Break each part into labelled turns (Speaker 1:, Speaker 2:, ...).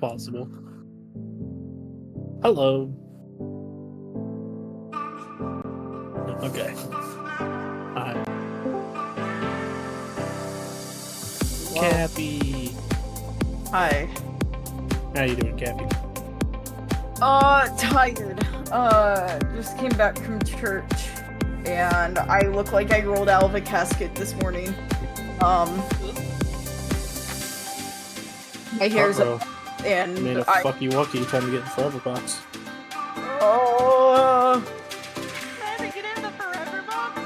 Speaker 1: possible. Hello. Okay. Hi. Cappy.
Speaker 2: Hi.
Speaker 1: How you doing, Cappy?
Speaker 2: Tired. Just came back from church, and I look like I rolled out of a casket this morning. My hair's up, and
Speaker 1: made a fucky wucky time to get in Forever Box.
Speaker 2: Oh.
Speaker 3: Trying to get in the Forever Box?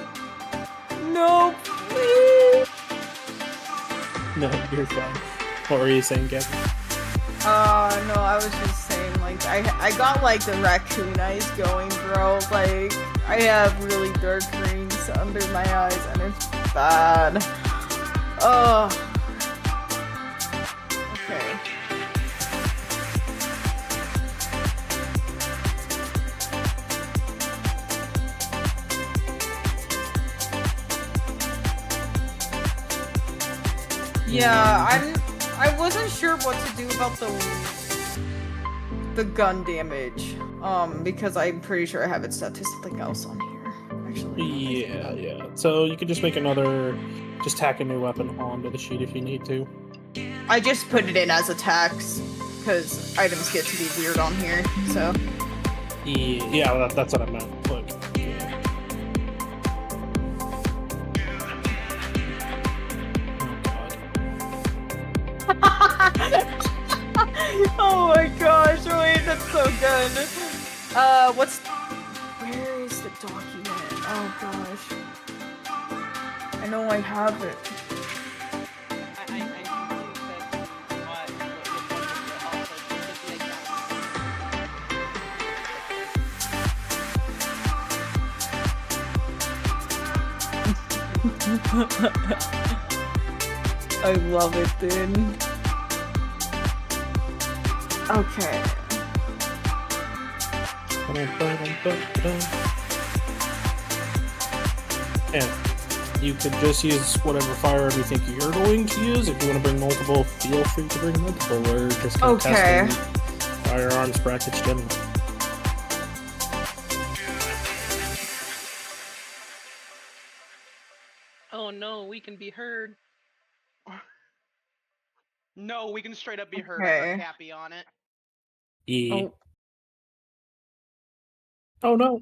Speaker 2: No, please.
Speaker 1: No, you're fine. What were you saying, Cappy?
Speaker 2: No, I was just saying, like, I got, like, the raccoon eyes going, bro. Like, I have really dark rings under my eyes, and it's bad. Oh. Okay. Yeah, I wasn't sure what to do about the gun damage. Because I'm pretty sure I have it set to something else on here. Actually.
Speaker 1: Yeah. So you could just make another, just tack a new weapon onto the sheet if you need to.
Speaker 2: I just put it in as attacks, because items get to be weird on here, so.
Speaker 1: Yeah, that's what I meant. Like,
Speaker 2: Oh my gosh, wait, that's so good. Where is the document? Oh gosh. I know I have it. I love it, dude. Okay.
Speaker 1: And you could just use whatever firearm you think you're going to use. If you want to bring multiple, feel free to bring multiple. We're just going to test firearms brackets generally.
Speaker 3: Oh no, we can be heard.
Speaker 4: No, we can straight up be heard.
Speaker 2: Okay.
Speaker 4: I got Cappy on it.
Speaker 1: Yeah. Oh no.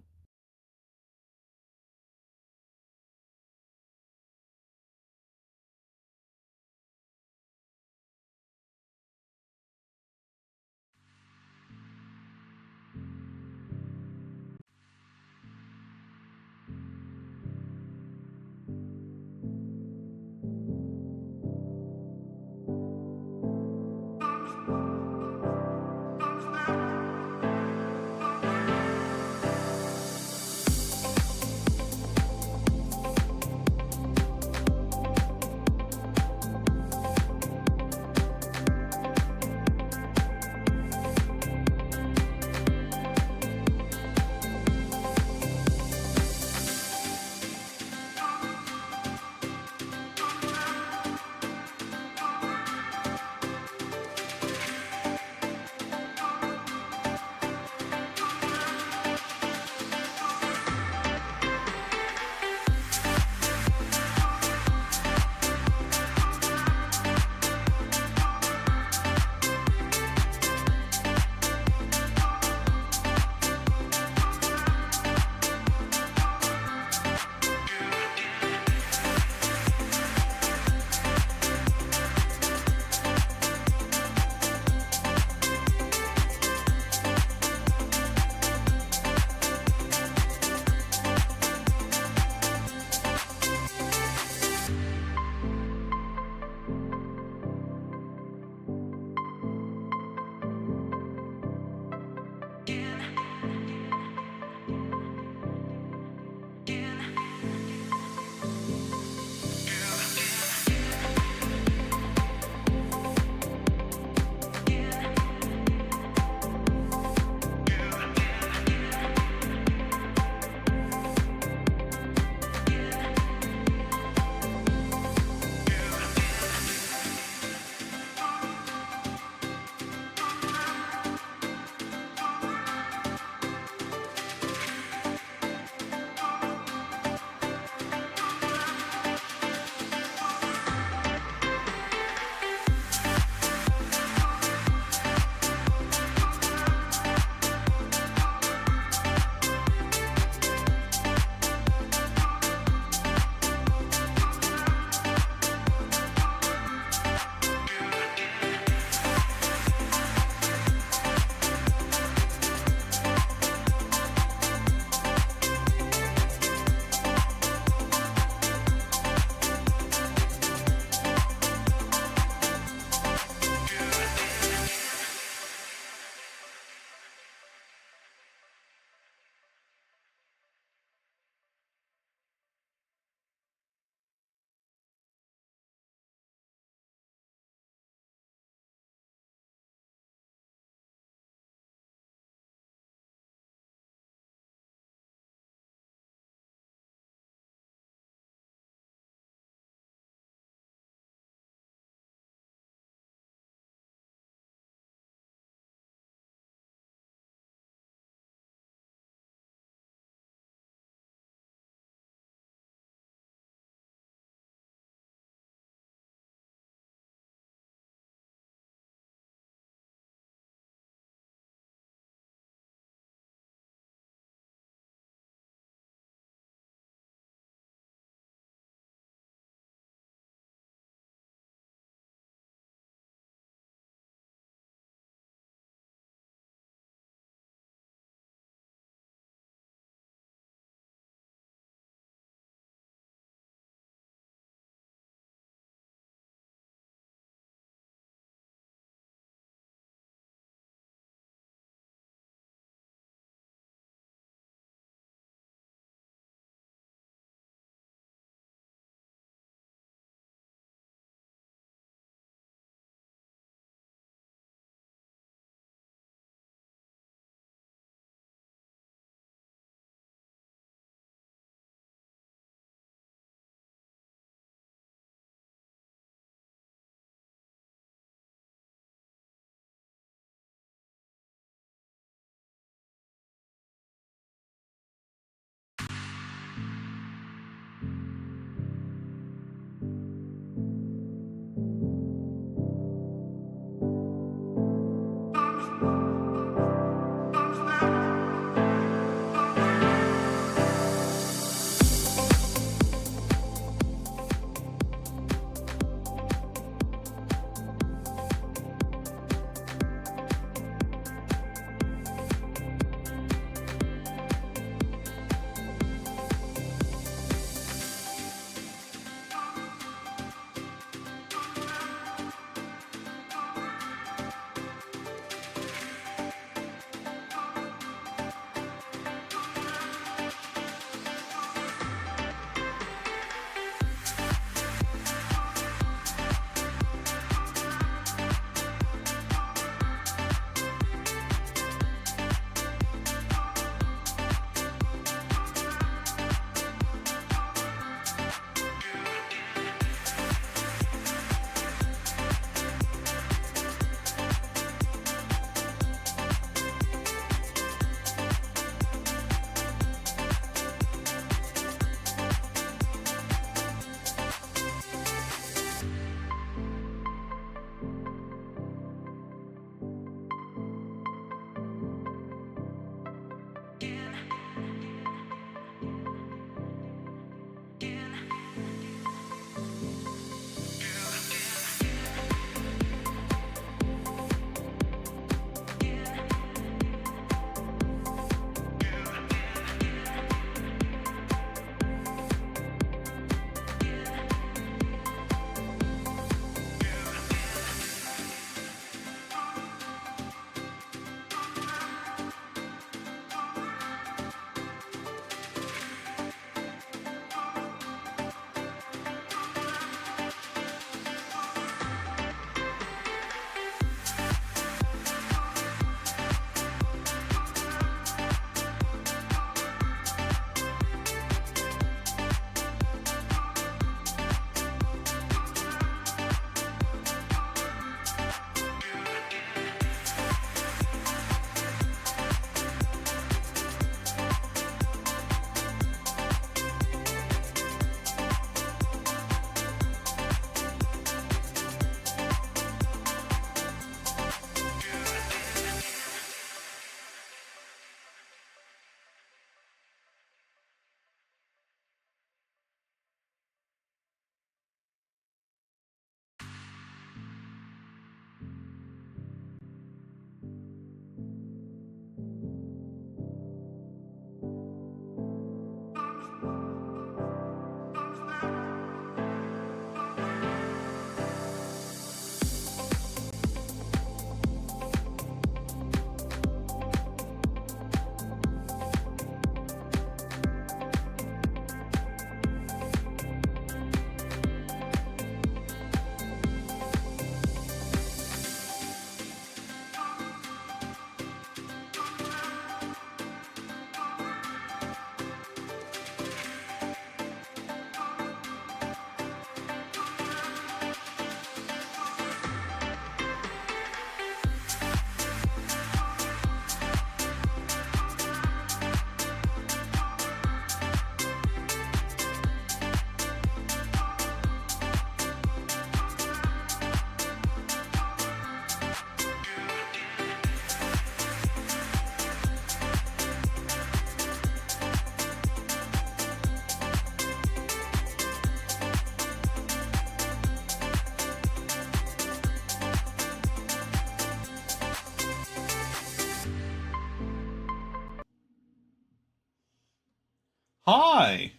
Speaker 5: Hi.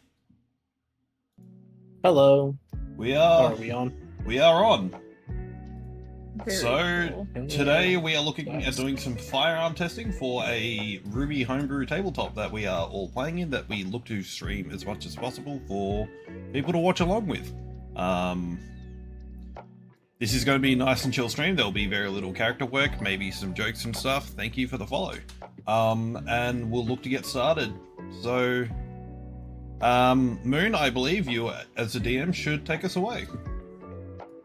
Speaker 1: Hello.
Speaker 5: We
Speaker 1: Oh,
Speaker 5: are
Speaker 1: are we on?
Speaker 5: we are on.
Speaker 2: Very
Speaker 5: So
Speaker 2: cool.
Speaker 5: today we are looking at
Speaker 1: Nice.
Speaker 5: doing some firearm testing for a RWBY homebrew tabletop that we are all playing in, that we look to stream as much as possible for people to watch along with. This is going to be a nice and chill stream. There'll be very little character work, maybe some jokes and stuff. Thank you for the follow. And we'll look to get started. So, Moon, I believe you, as a DM, should take us away.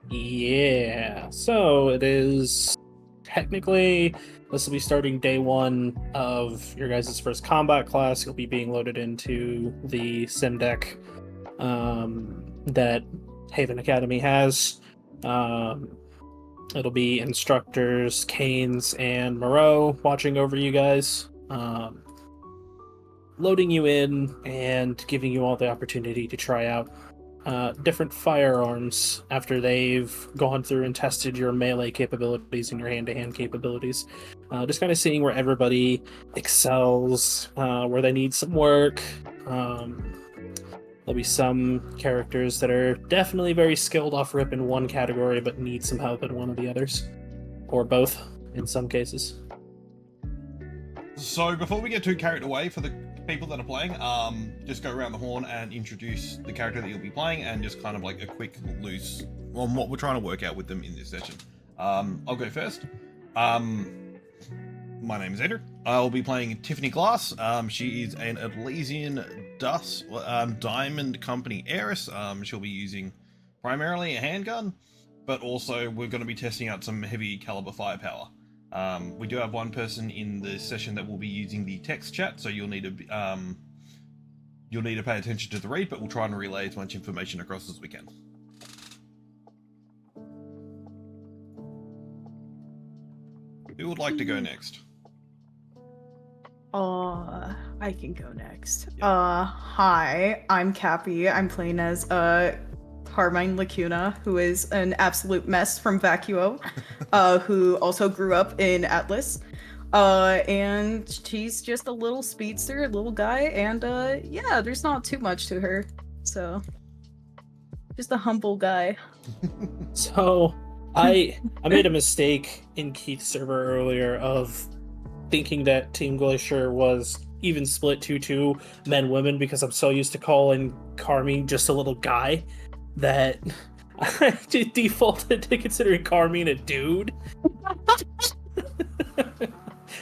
Speaker 1: Yeah. So it is technically, this will be starting day one of your guys' first combat class. You'll be being loaded into the sim deck that Haven Academy has. It'll be instructors Canes and Moreau watching over you guys, loading you in and giving you all the opportunity to try out different firearms after they've gone through and tested your melee capabilities and your hand-to-hand capabilities. Just kind of seeing where everybody excels, where they need some work. There'll be some characters that are definitely very skilled off rip in one category, but need some help in one of the others. Or both, in some cases.
Speaker 5: So before we get too carried away, for the people that are playing, just go around the horn and introduce the character that you'll be playing, and just kind of like a quick loose on what we're trying to work out with them in this session. I'll go first. My name is Andrew. I'll be playing Tiffany Glass. She is an Elysian Diamond Company heiress. She'll be using primarily a handgun, but also we're going to be testing out some heavy caliber firepower. We do have one person in the session that will be using the text chat, so you'll need to pay attention to the read, but we'll try and relay as much information across as we can. Who would like to go next?
Speaker 2: I can go next.
Speaker 5: Yeah.
Speaker 2: Hi, I'm Cappy. I'm playing as Carmine Lacuna, who is an absolute mess from Vacuo, who also grew up in Atlas. And she's just a little speedster, little guy, and yeah, there's not too much to her. So just a humble guy.
Speaker 1: So I made a mistake in Keith's server earlier of thinking that Team Glacier was even split 2-2 men women, because I'm so used to calling Carmine just a little guy that I just defaulted to considering Carmine a dude.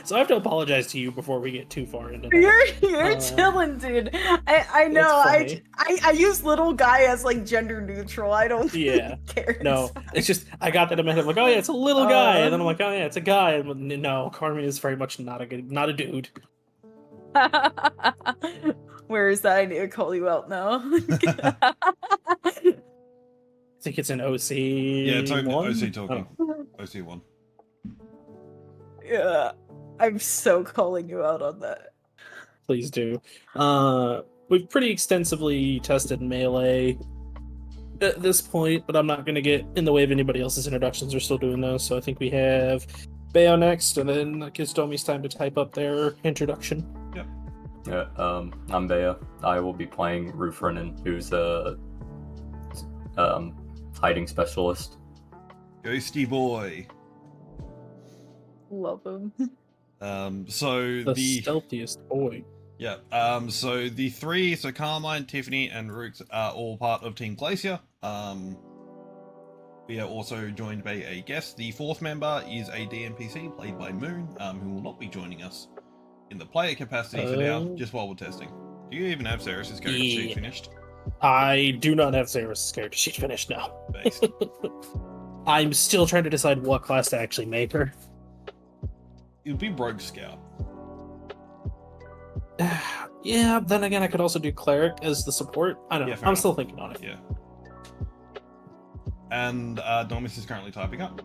Speaker 1: So I have to apologize to you before we get too far into that.
Speaker 2: You're chilling, dude. I know. I use little guy as like gender neutral. I don't care.
Speaker 1: No, it's just I got that in my head. I'm like, oh yeah, it's a little guy, and then I'm like, oh yeah, it's a guy. And no, Carmine is very much not a dude.
Speaker 2: Where is that? I need to call you out now.
Speaker 1: I think it's an OC.
Speaker 5: Yeah, it's OC talking.
Speaker 1: Oh.
Speaker 5: OC 1.
Speaker 2: Yeah, I'm so calling you out on that.
Speaker 1: Please do. We've pretty extensively tested melee at this point, but I'm not going to get in the way of anybody else's introductions. We're still doing those, so I think we have Bayo next, and then that gives Domi's time to type up their introduction.
Speaker 5: Yep.
Speaker 6: Yeah, I'm Bayo. I will be playing Rufrenin, who's a hiding specialist.
Speaker 5: Ghosty boy.
Speaker 2: Love him.
Speaker 5: So
Speaker 1: The stealthiest boy.
Speaker 5: Yeah, so the three, so Carmine, Tiffany, and Rook are all part of Team Glacier. We are also joined by a guest. The fourth member is a DMPC played by Moon, who will not be joining us in the player capacity for now, just while we're testing. Do you even have Sarah's character sheet finished?
Speaker 1: I do not have Sarah's character sheet finished now.
Speaker 5: Based.
Speaker 1: I'm still trying to decide what class to actually make her.
Speaker 5: It would be Rogue Scout.
Speaker 1: Yeah, then again, I could also do Cleric as the support. I don't know. I'm still thinking on it.
Speaker 5: Yeah. And Domus is currently typing up.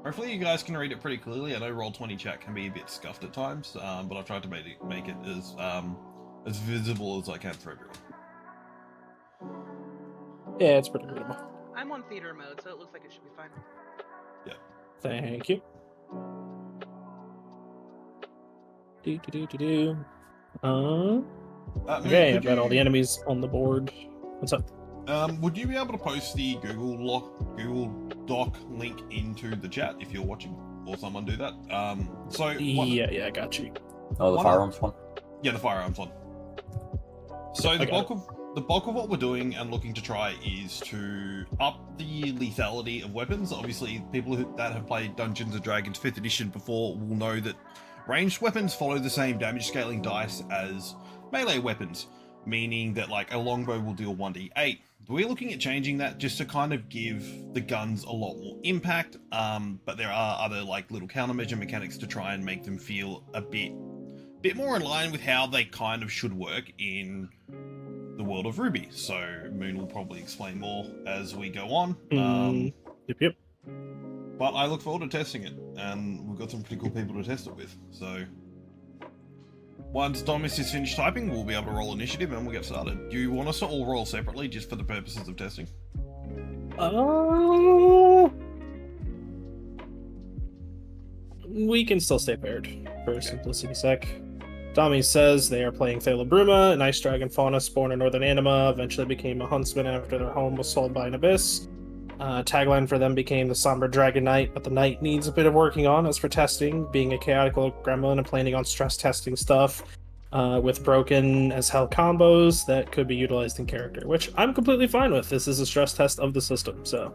Speaker 5: Hopefully you guys can read it pretty clearly. I know Roll20 chat can be a bit scuffed at times, but I've tried to make it as visible as I can for everyone.
Speaker 1: Yeah, it's pretty readable.
Speaker 3: I'm on theater mode, so it looks like it should be fine.
Speaker 5: Yeah.
Speaker 1: Thank you. Okay,
Speaker 5: could
Speaker 1: I've got all the
Speaker 5: you-
Speaker 1: enemies on the board. What's up?
Speaker 5: Would you be able to post the Google Doc link into the chat if you're watching, or someone do that?
Speaker 1: Yeah, I got you.
Speaker 6: Oh, the
Speaker 5: One-
Speaker 6: firearms one?
Speaker 5: Yeah, the firearms one. So
Speaker 1: I
Speaker 5: the
Speaker 1: got
Speaker 5: bulk of what we're doing and looking to try is to up the lethality of weapons. Obviously, people that have played Dungeons and Dragons 5th edition before will know that ranged weapons follow the same damage scaling dice as melee weapons, meaning that like a longbow will deal 1d8. We're looking at changing that just to kind of give the guns a lot more impact, but there are other like little countermeasure mechanics to try and make them feel a bit more in line with how they kind of should work in the world of RWBY. So Moon will probably explain more as we go on.
Speaker 1: Yep.
Speaker 5: But I look forward to testing it, and we've got some pretty cool people to test it with. So once Domus is finished typing, we'll be able to roll initiative and we'll get started. Do you want us to all roll separately just for the purposes of testing?
Speaker 1: We can still stay paired for simplicity's sake. Tommy says they are playing Thalabbruma, an ice dragon faunus born in northern Anima, eventually became a huntsman after their home was sold by an abyss. Tagline for them became the Somber Dragon Knight, but the knight needs a bit of working on. As for testing, being a chaotic little gremlin and planning on stress testing stuff with broken as hell combos that could be utilized in character, which I'm completely fine with. This is a stress test of the system, so.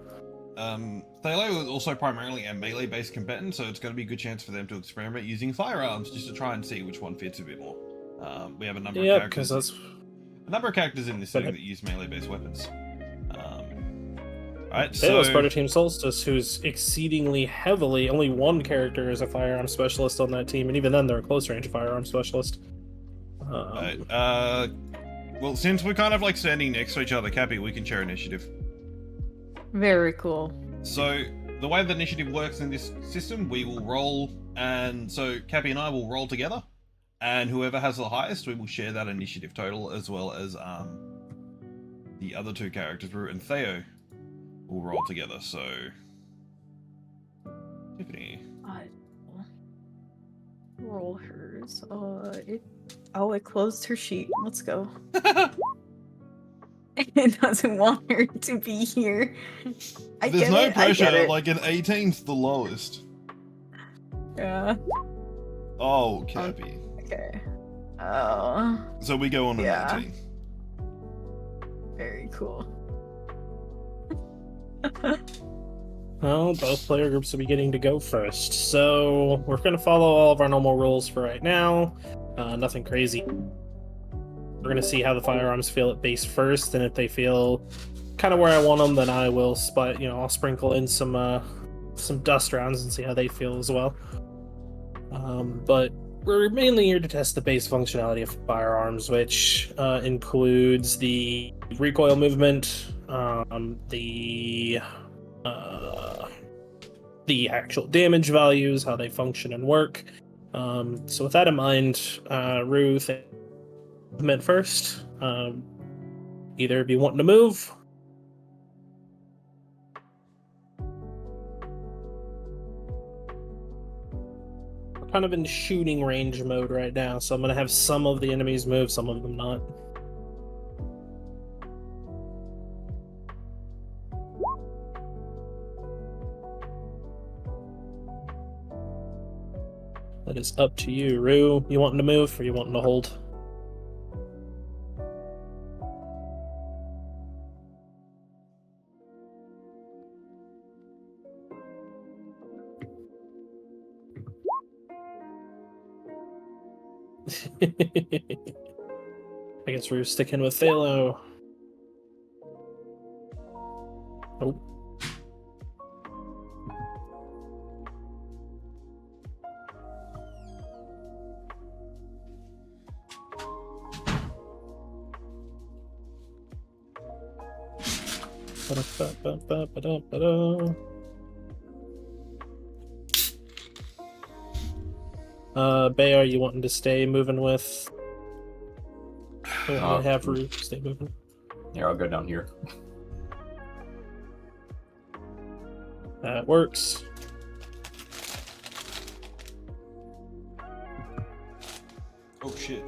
Speaker 5: Thalo is also primarily a melee-based combatant, so it's going to be a good chance for them to experiment using firearms just to try and see which one fits a bit more. We have a number of characters.
Speaker 1: Because that's
Speaker 5: a number of characters in this setting that use melee-based weapons. Alright,
Speaker 1: Thalo
Speaker 5: so
Speaker 1: Sparta Team Solstice, who's exceedingly heavily, only one character is a firearm specialist on that team, and even then they're a close range firearm specialist.
Speaker 5: Right, well, since we're kind of like standing next to each other, Cappy, we can share initiative.
Speaker 2: Very cool.
Speaker 5: So the way the initiative works in this system, we will roll, and so Cappy and I will roll together, and whoever has the highest, we will share that initiative total, as well as the other two characters, Rue and Theo, will roll together. So Tiffany.
Speaker 2: Roll hers. It closed her sheet. Let's go. It doesn't want her to be here.
Speaker 5: There's no pressure, like an 18's the lowest.
Speaker 2: Yeah.
Speaker 5: Oh, Cappy.
Speaker 2: Okay. Oh.
Speaker 5: So we go on an 18.
Speaker 2: Very cool.
Speaker 1: Well, both player groups will be getting to go first, so we're going to follow all of our normal rules for right now. Nothing crazy. We're going to see how the firearms feel at base first, and if they feel kind of where I want them, then I will I'll sprinkle in some dust rounds and see how they feel as well. But we're mainly here to test the base functionality of firearms, which includes the recoil movement, the actual damage values, how they function and work. So with that in mind, Ruth, movement first. Either of you wanting to move? We're kind of in shooting range mode right now, so I'm going to have some of the enemies move, some of them not. That is up to you, Rue. You wanting to move or you wanting to hold? I guess we're sticking with Thalo. Nope. Bay, are you wanting to stay moving with? Have Rue stay moving.
Speaker 6: Here, I'll go down here.
Speaker 1: That works.
Speaker 5: Oh shit.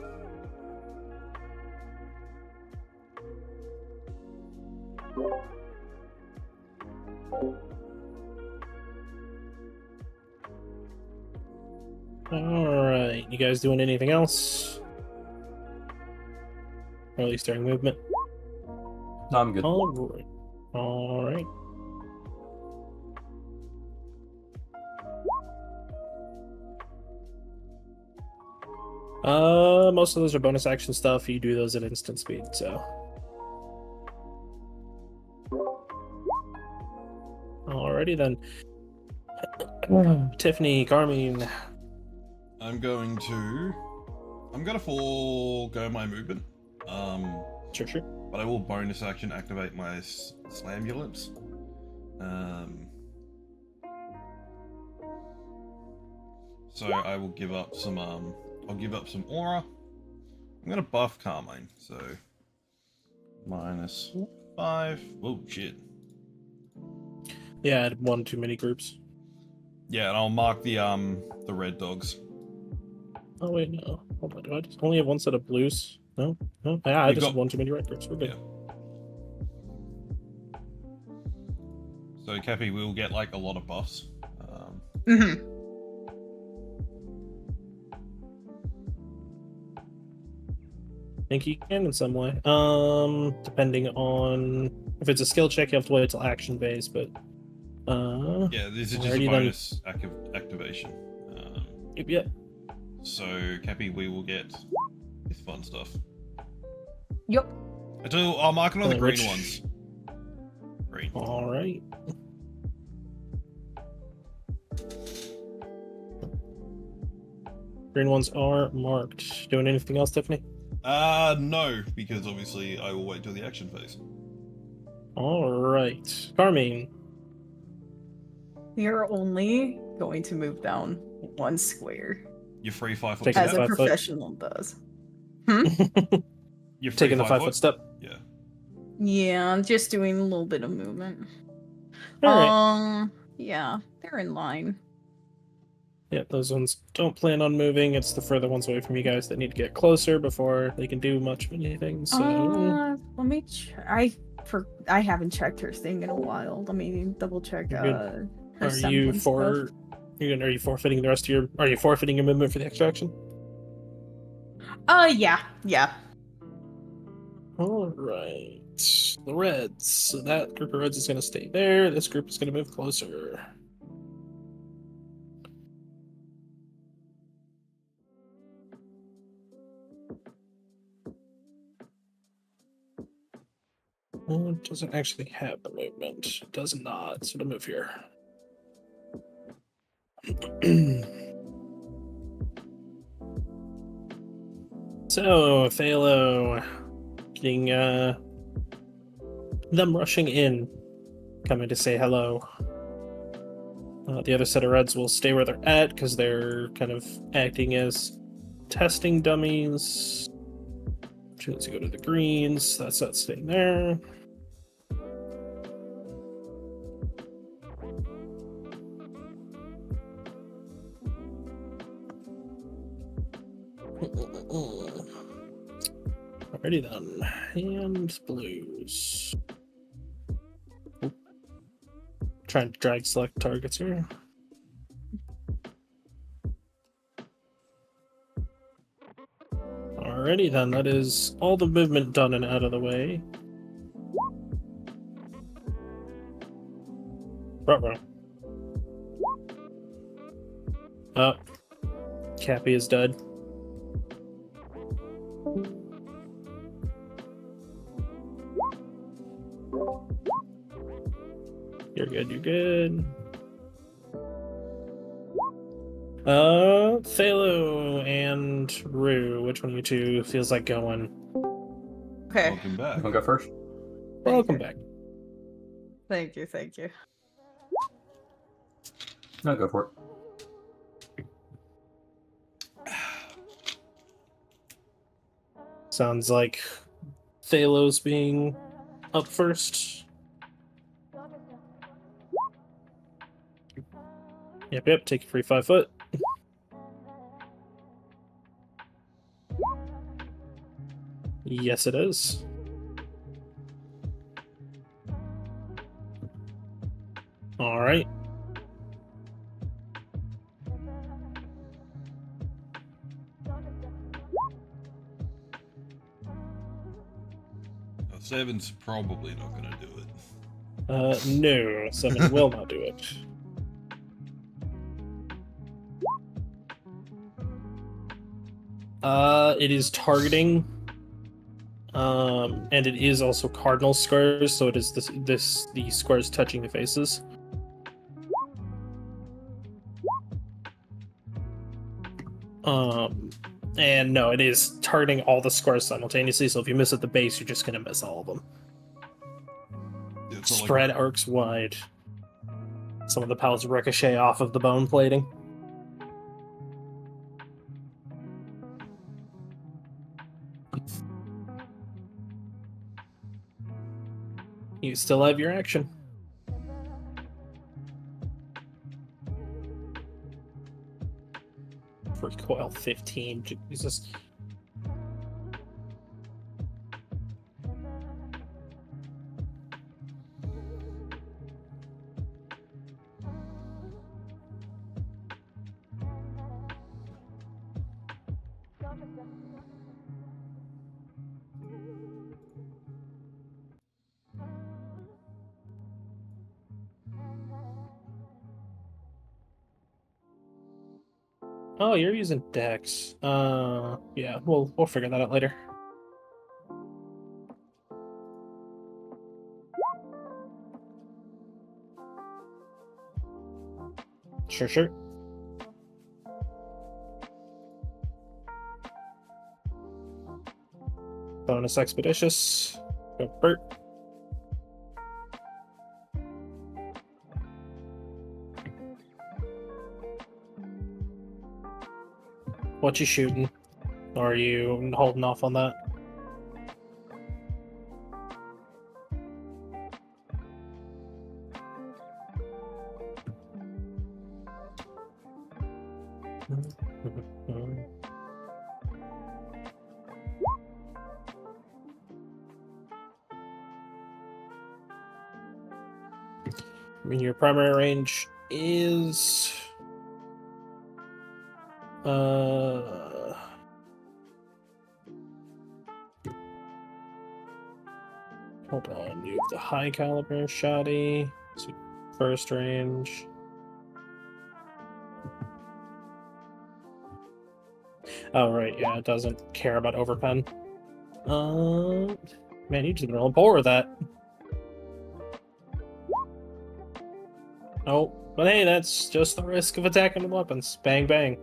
Speaker 1: Alright, you guys doing anything else? Or at least during movement?
Speaker 6: No, I'm good.
Speaker 1: Alright. Alright. Most of those are bonus action stuff. You do those at instant speed, so. Alrighty then. Tiffany, Carmine.
Speaker 5: I'm gonna forego my movement.
Speaker 1: Sure.
Speaker 5: But I will bonus action activate my Slambulance. So I will give up some I'll give up some aura. I'm gonna buff Carmine, so -5. Oh shit.
Speaker 1: Yeah, I had one too many groups.
Speaker 5: Yeah, and I'll mark the red dogs.
Speaker 1: Oh wait, no. Hold on, do I just only have one set of blues? No? No? Yeah, I
Speaker 5: You've
Speaker 1: just
Speaker 5: got-
Speaker 1: have one too many red groups. We're good.
Speaker 5: Yeah. So Cappy will get like a lot of buffs.
Speaker 2: Mm-hmm.
Speaker 1: I think you can in some way. Depending on if it's a skill check, you have to wait till action phase, but
Speaker 5: Yeah, this is just a
Speaker 1: Alrighty then.
Speaker 5: bonus activation.
Speaker 1: Yep.
Speaker 5: So Cappy, we will get this fun stuff.
Speaker 2: Yep.
Speaker 5: I'll mark it on the green
Speaker 1: Which-
Speaker 5: ones. Green.
Speaker 1: Alright. Green ones are marked. Doing anything else, Tiffany?
Speaker 5: No, because obviously I will wait till the action phase.
Speaker 1: Alright. Carmine.
Speaker 2: You're only going to move down one square,
Speaker 5: You're free 5 foot
Speaker 1: Take
Speaker 2: as
Speaker 1: it
Speaker 2: a
Speaker 5: step.
Speaker 1: 5 foot.
Speaker 2: professional does.
Speaker 5: You're free
Speaker 1: Taking the
Speaker 5: 5
Speaker 1: 5 foot step.
Speaker 5: Yeah.
Speaker 2: Yeah, I'm just doing a little bit of movement.
Speaker 1: Alright.
Speaker 2: Yeah, they're in line.
Speaker 1: Yeah, those ones don't plan on moving. It's the further ones away from you guys that need to get closer before they can do much of anything. So
Speaker 2: Let me I haven't checked her thing in a while. Let me double check.
Speaker 1: You're good.
Speaker 2: Her
Speaker 1: are you
Speaker 2: semblance
Speaker 1: for
Speaker 2: stuff.
Speaker 1: are you forfeiting the rest of your are you forfeiting your movement for the extraction?
Speaker 2: Yeah.
Speaker 1: Alright. The reds. So that group of reds is gonna stay there. This group is gonna move closer. Well, it doesn't actually have the movement. It does not. So it'll move here. So, Phalo getting them rushing in, coming to say hello. The other set of reds will stay where they're at because they're kind of acting as testing dummies. Choose to go to the greens. That's not staying there. Alrighty then. And blues. Oop. Trying to drag select targets here. Alrighty then, that is all the movement done and out of the way. Ruh-roh. Cappy is dead. You're good, you're good. Phalo and Rue, which one of you two feels like going?
Speaker 2: Okay.
Speaker 5: Welcome back.
Speaker 6: You want to go first?
Speaker 1: Welcome back.
Speaker 2: Thank you.
Speaker 6: No, go for it.
Speaker 1: Sounds like Phalo's being up first. Yep, take a free 5 foot. Yes, it is. Alright.
Speaker 5: 7's probably not going to do it.
Speaker 1: No, 7 will not do it. It is targeting, and it is also cardinal squares, so it is the squares touching the faces. And no, it is targeting all the squares simultaneously, so if you miss at the base, you're just gonna miss all of them.
Speaker 5: It's not
Speaker 1: Spread arcs wide. Some of the pellets ricochet off of the bone plating. You still have your action. Recoil 15, Jesus. Oh, you're using Dex. Yeah, we'll figure that out later. Sure. Bonus expeditious. Go Bert. What you shooting? Or are you holding off on that? I mean, your primary range is hold on, you have the high caliber shoddy, so first range. Oh right, yeah, it doesn't care about overpen. Man, you just been rolling poor with that. Oh, but hey, that's just the risk of attacking with weapons. Bang, bang.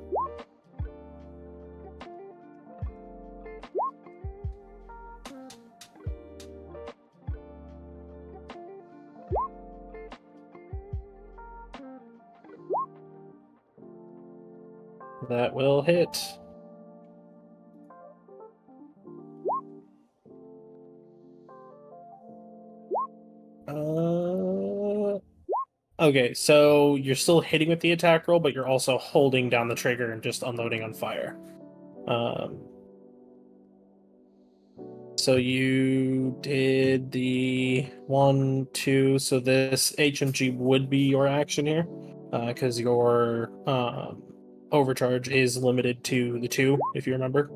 Speaker 1: That will hit. Okay, so you're still hitting with the attack roll, but you're also holding down the trigger and just unloading on fire. So you did the 1, 2, so this HMG would be your action here, because your overcharge is limited to the 2, if you remember.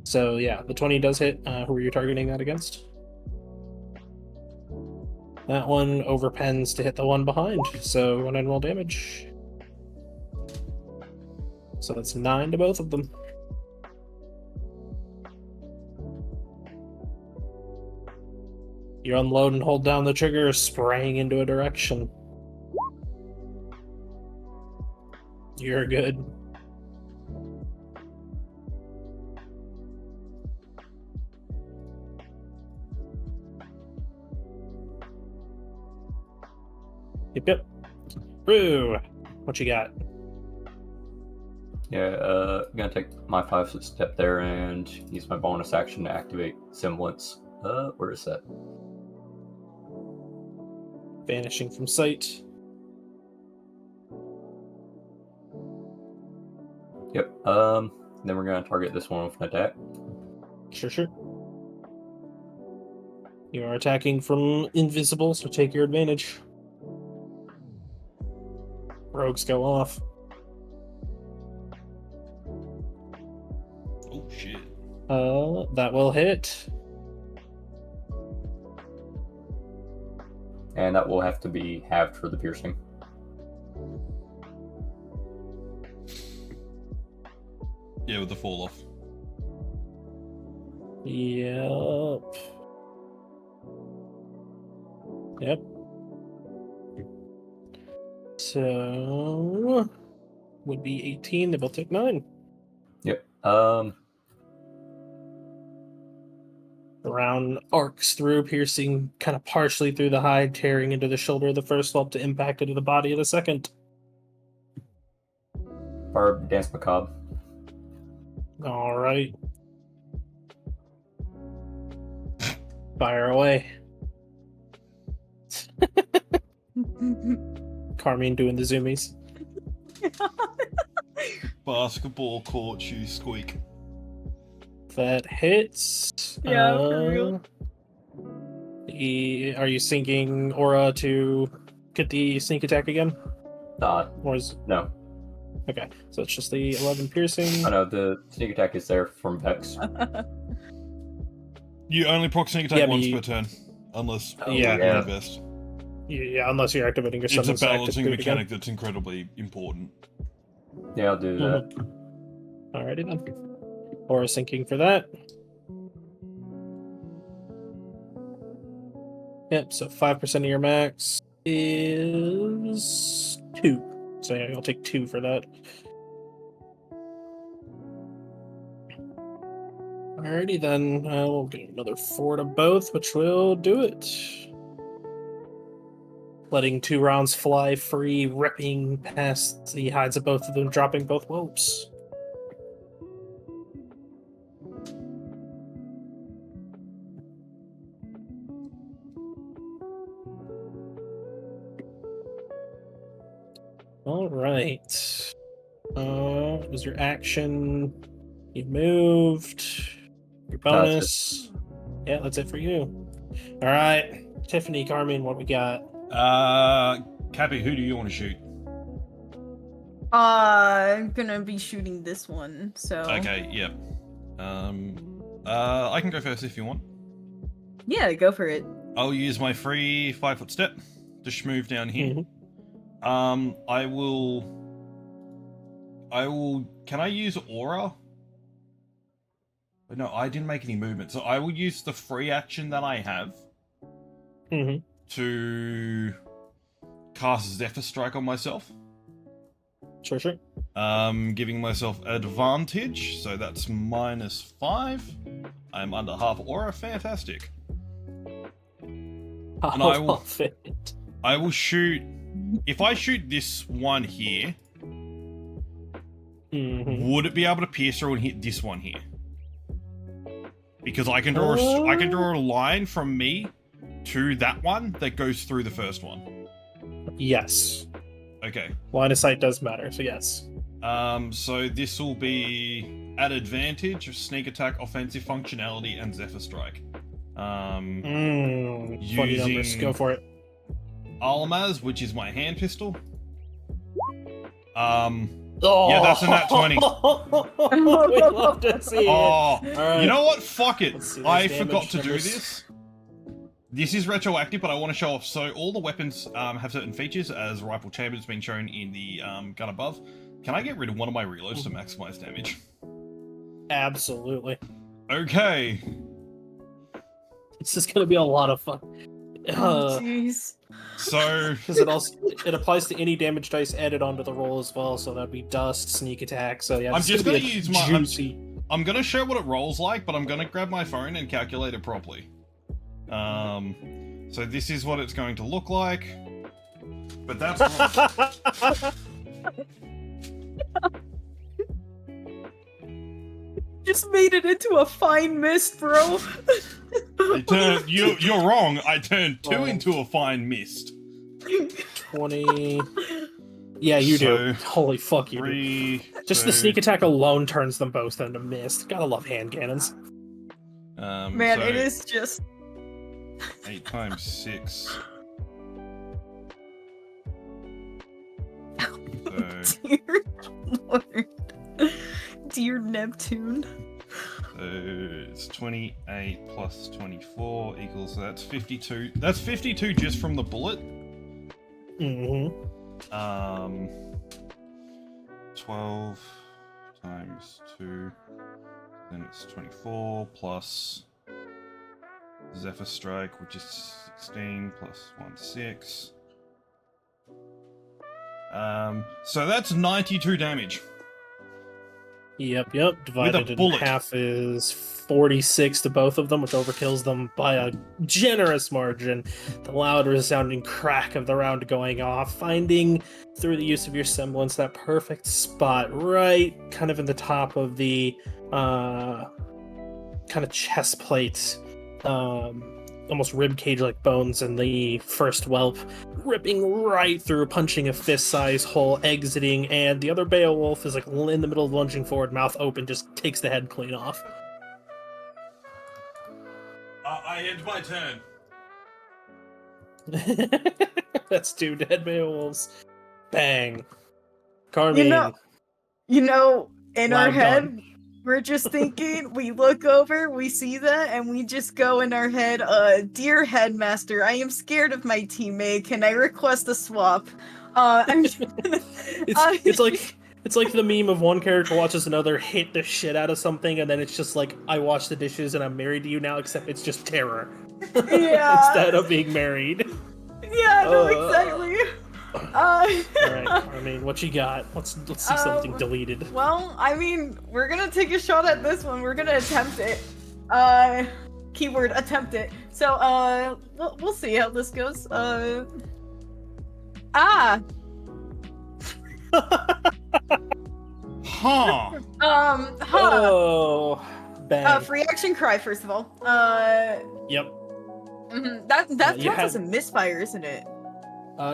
Speaker 1: So yeah, the 20 does hit. Who are you targeting that against? That one overpens to hit the one behind, so go ahead and roll damage. So that's 9 to both of them. You unload and hold down the trigger, spraying into a direction. You're good. Yep. Roo, what you got?
Speaker 6: Yeah, I'm gonna take my 5-foot step there and use my bonus action to activate Semblance. Where is that?
Speaker 1: Vanishing from sight.
Speaker 6: Yep. Then we're gonna target this one with an attack.
Speaker 1: Sure. You are attacking from invisible, so take your advantage. Rogues go off.
Speaker 5: Oh shit.
Speaker 1: That will hit.
Speaker 6: And that will have to be halved for the piercing.
Speaker 5: Yeah, with the fall off.
Speaker 1: Yep. So would be 18. They both take 9.
Speaker 6: Yep.
Speaker 1: The round arcs through, piercing kind of partially through the hide, tearing into the shoulder of the first whelp to impact into the body of the second.
Speaker 6: Barb, Dance Macabre.
Speaker 1: All right. Fire away. Carmine doing the zoomies.
Speaker 5: Basketball court shoe squeak.
Speaker 1: That hits.
Speaker 2: Yeah, for real.
Speaker 1: Are you sinking Aura to get the sneak attack again? Or is...
Speaker 6: No.
Speaker 1: Okay, so it's just the 11 piercing.
Speaker 6: I know, the sneak attack is there from Vex.
Speaker 5: You only proc sneak attack
Speaker 1: Yeah,
Speaker 5: once
Speaker 1: you-
Speaker 5: per turn. Unless
Speaker 1: Yeah.
Speaker 5: you invest.
Speaker 1: Yeah, unless you're activating your
Speaker 5: It's a
Speaker 1: summon stack to
Speaker 5: balancing
Speaker 1: do it again.
Speaker 5: mechanic that's incredibly important.
Speaker 6: Yeah, I'll do that.
Speaker 1: Alrighty then. Aura sinking for that. Yep, so 5% of your max is 2. So yeah, you'll take 2 for that. Alrighty then, we'll get another 4 to both, which will do it. Letting 2 rounds fly free, ripping past the hides of both of them, dropping both whelps. All right. Was your action? You moved. Your bonus. Yeah, that's it for you. All right, Tiffany, Carmine, what we got?
Speaker 5: Cappy, who do you want to shoot?
Speaker 2: I'm gonna be shooting this one, so.
Speaker 5: Okay, yep. I can go first if you want.
Speaker 2: Yeah, go for it.
Speaker 5: I'll use my free 5-foot step to move down here.
Speaker 1: Mhm.
Speaker 5: I will. Can I use aura? No, I didn't make any movement, so I will use the free action that I have
Speaker 1: Mhm.
Speaker 5: to cast Zephyr Strike on myself.
Speaker 1: Sure.
Speaker 5: Giving myself advantage, so that's -5. I'm under half aura, fantastic. And I will-
Speaker 1: fit.
Speaker 5: I will shoot. If I shoot this one here,
Speaker 1: Mhm.
Speaker 5: would it be able to pierce through and hit this one here? Because I can draw a line from me to that one that goes through the first one.
Speaker 1: Yes.
Speaker 5: Okay.
Speaker 1: Line of sight does matter, so yes.
Speaker 5: So this will be at advantage, sneak attack, offensive functionality, and Zephyr Strike.
Speaker 1: Funny numbers.
Speaker 5: Using-
Speaker 1: Go for it.
Speaker 5: Almaz, which is my hand pistol.
Speaker 1: Oh!
Speaker 5: Yeah, that's a nat 20.
Speaker 1: We love to see it.
Speaker 5: Oh,
Speaker 1: All right.
Speaker 5: you know what? Fuck it.
Speaker 1: Let's see these
Speaker 5: I
Speaker 1: damage
Speaker 5: forgot to do
Speaker 1: numbers.
Speaker 5: this. This is retroactive, but I want to show off. So all the weapons have certain features, as rifle chamber has been shown in the gun above. Can I get rid of one of my reloads to maximize damage?
Speaker 1: Absolutely.
Speaker 5: Okay.
Speaker 1: This is gonna be a lot of fun.
Speaker 2: Oh, jeez.
Speaker 5: So
Speaker 1: Because it applies to any damage dice added onto the roll as well, so that'd be dust, sneak attack. So yeah,
Speaker 5: I'm
Speaker 1: it's
Speaker 5: just
Speaker 1: gonna
Speaker 5: gonna
Speaker 1: be a
Speaker 5: use my-
Speaker 1: juicy.
Speaker 5: I'm gonna show what it rolls like, but I'm gonna grab my phone and calculate it properly. So this is what it's going to look like. But that's
Speaker 2: Just made it into a fine mist, bro.
Speaker 5: you're wrong. I turned 2
Speaker 1: Oh.
Speaker 5: into a fine mist.
Speaker 1: 20. Yeah, you do.
Speaker 5: So,
Speaker 1: Holy fuck, you do.
Speaker 5: 3.
Speaker 1: Just the
Speaker 5: 2,
Speaker 1: sneak attack alone turns them both into mist. Gotta love hand cannons.
Speaker 2: Man,
Speaker 5: so
Speaker 2: it is just.
Speaker 5: 8 times 6. So,
Speaker 2: Dear Lord. Dear Neptune.
Speaker 5: So it's 28 plus 24 equals, so that's 52. That's 52 just from the bullet.
Speaker 1: Mm-hmm.
Speaker 5: 12 times 2, then it's 24 plus Zephyr Strike, which is 16 plus 1, 6. So that's 92 damage.
Speaker 1: Yep. Divided in
Speaker 5: bullet.
Speaker 1: half is 46 to both of them, which overkills them by a generous margin. The loud resounding crack of the round going off, finding through the use of your semblance that perfect spot right kind of in the top of the kind of chest plate, almost rib cage like bones in the first whelp, ripping right through, punching a fist-sized hole, exiting, and the other Beowulf is like in the middle of lunging forward, mouth open, just takes the head clean off.
Speaker 5: I end my turn.
Speaker 1: That's 2 dead Beowulfs. Bang. Carmine.
Speaker 2: You know, in our
Speaker 1: Loud
Speaker 2: head,
Speaker 1: done.
Speaker 2: we're just thinking, we look over, we see that, and we just go in our head, dear headmaster, I am scared of my teammate. Can I request a swap?
Speaker 1: It's like the meme of one character watches another hit the shit out of something, and then it's just like, I wash the dishes and I'm married to you now, except it's just terror.
Speaker 2: Yeah.
Speaker 1: Instead of being married.
Speaker 2: Yeah, no, exactly.
Speaker 1: Alright, I mean, what you got? Let's see something deleted.
Speaker 2: Well, I mean, we're gonna take a shot at this one. We're gonna attempt it. Keyword attempt it. So, we'll see how this goes.
Speaker 5: Huh.
Speaker 1: Oh, bang.
Speaker 2: Free action cry, first of all.
Speaker 1: Yep.
Speaker 2: That
Speaker 1: you
Speaker 2: counts as
Speaker 1: had-
Speaker 2: a misfire, isn't it?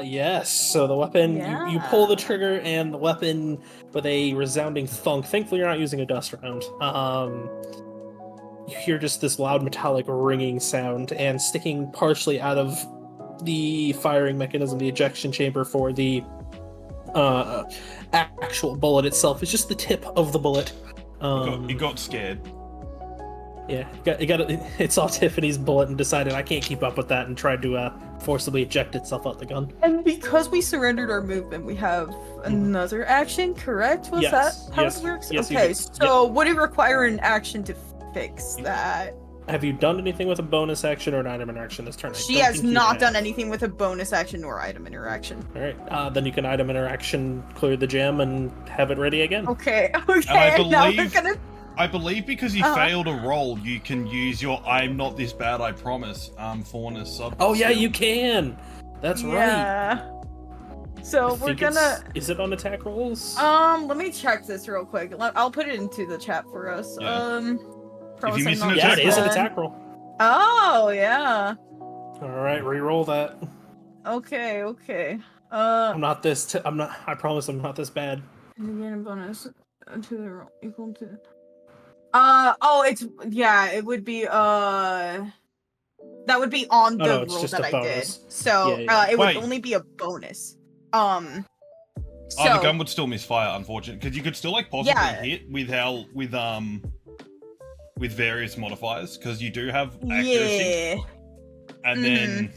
Speaker 1: Yes. So the weapon, you pull the trigger, and the weapon with a resounding thunk. Thankfully, you're not using a dust round. You hear just this loud metallic ringing sound, and sticking partially out of the firing mechanism, the ejection chamber for the actual bullet itself, is just the tip of the bullet.
Speaker 5: He got scared.
Speaker 1: Yeah, it saw Tiffany's bullet and decided I can't keep up with that, and tried to forcibly eject itself out the gun.
Speaker 2: And because we surrendered our movement, we have another action, correct? Was
Speaker 1: Yes,
Speaker 2: that how
Speaker 1: yes,
Speaker 2: it works?
Speaker 1: yes, you
Speaker 2: Okay,
Speaker 1: do.
Speaker 2: so would it require an action to fix that?
Speaker 1: Have you done anything with a bonus action or an item interaction this turn?
Speaker 2: She has not done anything with a bonus action or item interaction.
Speaker 1: Alright, then you can item interaction, clear the gem, and have it ready again.
Speaker 2: Okay,
Speaker 5: I
Speaker 2: now we're
Speaker 5: believe-
Speaker 2: gonna...
Speaker 5: I believe because you failed a roll, you can use your "I'm not this bad, I promise" Fauna sub.
Speaker 1: Oh yeah,
Speaker 5: skill.
Speaker 1: you can! That's right.
Speaker 2: Yeah. So
Speaker 1: I
Speaker 2: we're
Speaker 1: think
Speaker 2: gonna...
Speaker 1: Is it on attack rolls?
Speaker 2: Let me check this real quick. I'll put it into the chat for us.
Speaker 5: Yeah.
Speaker 2: Promise
Speaker 5: you miss
Speaker 2: I'm
Speaker 5: an
Speaker 2: not
Speaker 1: Yeah,
Speaker 5: attack
Speaker 1: it is an
Speaker 2: bad.
Speaker 1: attack roll.
Speaker 2: Oh, yeah.
Speaker 1: Alright, re-roll that.
Speaker 2: Okay.
Speaker 1: I'm not this I promise I'm not this bad.
Speaker 2: You gain a bonus to the roll equal to... it would be, that would be on the
Speaker 1: no, it's
Speaker 2: roll
Speaker 1: just
Speaker 2: that
Speaker 1: a
Speaker 2: I
Speaker 1: bonus.
Speaker 2: did. So,
Speaker 1: Yeah.
Speaker 2: it would
Speaker 5: Wait.
Speaker 2: only be a bonus.
Speaker 5: The gun would still misfire, unfortunately, because you could still like possibly hit with various modifiers, because you do have accuracy, and then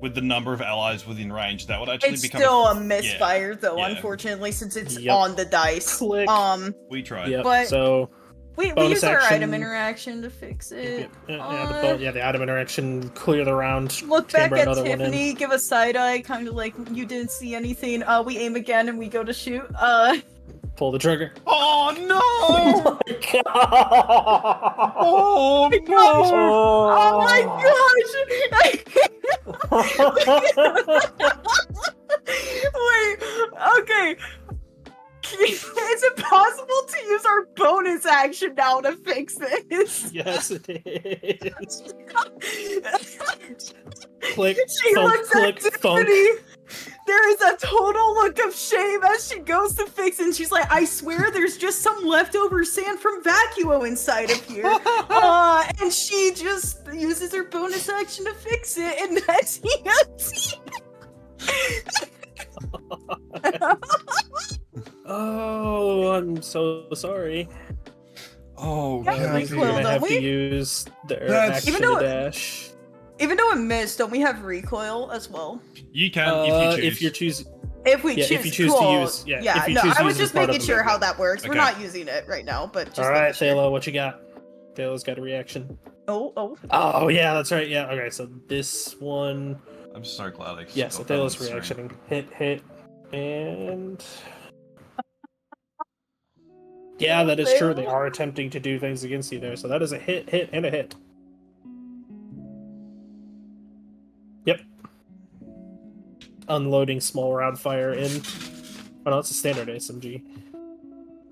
Speaker 5: with the number of allies within range, that would actually
Speaker 2: it's
Speaker 5: become
Speaker 2: still a misfire, though,
Speaker 5: Yeah.
Speaker 2: unfortunately, since it's
Speaker 1: Yep.
Speaker 2: on the dice.
Speaker 1: Click.
Speaker 5: We tried.
Speaker 1: Yep,
Speaker 2: But-
Speaker 1: so...
Speaker 2: We
Speaker 1: Bonus
Speaker 2: use our
Speaker 1: action.
Speaker 2: item interaction to fix it.
Speaker 1: the item interaction, clear the round,
Speaker 2: Look back
Speaker 1: chamber
Speaker 2: at
Speaker 1: another one in.
Speaker 2: Tiffany, give a side eye, kind of like you didn't see anything. We aim again and we go to shoot.
Speaker 1: Pull the trigger.
Speaker 5: Oh no!
Speaker 1: Oh
Speaker 2: Oh my gosh! Wait, okay. Is it possible to use our bonus action now to fix this?
Speaker 1: Yes, it is. Click,
Speaker 2: She
Speaker 1: thunk,
Speaker 2: looks
Speaker 1: click,
Speaker 2: at
Speaker 1: thunk.
Speaker 2: Tiffany. There is a total look of shame as she goes to fix it. And she's like, I swear there's just some leftover sand from Vacuo inside of here. And she just uses her bonus action to fix it. And that's
Speaker 1: Oh, I'm so sorry.
Speaker 5: Oh,
Speaker 2: Yeah,
Speaker 1: You're
Speaker 2: recoil,
Speaker 1: gonna
Speaker 2: don't
Speaker 1: have to
Speaker 2: we?
Speaker 1: use their
Speaker 5: That's-
Speaker 1: action
Speaker 2: Even though
Speaker 1: to
Speaker 2: it-
Speaker 1: dash.
Speaker 2: Even though it missed, don't we have recoil as well?
Speaker 5: You can if you choose.
Speaker 1: If you're choosing,
Speaker 2: If we
Speaker 1: Yeah,
Speaker 2: choose,
Speaker 1: if you choose to
Speaker 2: cool.
Speaker 1: use- yeah, if you
Speaker 2: no,
Speaker 1: choose to
Speaker 2: I was
Speaker 1: use it as
Speaker 2: just
Speaker 1: part of
Speaker 2: making
Speaker 1: the
Speaker 2: sure how
Speaker 1: movement.
Speaker 2: that works. We're
Speaker 5: Okay.
Speaker 2: not using it right now, but just
Speaker 1: all right,
Speaker 2: making sure.
Speaker 1: Thalo, what you got? Thalo's got a reaction.
Speaker 2: Oh.
Speaker 1: Oh yeah, that's right. Yeah, okay. So this one,
Speaker 5: I'm so glad I
Speaker 1: yeah. So
Speaker 5: got that on
Speaker 1: Thalo's
Speaker 5: stream.
Speaker 1: reactioning. Hit, and yeah, that is true. They are attempting to do things against you there. So that is a hit, and a hit. Yep. Unloading small round fire in. Oh no, it's a standard SMG.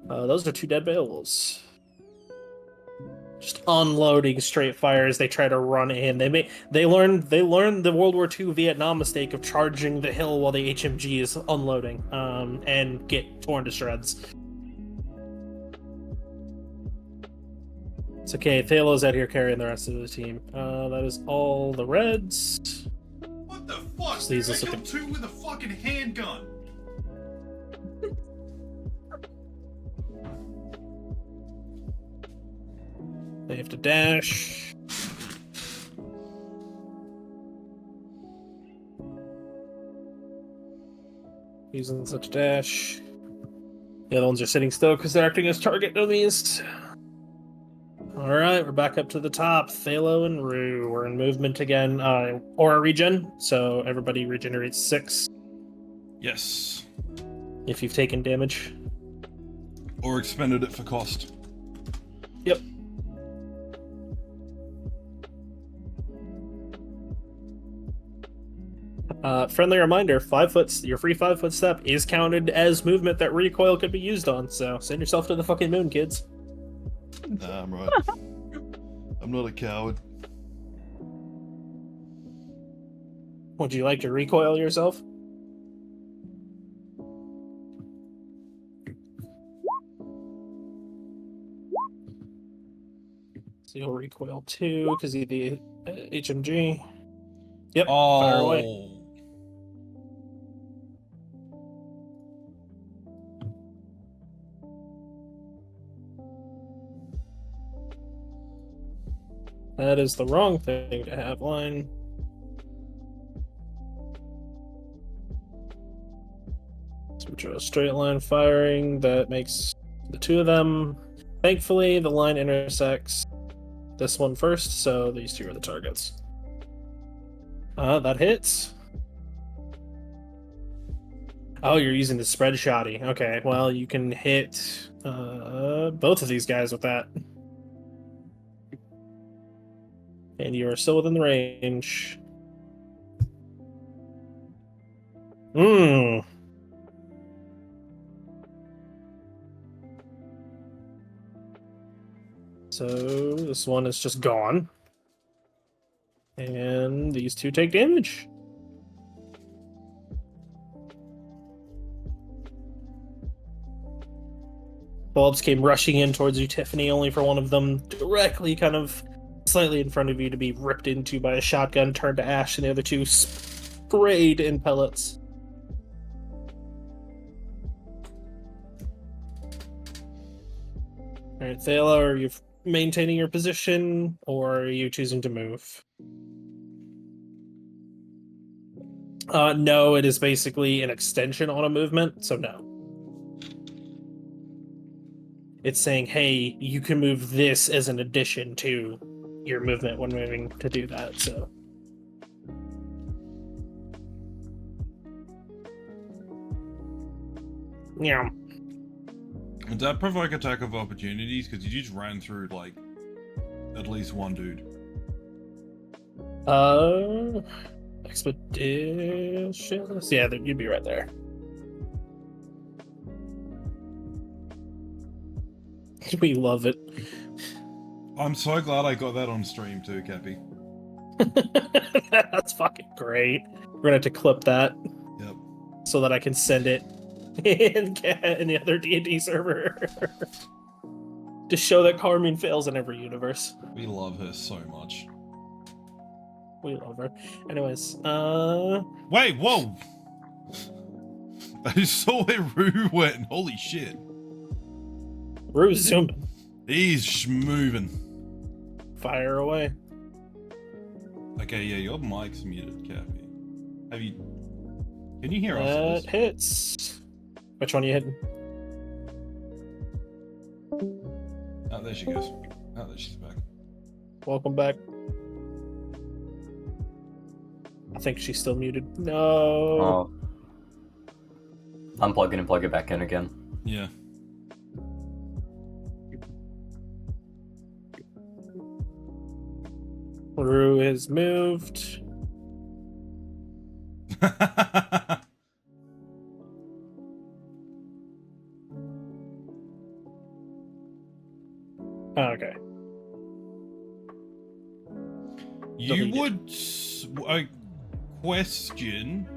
Speaker 1: Those are 2 dead bales. Just unloading straight fire as they try to run in. They learned the World War II Vietnam mistake of charging the hill while the HMG is unloading, and get torn to shreds. It's okay. Thalo's out here carrying the rest of the team. That is all the reds.
Speaker 5: What the fuck?
Speaker 1: Just leaves
Speaker 5: Dude,
Speaker 1: us
Speaker 5: I
Speaker 1: with
Speaker 5: killed 2 with a fucking handgun.
Speaker 1: They have to dash. Using such dash. The other ones are sitting still because they're acting as target dummies. Alright, we're back up to the top. Thalo and Rue. We're in movement again. Aura regen, so everybody regenerates 6
Speaker 5: Yes.
Speaker 1: if you've taken damage.
Speaker 5: Or expended it for cost.
Speaker 1: Yep. Friendly reminder, your free 5-foot step is counted as movement that recoil could be used on, so send yourself to the fucking moon, kids.
Speaker 5: Nah, I'm right. I'm not a coward.
Speaker 1: Would you like to recoil yourself? So you'll recoil 2 because you the HMG. Yep, fire away.
Speaker 5: Oh.
Speaker 1: That is the wrong thing to have line. So we draw a straight line firing that makes the 2 of them. Thankfully, the line intersects this one first, so these 2 are the targets. That hits. Oh, you're using the spread shotty. Okay, well, you can hit both of these guys with that. And you are still within the range. So this one is just gone. And these 2 take damage. Bulbs came rushing in towards you, Tiffany, only for one of them directly kind of slightly in front of you to be ripped into by a shotgun, turned to ash, and the other 2 sprayed in pellets. Alright, Thalo, are you maintaining your position, or are you choosing to move? No, it is basically an extension on a movement, so no. It's saying, hey, you can move this as an addition to your movement when moving to do that, so. Yeah.
Speaker 5: Did that provoke attack of opportunities? Because you just ran through, like, at least one dude.
Speaker 1: Expeditions? Yeah, you'd be right there. We love it.
Speaker 5: I'm so glad I got that on stream too, Cappy.
Speaker 1: That's fucking great. We're gonna have to clip that.
Speaker 5: Yep.
Speaker 1: So that I can send it in the other D&D server. To show that Carmine fails in every universe.
Speaker 5: We love her so much.
Speaker 1: We love her. Anyways,
Speaker 5: Wait, whoa! I saw where Rue went. Holy shit.
Speaker 1: Rue's zooming.
Speaker 5: He's schmoving.
Speaker 1: Fire away.
Speaker 5: Okay, yeah, your mic's muted, Cappy. Have you... Can you hear us?
Speaker 1: That
Speaker 5: Liz?
Speaker 1: hits. Which one are you hitting?
Speaker 5: Oh, there she goes. Oh, there she's back.
Speaker 1: Welcome back. I think she's still muted. No.
Speaker 6: Oh. Unplug it and plug it back in again.
Speaker 5: Yeah.
Speaker 1: Rue has moved. Okay.
Speaker 5: You
Speaker 1: Deleted.
Speaker 5: would... A question...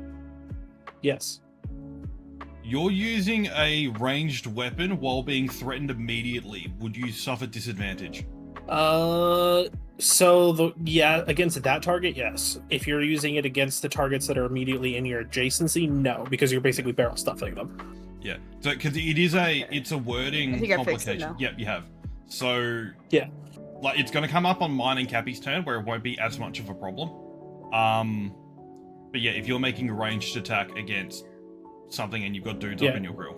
Speaker 1: Yes.
Speaker 5: You're using a ranged weapon while being threatened immediately. Would you suffer disadvantage?
Speaker 1: Against that target, yes. If you're using it against the targets that are immediately in your adjacency, no, because you're basically barrel stuffing them.
Speaker 5: Yeah. So, because it's a wording
Speaker 2: I think I fixed it
Speaker 5: complication.
Speaker 2: now.
Speaker 5: Yep, you have. So...
Speaker 1: Yeah.
Speaker 5: Like, it's going to come up on mine and Cappy's turn, where it won't be as much of a problem. But yeah, if you're making a ranged attack against something and you've got dudes up in your grill.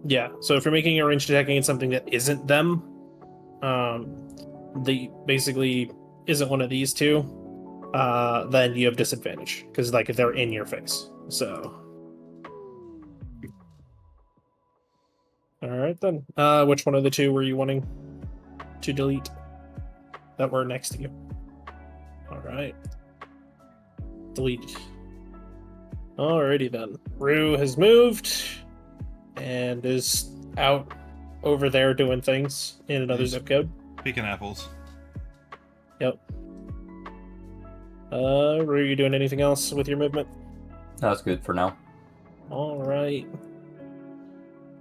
Speaker 1: Yeah, so if you're making a ranged attack against something that isn't them, basically isn't one of these two, then you have disadvantage because like they're in your face. So, all right then. Which one of the two were you wanting to delete that were next to you? All right, delete. Alrighty then. Rue has moved and is out over there doing things in another zip code.
Speaker 5: Picking apples.
Speaker 1: Yep. Rue, you doing anything else with your movement?
Speaker 6: That's good for now.
Speaker 1: Alright.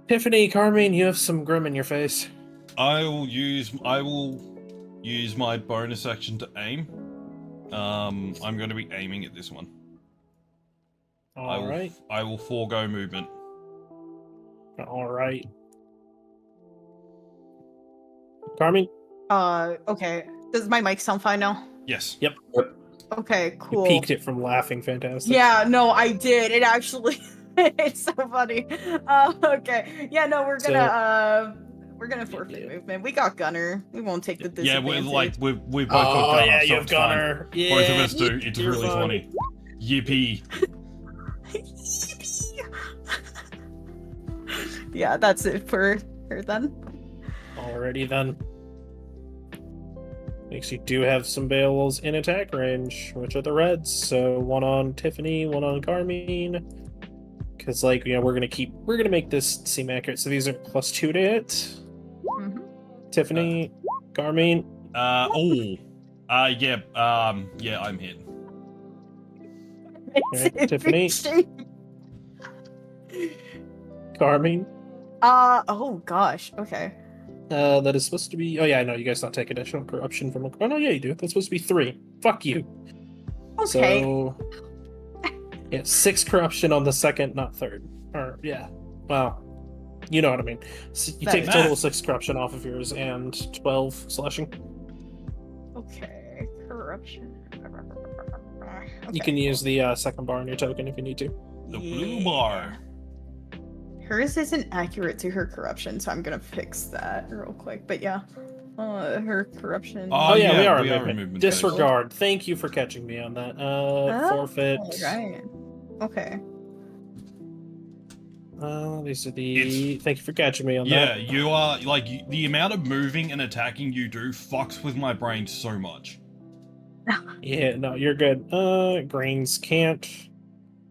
Speaker 1: Tiffany, Carmine, you have some grim in your face.
Speaker 5: I will use my bonus action to aim. I'm going to be aiming at this one.
Speaker 1: Alright.
Speaker 5: I will forego movement.
Speaker 1: Alright. Carmine?
Speaker 2: Okay. Does my mic sound fine now?
Speaker 5: Yes.
Speaker 1: Yep.
Speaker 2: Okay, cool.
Speaker 1: You peaked it from laughing fantastic.
Speaker 2: Yeah, no, I did. It actually, it's so funny. Okay. Yeah, no, we're gonna forfeit movement. We got Gunner. We won't take the
Speaker 5: Yeah,
Speaker 2: disadvantage.
Speaker 5: we both got Gunner.
Speaker 1: yeah,
Speaker 5: so
Speaker 1: you've
Speaker 5: it's
Speaker 1: got
Speaker 5: fine.
Speaker 1: her.
Speaker 5: Both of us do. It's
Speaker 1: you're
Speaker 5: really
Speaker 1: fine.
Speaker 5: funny. Yippee.
Speaker 2: Yeah, that's it for her then.
Speaker 1: Alrighty then. Makes you do have some Beowulfs in attack range, which are the reds. So one on Tiffany, one on Carmine. Because like, you know, we're gonna make this seem accurate. So these are +2 to hit.
Speaker 2: Mhm.
Speaker 1: Tiffany, Carmine.
Speaker 5: Yeah, I'm hit.
Speaker 1: Alright, Tiffany. Carmine.
Speaker 2: Oh gosh. Okay.
Speaker 1: That is supposed to be. Oh yeah, I know you guys don't take additional corruption from. Oh no, yeah, you do. That's supposed to be 3. Fuck you.
Speaker 2: Okay.
Speaker 1: So yeah, 6 corruption on the second, not third. Or yeah, well, you know what I mean. So you take a total of 6 corruption off of yours and 12 slashing.
Speaker 2: Okay. Corruption.
Speaker 1: You can use the second bar on your token if you need to.
Speaker 5: The blue bar.
Speaker 2: Hers isn't accurate to her corruption, so I'm gonna fix that real quick. But yeah, her corruption.
Speaker 1: Oh yeah, we are
Speaker 5: we
Speaker 1: in
Speaker 5: are
Speaker 1: movement.
Speaker 5: in movement
Speaker 1: Disregard. Thank you for catching me on that. Forfeit.
Speaker 2: Right. Okay.
Speaker 1: These are the. Thank you for catching me on
Speaker 5: Yeah,
Speaker 1: that.
Speaker 5: you are the amount of moving and attacking you do fucks with my brain so much.
Speaker 1: Yeah, no, you're good. Greens can't.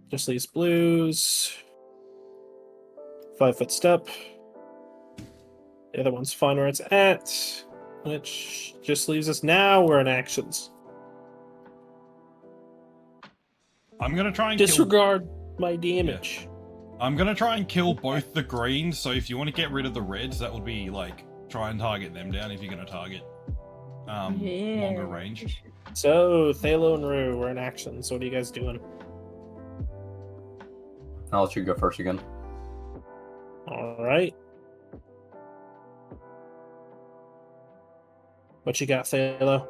Speaker 1: Just leaves blues. 5-foot step. The other one's fine where it's at. Which just leaves us now. We're in actions.
Speaker 5: I'm gonna try and
Speaker 1: Disregard my damage.
Speaker 5: I'm gonna try and kill both the greens, so if you want to get rid of the reds, that would be like try and target them down if you're gonna target longer range.
Speaker 1: So, Thalo and Rue, we're in action. So what are you guys doing?
Speaker 6: I'll let you go first again.
Speaker 1: Alright. What you got, Thalo?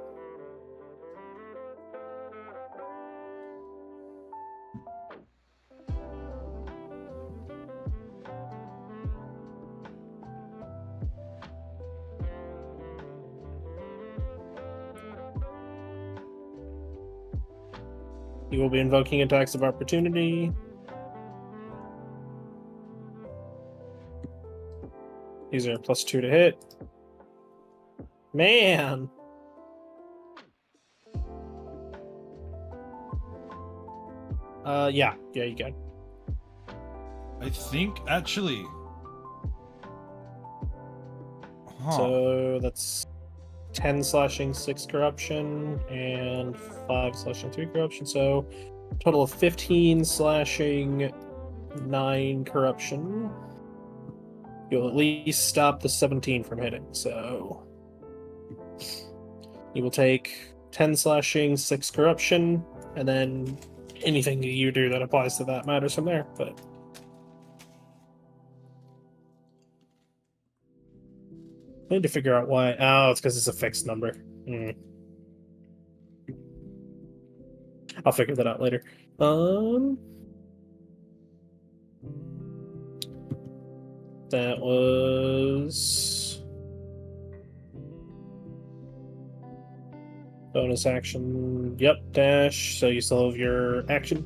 Speaker 1: You will be invoking attacks of opportunity. These are +2 to hit. Man! Yeah, you can.
Speaker 5: I think actually. Huh.
Speaker 1: So that's 10 slashing, 6 corruption, and 5 slashing, 3 corruption. So total of 15 slashing, 9 corruption. You'll at least stop the 17 from hitting. So you will take 10 slashing, 6 corruption, and then anything that you do that applies to that matters from there. But I need to figure out why. Oh, it's because it's a fixed number. I'll figure that out later. That was bonus action. Yep, dash. So you still have your action.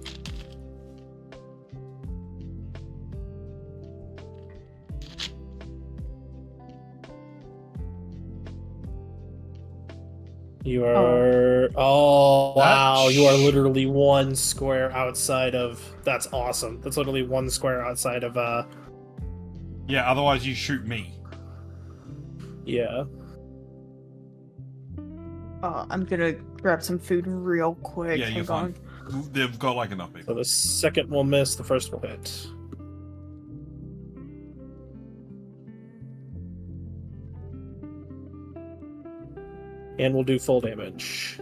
Speaker 1: You are. Oh, wow. You are literally 1 square outside of. That's awesome. That's literally 1 square outside of.
Speaker 5: Yeah, otherwise you shoot me.
Speaker 1: Yeah.
Speaker 2: I'm gonna grab some food real quick.
Speaker 5: Yeah, you're
Speaker 2: Hang
Speaker 5: fine.
Speaker 2: on.
Speaker 5: They've got like enough
Speaker 1: So
Speaker 5: people.
Speaker 1: the second will miss, the first will hit. And we'll do full damage.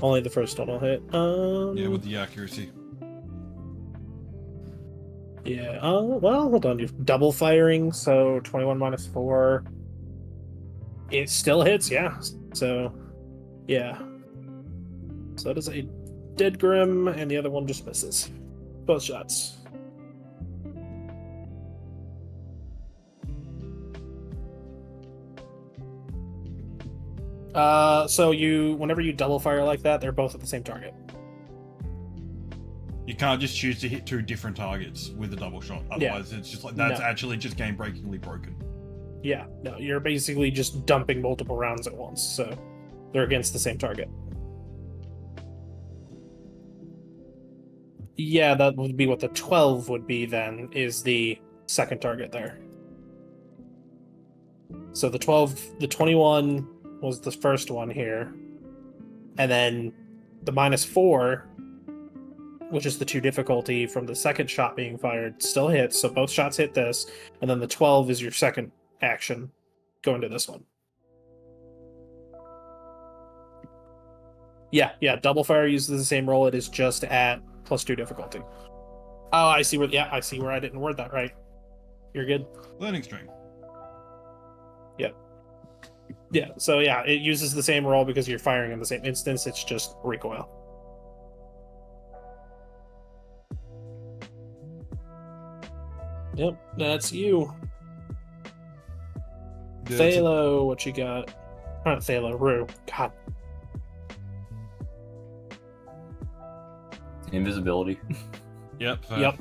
Speaker 1: Only the first one will hit.
Speaker 5: Yeah, with the accuracy.
Speaker 1: Yeah. Well, hold on. You're double firing, so 21 minus 4. It still hits, yeah. So, yeah. So that is a dead grim, and the other one just misses. Both shots. So whenever you double fire like that, they're both at the same target.
Speaker 5: You can't just choose to hit 2 different targets with a double shot. Otherwise, it's just like that's
Speaker 1: No.
Speaker 5: actually just game-breakingly broken.
Speaker 1: Yeah, no, you're basically just dumping multiple rounds at once, so they're against the same target. Yeah, that would be what the 12 would be then, is the second target there. So the 21 was the first one here. And then the -4, which is the 2 difficulty from the second shot being fired, still hits. So both shots hit this. And then the 12 is your second action going to this one. Yeah, double fire uses the same roll. It is just at +2 difficulty. Oh, I see where I didn't word that right. You're good.
Speaker 5: Learning string.
Speaker 1: Yeah, so yeah, it uses the same roll because you're firing in the same instance. It's just recoil. Yep, that's you. Thalo, what you got? Not Thalo, Rue. God.
Speaker 6: Invisibility.
Speaker 5: Yep. Fair.
Speaker 1: Yep.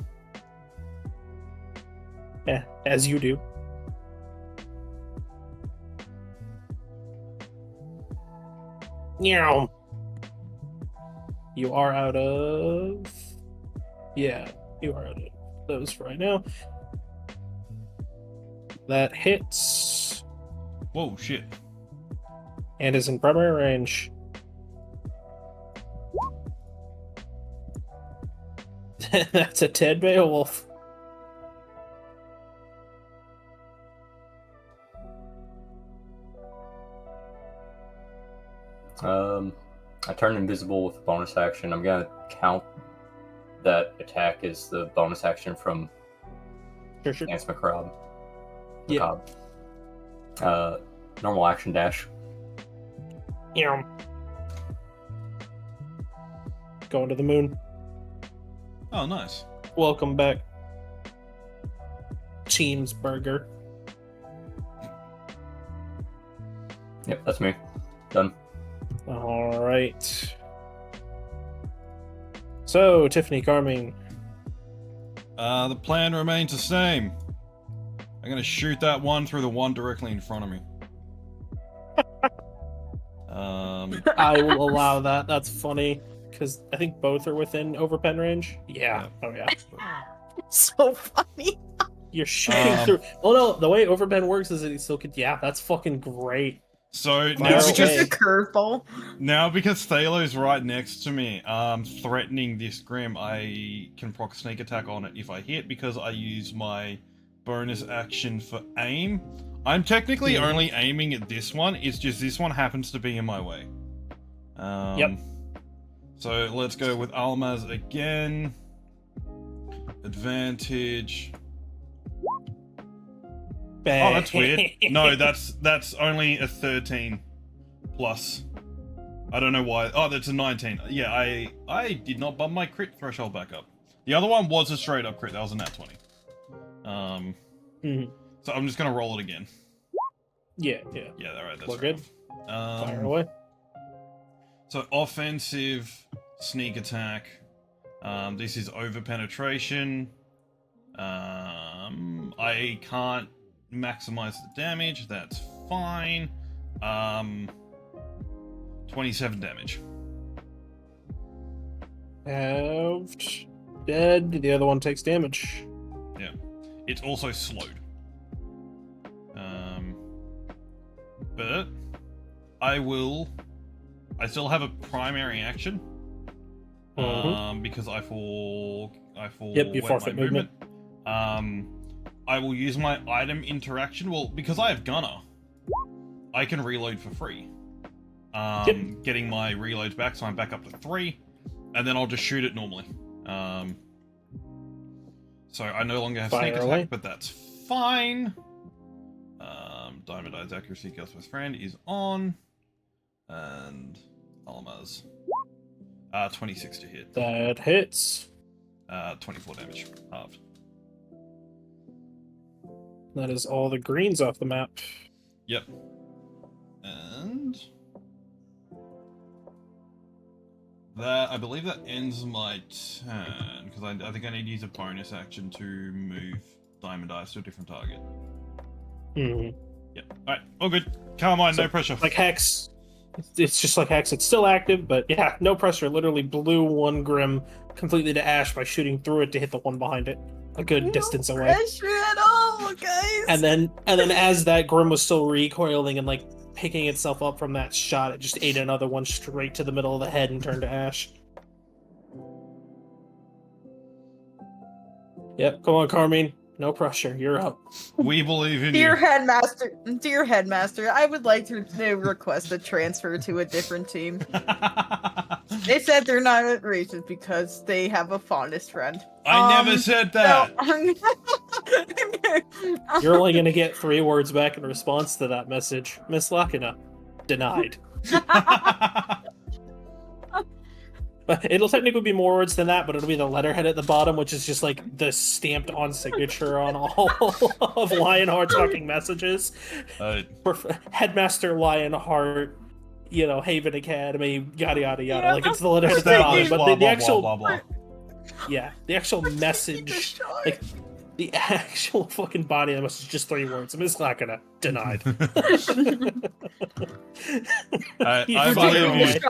Speaker 1: Yeah, as you do. Meow. You are out of. Yeah, you are out of those for right now. That hits
Speaker 5: Whoa, shit.
Speaker 1: and is in primary range. That's a Ted Beowulf.
Speaker 6: I turn invisible with a bonus action. I'm gonna count that attack as the bonus action from
Speaker 1: Sure.
Speaker 6: Dance Macabre.
Speaker 1: Yeah.
Speaker 6: Normal action dash.
Speaker 1: Yeah. Going to the moon.
Speaker 5: Oh, nice.
Speaker 1: Welcome back, Cheemsburger.
Speaker 6: Yep, that's me. Done.
Speaker 1: All right. So, Tiffany, Carmine.
Speaker 5: The plan remains the same. I'm gonna shoot that one through the one directly in front of me.
Speaker 1: I will allow that. That's funny because I think both are within overpen range. Yeah. Oh yeah.
Speaker 2: So funny.
Speaker 1: You're shooting through. Oh no, the way overpen works is that he still could. Yeah, that's fucking great.
Speaker 5: So
Speaker 1: Fire
Speaker 5: now
Speaker 2: It's
Speaker 1: away.
Speaker 5: because
Speaker 2: just a curveball.
Speaker 5: Thalo's right next to me, threatening this Grim, I can proc sneak attack on it if I hit because I use my bonus action for aim. I'm technically only aiming at this one. It's just this one happens to be in my way.
Speaker 1: Yep.
Speaker 5: So let's go with Almaz again. Advantage.
Speaker 1: Bang.
Speaker 5: Oh, that's weird. No, that's only a 13 plus. I don't know why. Oh, that's a 19. Yeah, I did not bump my crit threshold back up. The other one was a straight up crit. That was a nat 20. So I'm just gonna roll it again.
Speaker 1: Yeah.
Speaker 5: Yeah, alright, that's
Speaker 1: We're
Speaker 5: right.
Speaker 1: good. Fire away.
Speaker 5: So offensive sneak attack. This is over penetration. I can't maximize the damage. That's fine. 27 damage.
Speaker 1: Halved. Dead. The other one takes damage.
Speaker 5: Yeah. It's also slowed. But I still have a primary action. Because I fall
Speaker 1: Yep, you forfeit movement.
Speaker 5: I will use my item interaction. Well, because I have Gunner, I can reload for free. Getting my reloads back, so I'm back up to 3, and then I'll just shoot it normally. So I no longer have sneak attack, but that's fine. Diamond Eye's accuracy kills with friend is on, and Almaz. 26 to hit.
Speaker 1: That hits.
Speaker 5: 24 damage, halved.
Speaker 1: That is all the greens off the map.
Speaker 5: Yep. And that, I believe that ends my turn, because I think I need to use a bonus action to move Diamond Eyes to a different target. Yep. Alright, all good. Come on, no pressure.
Speaker 1: Like Hex. It's just like Hex. It's still active, but yeah, no pressure. Literally blew one Grim completely to ash by shooting through it to hit the one behind it. A good distance away.
Speaker 2: Pressure at all, guys.
Speaker 1: And then as that Grim was still recoiling and like picking itself up from that shot, it just ate another one straight to the middle of the head and turned to ash. Yep, come on, Carmine. No pressure. You're up.
Speaker 5: We believe in
Speaker 2: Dear
Speaker 5: you.
Speaker 2: Headmaster, I would like to request a transfer to a different team. They said they're not racist because they have a fondest friend.
Speaker 5: I never said that.
Speaker 1: You're only going to get 3 words back in response to that message. Miss Lakina. Denied. But it'll technically be more words than that, but it'll be the letterhead at the bottom, which is just like the stamped on signature on all of Lionheart's fucking messages. Headmaster Lionheart, Haven Academy, yada yada yada.
Speaker 2: Yeah,
Speaker 1: like it's the letterhead at the bottom, but the actual
Speaker 5: blah, blah.
Speaker 1: Yeah, the actual message, like the actual fucking body of the message is just 3 words. Miss Lakina, denied.
Speaker 5: I believe you.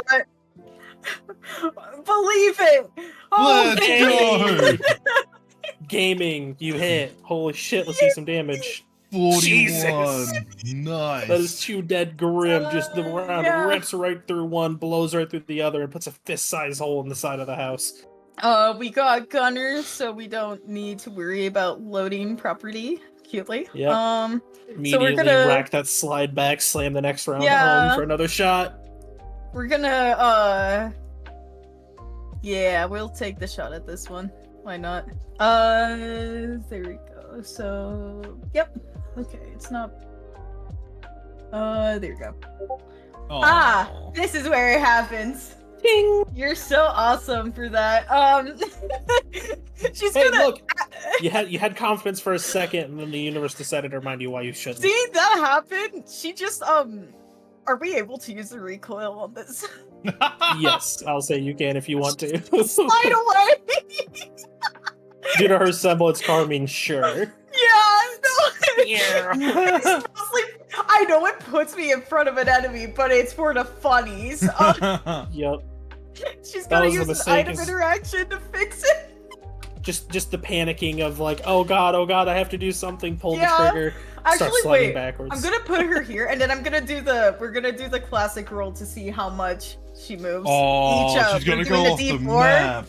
Speaker 2: Believe it! Oh,
Speaker 5: Let's go!
Speaker 1: Gaming, you hit. Holy shit, let's see some damage.
Speaker 5: 41.
Speaker 1: Jesus.
Speaker 5: Nice.
Speaker 1: That is 2 dead Grim. Just the round rips right through one, blows right through the other, and puts a fist-sized hole in the side of the house.
Speaker 2: We got gunners, so we don't need to worry about loading property. Cutely.
Speaker 1: Yeah. Immediately
Speaker 2: so we're gonna
Speaker 1: rack that slide back, slam the next round
Speaker 2: Yeah.
Speaker 1: home for another shot.
Speaker 2: We're gonna yeah, we'll take the shot at this one. Why not? There we go. So yep. Okay, it's not There you go.
Speaker 5: Oh.
Speaker 2: Ah, this is where it happens.
Speaker 1: Ding!
Speaker 2: You're so awesome for that. She's
Speaker 1: Hey,
Speaker 2: gonna
Speaker 1: look! You had confidence for a second, and then the universe decided to remind you why you shouldn't.
Speaker 2: see that happen. She just Are we able to use the recoil on this?
Speaker 1: Yes, I'll say you can if you want to.
Speaker 2: Slide away.
Speaker 1: Due to her semblance, Carmine, sure.
Speaker 2: Yeah,
Speaker 1: Yeah.
Speaker 2: It's mostly, I know it puts me in front of an enemy, but it's for the funnies.
Speaker 1: Yep.
Speaker 2: She's
Speaker 1: That
Speaker 2: gonna
Speaker 1: was the
Speaker 2: use an
Speaker 1: mistake,
Speaker 2: item
Speaker 1: is-
Speaker 2: interaction to fix it.
Speaker 1: Just the panicking of like, oh god, I have to do something. Pull
Speaker 2: Yeah.
Speaker 1: the trigger. Start
Speaker 2: Actually,
Speaker 1: sliding
Speaker 2: wait.
Speaker 1: backwards.
Speaker 2: I'm gonna put her here, and then we're gonna do the classic roll to see how much she moves.
Speaker 5: Oh,
Speaker 2: Each,
Speaker 5: she's gonna
Speaker 2: we're
Speaker 5: go
Speaker 2: doing
Speaker 5: off the
Speaker 2: D4.
Speaker 5: map.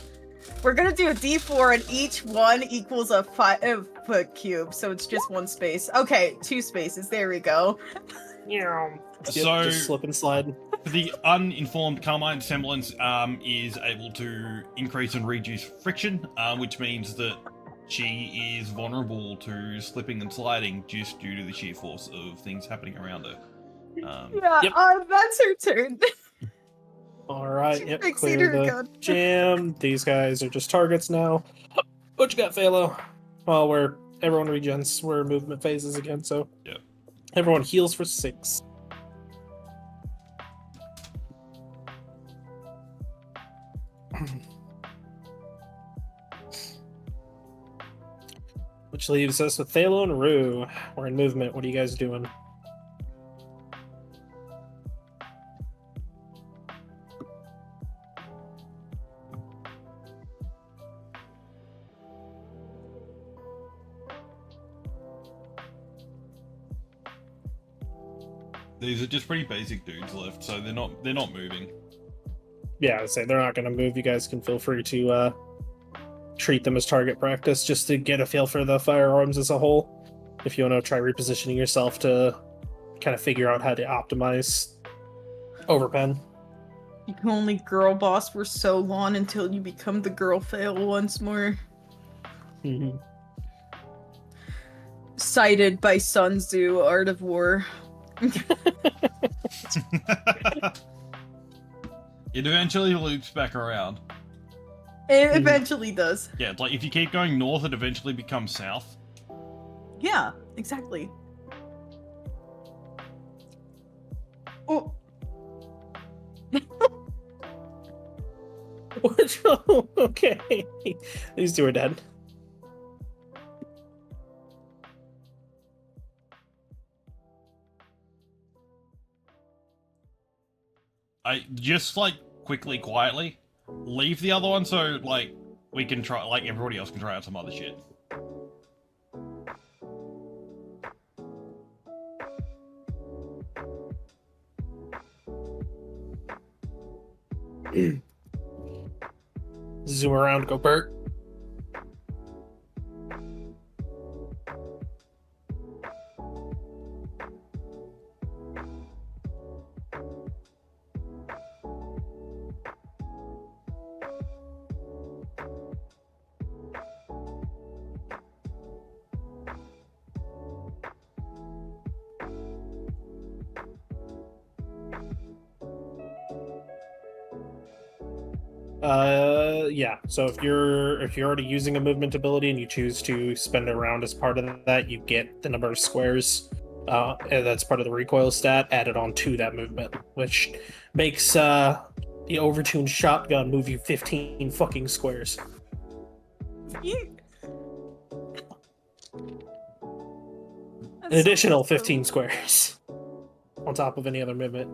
Speaker 2: We're gonna do a D4, and each one equals a 5-foot cube, so it's just one space. Okay, 2 spaces. There we go.
Speaker 1: Yep,
Speaker 5: So,
Speaker 1: just slip and slide.
Speaker 5: the uninformed Carmine semblance is able to increase and reduce friction, which means that she is vulnerable to slipping and sliding just due to the sheer force of things happening around her.
Speaker 2: Yeah,
Speaker 1: Yep.
Speaker 2: that's her turn.
Speaker 1: All right,
Speaker 2: She's
Speaker 1: yep,
Speaker 2: fixing
Speaker 1: clear
Speaker 2: her
Speaker 1: the
Speaker 2: gun.
Speaker 1: jam. These guys are just targets now. What you got, Phalo? Well, everyone regens. We're in movement phases again, so
Speaker 5: Yep.
Speaker 1: Everyone heals for 6. Which leaves us with Thalo and Rue. We're in movement. What are you guys doing?
Speaker 5: These are just pretty basic dudes left, so they're not moving.
Speaker 1: Yeah, I'd say they're not going to move. You guys can feel free to treat them as target practice just to get a feel for the firearms as a whole. If you want to try repositioning yourself to kind of figure out how to optimize overpen.
Speaker 2: You can only girl boss for so long until you become the girl fail once more.
Speaker 1: Mm-hmm.
Speaker 2: Cited by Sun Tzu, Art of War.
Speaker 5: It eventually loops back around.
Speaker 2: It eventually does.
Speaker 5: Yeah, it's like if you keep going north, it eventually becomes south.
Speaker 2: Yeah, exactly. Oh,
Speaker 1: Okay. These two are dead.
Speaker 5: I just like quickly, quietly leave the other one so like we can try, like everybody else can try out some other shit.
Speaker 1: Zoom around, go Bert. Yeah. So if you're already using a movement ability and you choose to spend a round as part of that, you get the number of squares. And that's part of the recoil stat added on to that movement, which makes the overtuned shotgun move you 15 fucking squares. An additional 15 squares on top of any other movement.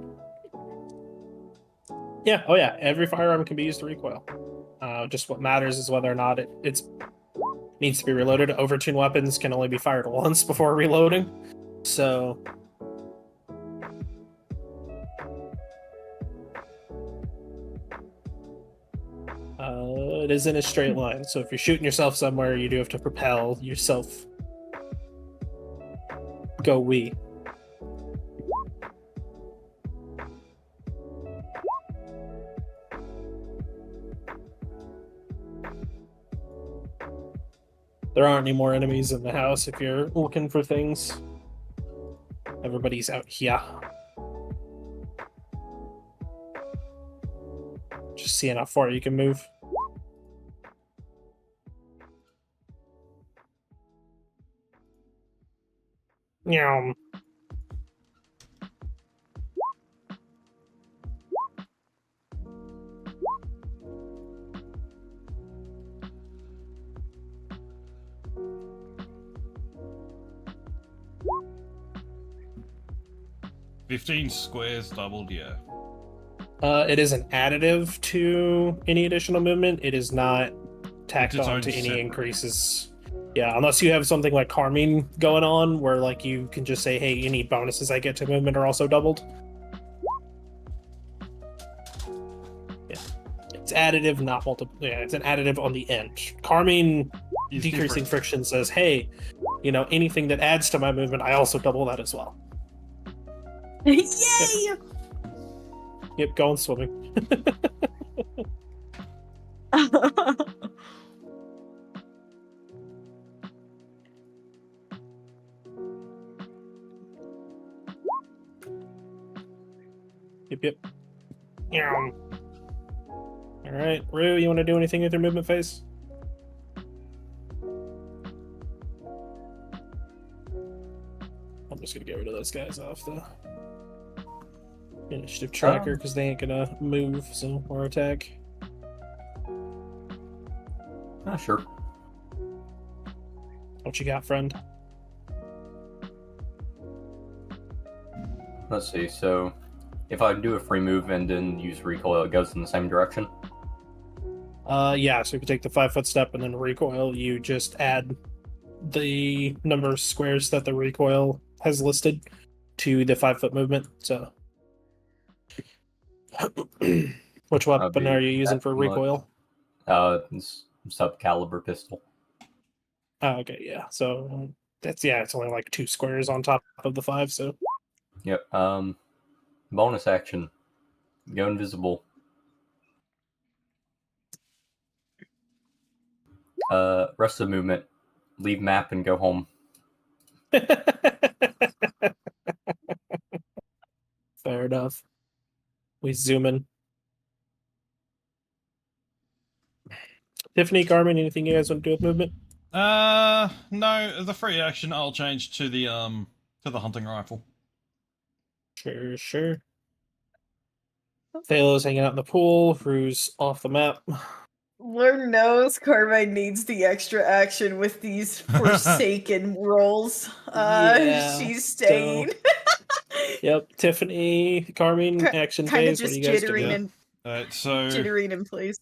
Speaker 1: Yeah, oh yeah, every firearm can be used to recoil. Just what matters is whether or not it needs to be reloaded. Overtune weapons can only be fired once before reloading. So it is in a straight line. So if you're shooting yourself somewhere, you do have to propel yourself. Go we. There aren't any more enemies in the house if you're looking for things. Everybody's out here. Just seeing how far you can move. Meow.
Speaker 5: $15 squares doubled, yeah.
Speaker 1: It is an additive to any additional movement. It is not tacked
Speaker 5: It's its
Speaker 1: on
Speaker 5: own
Speaker 1: to any
Speaker 5: separate.
Speaker 1: increases. Yeah, unless you have something like Carmine going on, where like you can just say, "Hey, any bonuses I get to movement are also doubled." Yeah, it's additive, not multiple. Yeah, it's an additive on the end. Carmine
Speaker 5: It's
Speaker 1: decreasing
Speaker 5: different.
Speaker 1: friction says, "Hey, anything that adds to my movement, I also double that as well."
Speaker 2: Yay!
Speaker 1: Yep, going swimming. Yep. Meow. All right, Rue, you want to do anything with your movement phase? I'm just gonna get rid of those guys off the initiative tracker because they ain't gonna move, so or attack.
Speaker 6: Sure.
Speaker 1: What you got, friend?
Speaker 6: Let's see. So, if I do a free move and then use recoil, it goes in the same direction.
Speaker 1: Yeah. So if you take the 5-foot step and then recoil, you just add the number of squares that the recoil has listed to the 5-foot movement. So, which weapon
Speaker 6: be
Speaker 1: are you using
Speaker 6: that
Speaker 1: for
Speaker 6: much.
Speaker 1: recoil?
Speaker 6: It's sub-caliber pistol.
Speaker 1: Oh, okay, yeah. So it's only like 2 squares on top of the 5. So
Speaker 6: Yep. Bonus action. Go invisible. Rest of the movement. Leave map and go home.
Speaker 1: fair enough. We zoom in. Tiffany, Carmen, anything you guys want to do with movement?
Speaker 5: No, the free action I'll change to the hunting rifle.
Speaker 1: Sure. Thalo's hanging out in the pool. Rue's off the map.
Speaker 2: Lord knows Carmine needs the extra action with these forsaken rolls.
Speaker 1: Yeah,
Speaker 2: She's staying.
Speaker 1: Yep, Tiffany, Carmine, action
Speaker 2: Kind of
Speaker 1: phase. What are
Speaker 2: just
Speaker 1: you guys doing?
Speaker 2: jittering
Speaker 5: Alright, so
Speaker 2: in place.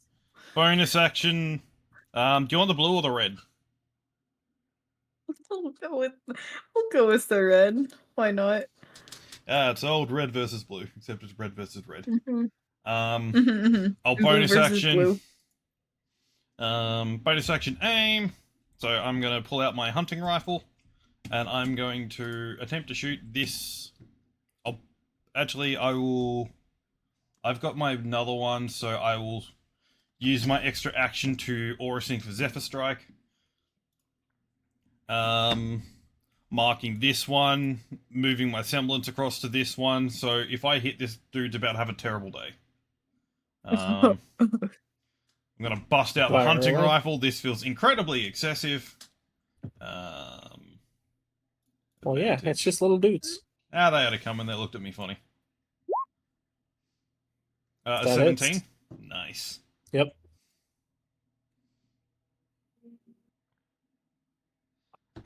Speaker 5: bonus action. Do you want the blue or the red?
Speaker 2: We'll go with the red. Why not?
Speaker 5: It's old red versus blue, except it's red versus red.
Speaker 2: Mhm.
Speaker 5: I'll
Speaker 2: Blue
Speaker 5: bonus
Speaker 2: versus
Speaker 5: action.
Speaker 2: blue.
Speaker 5: Bonus action aim. So I'm gonna pull out my hunting rifle, and I'm going to attempt to shoot this. I will. I've got my another one, so I will use my extra action to Aura Sync for Zephyr Strike. Marking this one, moving my semblance across to this one. So if I hit this dude's about to have a terrible day. I'm gonna bust out the hunting
Speaker 1: Alright.
Speaker 5: rifle. This feels incredibly excessive.
Speaker 1: Well, yeah, it's just little dudes.
Speaker 5: They had to come and they looked at me funny.
Speaker 1: That
Speaker 5: 17.
Speaker 1: hits.
Speaker 5: Nice.
Speaker 1: Yep.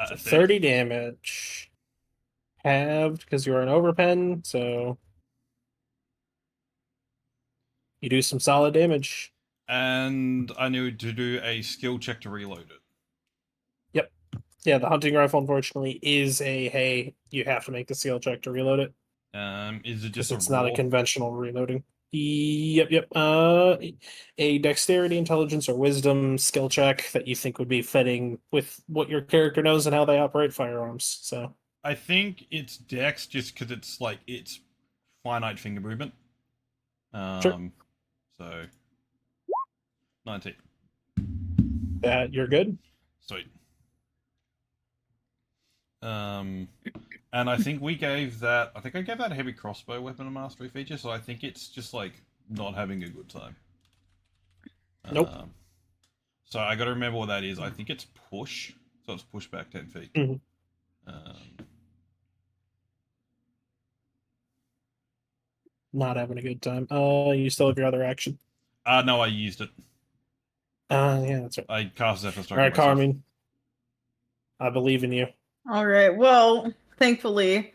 Speaker 1: So 30 damage. Halved because you're an overpen, so you do some solid damage.
Speaker 5: And I need to do a skill check to reload it.
Speaker 1: Yep. Yeah, the hunting rifle, unfortunately, is hey, you have to make the skill check to reload it.
Speaker 5: Is it
Speaker 1: Because
Speaker 5: just
Speaker 1: it's
Speaker 5: a
Speaker 1: not a
Speaker 5: raw?
Speaker 1: conventional reloading. Yep. A dexterity, intelligence, or wisdom skill check that you think would be fitting with what your character knows and how they operate firearms. So
Speaker 5: I think it's dex just because it's finite finger movement.
Speaker 1: Sure.
Speaker 5: So 19.
Speaker 1: You're good.
Speaker 5: Sweet. And I think we gave that. I think I gave that heavy crossbow weapon a mastery feature. So I think it's just like not having a good time.
Speaker 1: Nope.
Speaker 5: So I got to remember what that is. I think it's push. So it's push back 10 feet.
Speaker 1: Mhm. Not having a good time. You still have your other action.
Speaker 5: No, I used it.
Speaker 1: Yeah, that's right.
Speaker 5: I cast Zephyr Strike.
Speaker 1: All right, Carmen. I believe in you.
Speaker 2: All right. Well, thankfully,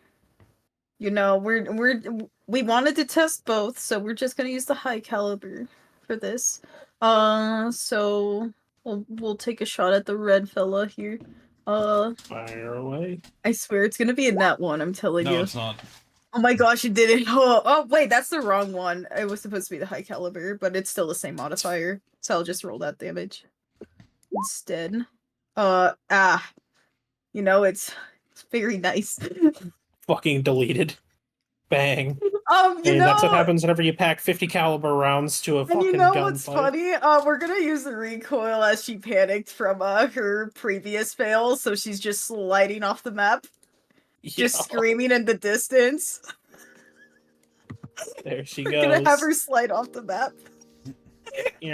Speaker 2: you know, we wanted to test both, so we're just gonna use the high caliber for this. So we'll take a shot at the red fella here.
Speaker 1: Fire away.
Speaker 2: I swear it's gonna be a nat one. I'm telling
Speaker 5: No,
Speaker 2: you.
Speaker 5: it's not.
Speaker 2: Oh my gosh, you did it! Oh wait, that's the wrong one. It was supposed to be the high caliber, but it's still the same modifier. So I'll just roll that damage instead. You know, it's very nice.
Speaker 1: Fucking deleted. Bang.
Speaker 2: You know,
Speaker 1: that's what happens whenever you pack 50 caliber rounds to a
Speaker 2: and
Speaker 1: fucking
Speaker 2: you know
Speaker 1: gunfight.
Speaker 2: what's funny? We're gonna use the recoil as she panicked from her previous fail, so she's just sliding off the map, just screaming in the distance.
Speaker 1: There she
Speaker 2: We're
Speaker 1: goes.
Speaker 2: gonna have her slide off the map.
Speaker 1: We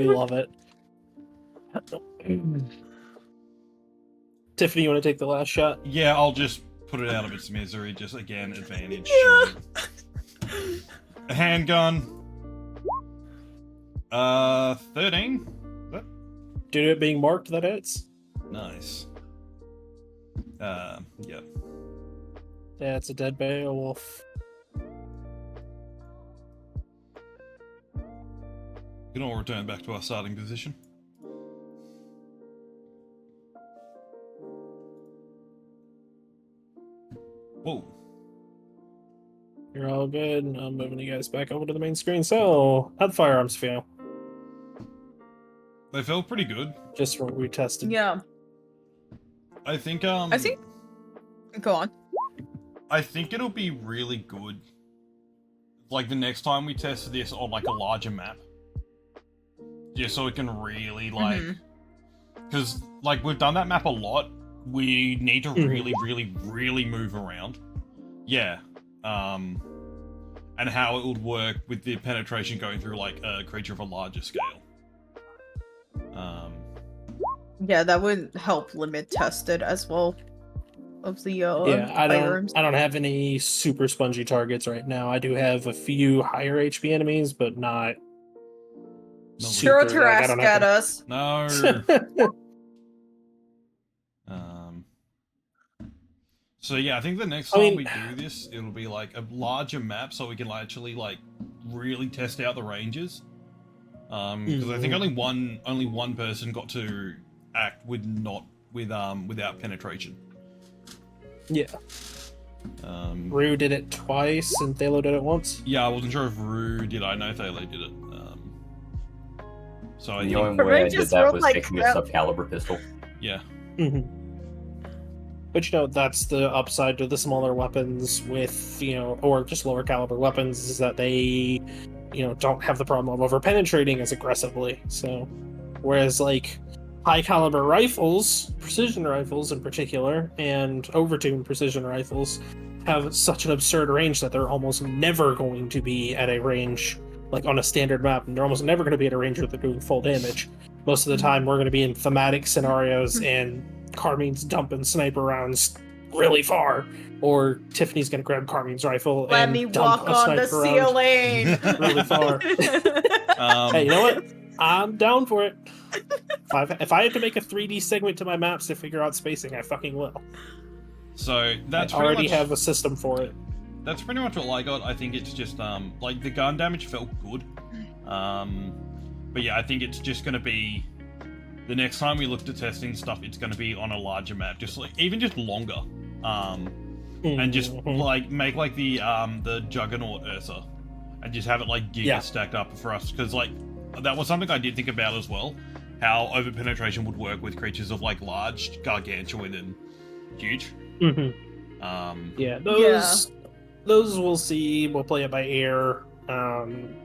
Speaker 1: love it. Tiffany, you want to take the last shot?
Speaker 5: Yeah, I'll just put it out of its misery. Just again, advantage.
Speaker 2: Yeah.
Speaker 5: A handgun. 13.
Speaker 1: Due to it being marked, that hits.
Speaker 5: Nice. Yep.
Speaker 1: Yeah, it's a dead Beowulf.
Speaker 5: We can all return back to our starting position. Whoa.
Speaker 1: You're all good. I'm moving you guys back over to the main screen. So, how'd firearms feel?
Speaker 5: They felt pretty good.
Speaker 1: Just what we tested.
Speaker 2: Yeah.
Speaker 5: I think
Speaker 2: Go on.
Speaker 5: I think it'll be really good. Like the next time we test this on like a larger map. Just so it can really like, because like we've done that map a lot. We need to really move around. Yeah. And how it would work with the penetration going through like a creature of a larger scale.
Speaker 2: Yeah, that would help limit tested as well. Of the
Speaker 1: I
Speaker 2: firearms.
Speaker 1: don't have any super spongy targets right now. I do have a few higher HP enemies, but not.
Speaker 2: Throw a Tarrasque at us.
Speaker 5: No. So yeah, I think the next time we do this, it'll be like a larger map, so we can actually like really test out the ranges. Because I think only one person got to act without penetration.
Speaker 1: Yeah. Rue did it twice, and Thalo did it once.
Speaker 5: Yeah, I wasn't sure if Rue did. I know Thalo did it. So
Speaker 6: the only way I did that was taking a sub-caliber pistol.
Speaker 5: Yeah.
Speaker 1: But you know, that's the upside to the smaller weapons with, you know, or just lower caliber weapons, is that they, you know, don't have the problem of over-penetrating as aggressively. So, whereas like high caliber rifles, precision rifles in particular, and overtuned precision rifles have such an absurd range that they're almost never going to be at a range like on a standard map, and they're almost never going to be at a range where they're doing full damage. Most of the time we're going to be in thematic scenarios and Carmine's dumping sniper rounds really far, or Tiffany's going to grab Carmine's rifle and dump a sniper round really far. Hey, you know what? I'm down for it. If I have to make a 3D segment to my maps to figure out spacing, I fucking will.
Speaker 5: So that's
Speaker 1: I already have a system for it.
Speaker 5: That's pretty much what I got. I think it's just like the gun damage felt good. But yeah, I think it's just gonna be the next time we look to testing stuff, it's gonna be on a larger map, just like even just longer. And just like make like the Juggernaut Ursa, and just have it like giga stacked up for us, because like that was something I did think about as well, how over penetration would work with creatures of like large, gargantuan, and huge.
Speaker 1: Those we'll see. We'll play it by ear.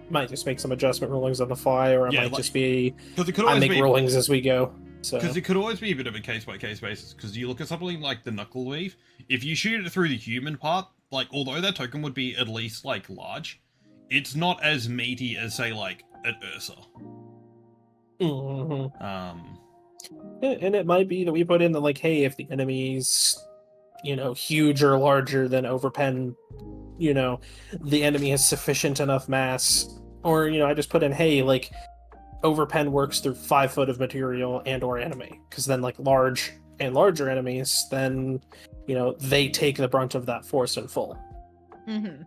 Speaker 1: Might just make some adjustment rollings on the fly, or it might just be I make rollings as we go. So
Speaker 5: Because it could always be a bit of a case-by-case basis, because you look at something like the Knuckle Weave, if you shoot it through the human part, like, although that token would be at least, like, large, it's not as meaty as, say, like, an Ursa.
Speaker 1: Mhm.
Speaker 5: Um,
Speaker 1: And it might be that we put in the, like, hey, if the enemy's, huge or larger than Overpen, the enemy has sufficient enough mass, or, I just put in, hey, like, Overpen works through 5 foot of material and or enemy, because then, like, large and larger enemies, then, they take the brunt of that force in full.
Speaker 2: Mm-hmm.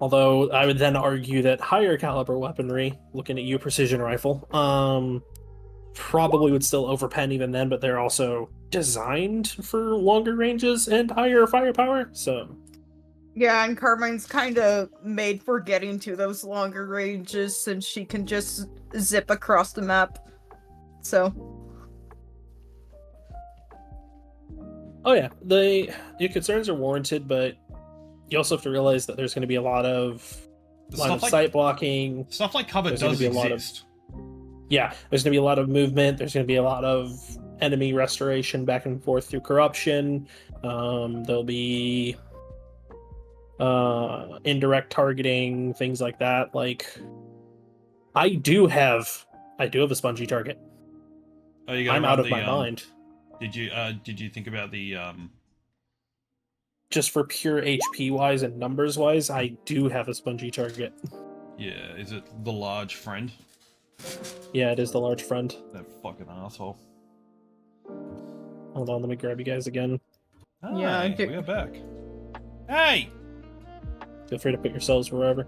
Speaker 1: Although I would then argue that higher caliber weaponry, looking at you, precision rifle, probably would still overpen even then, but they're also designed for longer ranges and higher firepower, so...
Speaker 2: Yeah, and Carmine's kind of made for getting to those longer ranges since she can just zip across the map. So...
Speaker 1: Oh yeah, your concerns are warranted, but you also have to realize that there's going to be a lot of line of sight blocking.
Speaker 5: Stuff like cover
Speaker 1: There's
Speaker 5: does
Speaker 1: gonna be a lot of-
Speaker 5: exist.
Speaker 1: Yeah, there's going to be a lot of movement. There's going to be a lot of enemy restoration back and forth through corruption. There'll be indirect targeting, things like that. Like, I do have a spongy target.
Speaker 5: Oh, you gotta
Speaker 1: I'm
Speaker 5: run
Speaker 1: out of
Speaker 5: the,
Speaker 1: my mind.
Speaker 5: Did you think about the
Speaker 1: Just for pure HP wise and numbers wise, I do have a spongy target.
Speaker 5: Yeah, is it the large friend?
Speaker 1: Yeah, it is the large friend.
Speaker 5: That fucking asshole.
Speaker 1: Hold on, let me grab you guys again.
Speaker 2: Yeah,
Speaker 5: Hi, we are back. Hey!
Speaker 1: Feel free to put yourselves wherever.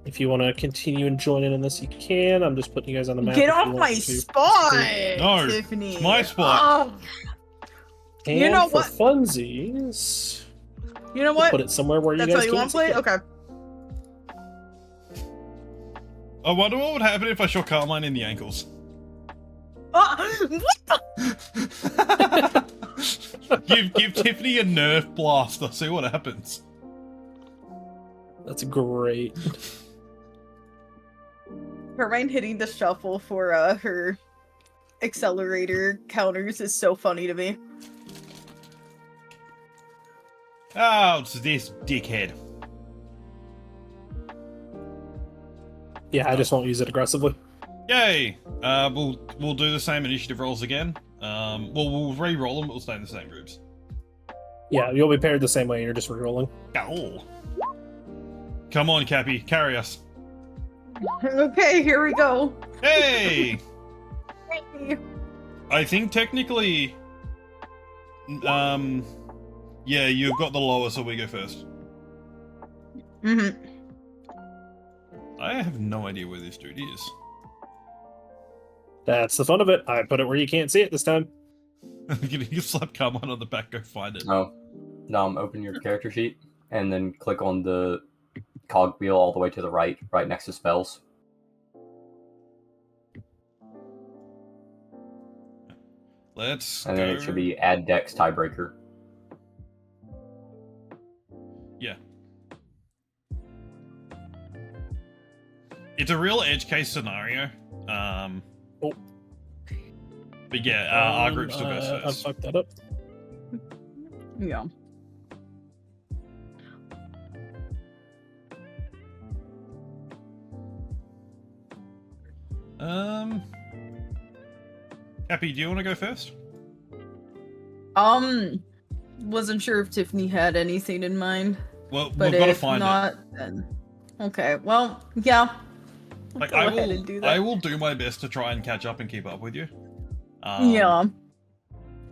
Speaker 1: If you want to continue and join in on this, you can. I'm just putting you guys on the map.
Speaker 2: Get
Speaker 1: if you
Speaker 2: off
Speaker 1: want
Speaker 2: my
Speaker 1: to.
Speaker 2: spot,
Speaker 5: No,
Speaker 2: Tiffany!
Speaker 5: it's my spot.
Speaker 2: Oh,
Speaker 1: And
Speaker 2: You know
Speaker 1: for
Speaker 2: what?
Speaker 1: funsies,
Speaker 2: you know
Speaker 1: we'll
Speaker 2: what?
Speaker 1: put it somewhere where
Speaker 2: That's
Speaker 1: you
Speaker 2: how
Speaker 1: guys
Speaker 2: you
Speaker 1: can
Speaker 2: want to play? Okay.
Speaker 5: I wonder what would happen if I shot Carmine in the ankles.
Speaker 2: What the?
Speaker 5: give Tiffany a Nerf blaster, see what happens.
Speaker 1: That's great.
Speaker 2: Carmine hitting the shuffle for her accelerator counters is so funny to me.
Speaker 5: Oh, it's this dickhead.
Speaker 1: Yeah, I just won't use it aggressively.
Speaker 5: Yay! We'll do the same initiative rolls again. We'll re-roll them, but we'll stay in the same groups.
Speaker 1: Yeah, you'll be paired the same way. You're just rerolling.
Speaker 5: Oh. Come on, Cappy, carry us.
Speaker 2: Okay, here we go.
Speaker 5: Hey!
Speaker 2: Hey.
Speaker 5: I think technically, yeah, you've got the lower, so we go first.
Speaker 2: Mm-hmm.
Speaker 5: I have no idea where this dude is.
Speaker 1: That's the fun of it. I put it where you can't see it this time.
Speaker 5: You slap Carmine on the back, go find it.
Speaker 6: Oh, open your character sheet and then click on the cog wheel all the way to the right next to spells.
Speaker 5: Let's
Speaker 6: And
Speaker 5: go.
Speaker 6: then it should be add dex tiebreaker.
Speaker 5: Yeah. It's a real edge case scenario.
Speaker 1: Oh.
Speaker 5: But yeah, our group still goes
Speaker 1: I
Speaker 5: first.
Speaker 1: fucked that up.
Speaker 2: Yeah.
Speaker 5: Happy, do you want to go first?
Speaker 2: Wasn't sure if Tiffany had anything in mind,
Speaker 5: Well,
Speaker 2: but
Speaker 5: we've got to
Speaker 2: if
Speaker 5: find
Speaker 2: not, then okay. Well, yeah.
Speaker 5: Like,
Speaker 2: Go ahead and do that.
Speaker 5: I will do my best to try and catch up and keep up with you.
Speaker 2: Yeah.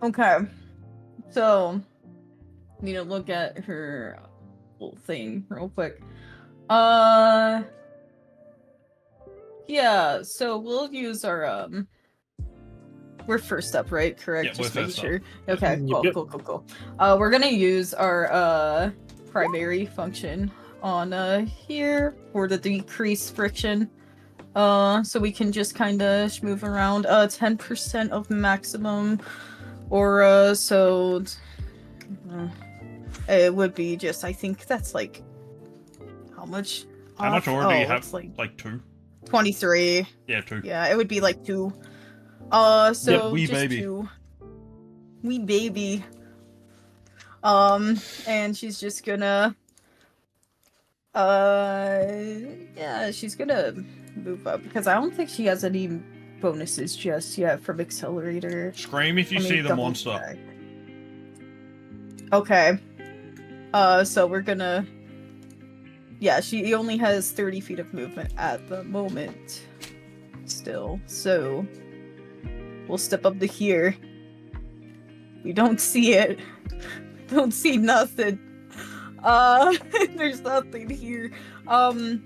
Speaker 2: Okay. So, need to look at her whole thing real quick. Yeah. So we'll use our We're first up, right? Correct.
Speaker 5: Yeah,
Speaker 2: Just
Speaker 5: we're
Speaker 2: making
Speaker 5: first
Speaker 2: sure.
Speaker 5: up.
Speaker 2: Okay.
Speaker 1: Yep.
Speaker 2: Cool. We're gonna use our primary function on here for the decrease friction. So we can just kind of move around 10% of maximum aura, so it would be just, I think that's like, how much
Speaker 5: How much aura do you have?
Speaker 2: it's like
Speaker 5: Like 2?
Speaker 2: 23.
Speaker 5: Yeah, 2.
Speaker 2: Yeah, it would be like 2. So
Speaker 5: wee
Speaker 2: just
Speaker 5: baby.
Speaker 2: 2. Wee baby. And she's just gonna yeah, she's gonna move up because I don't think she has any bonuses just yet from Accelerator.
Speaker 5: Scream if you
Speaker 2: Let me
Speaker 5: see the
Speaker 2: double
Speaker 5: monster.
Speaker 2: check. Okay. So we're gonna... Yeah, she only has 30 feet of movement at the moment. Still. So... We'll step up to here. We don't see it. Don't see nothing. There's nothing here. And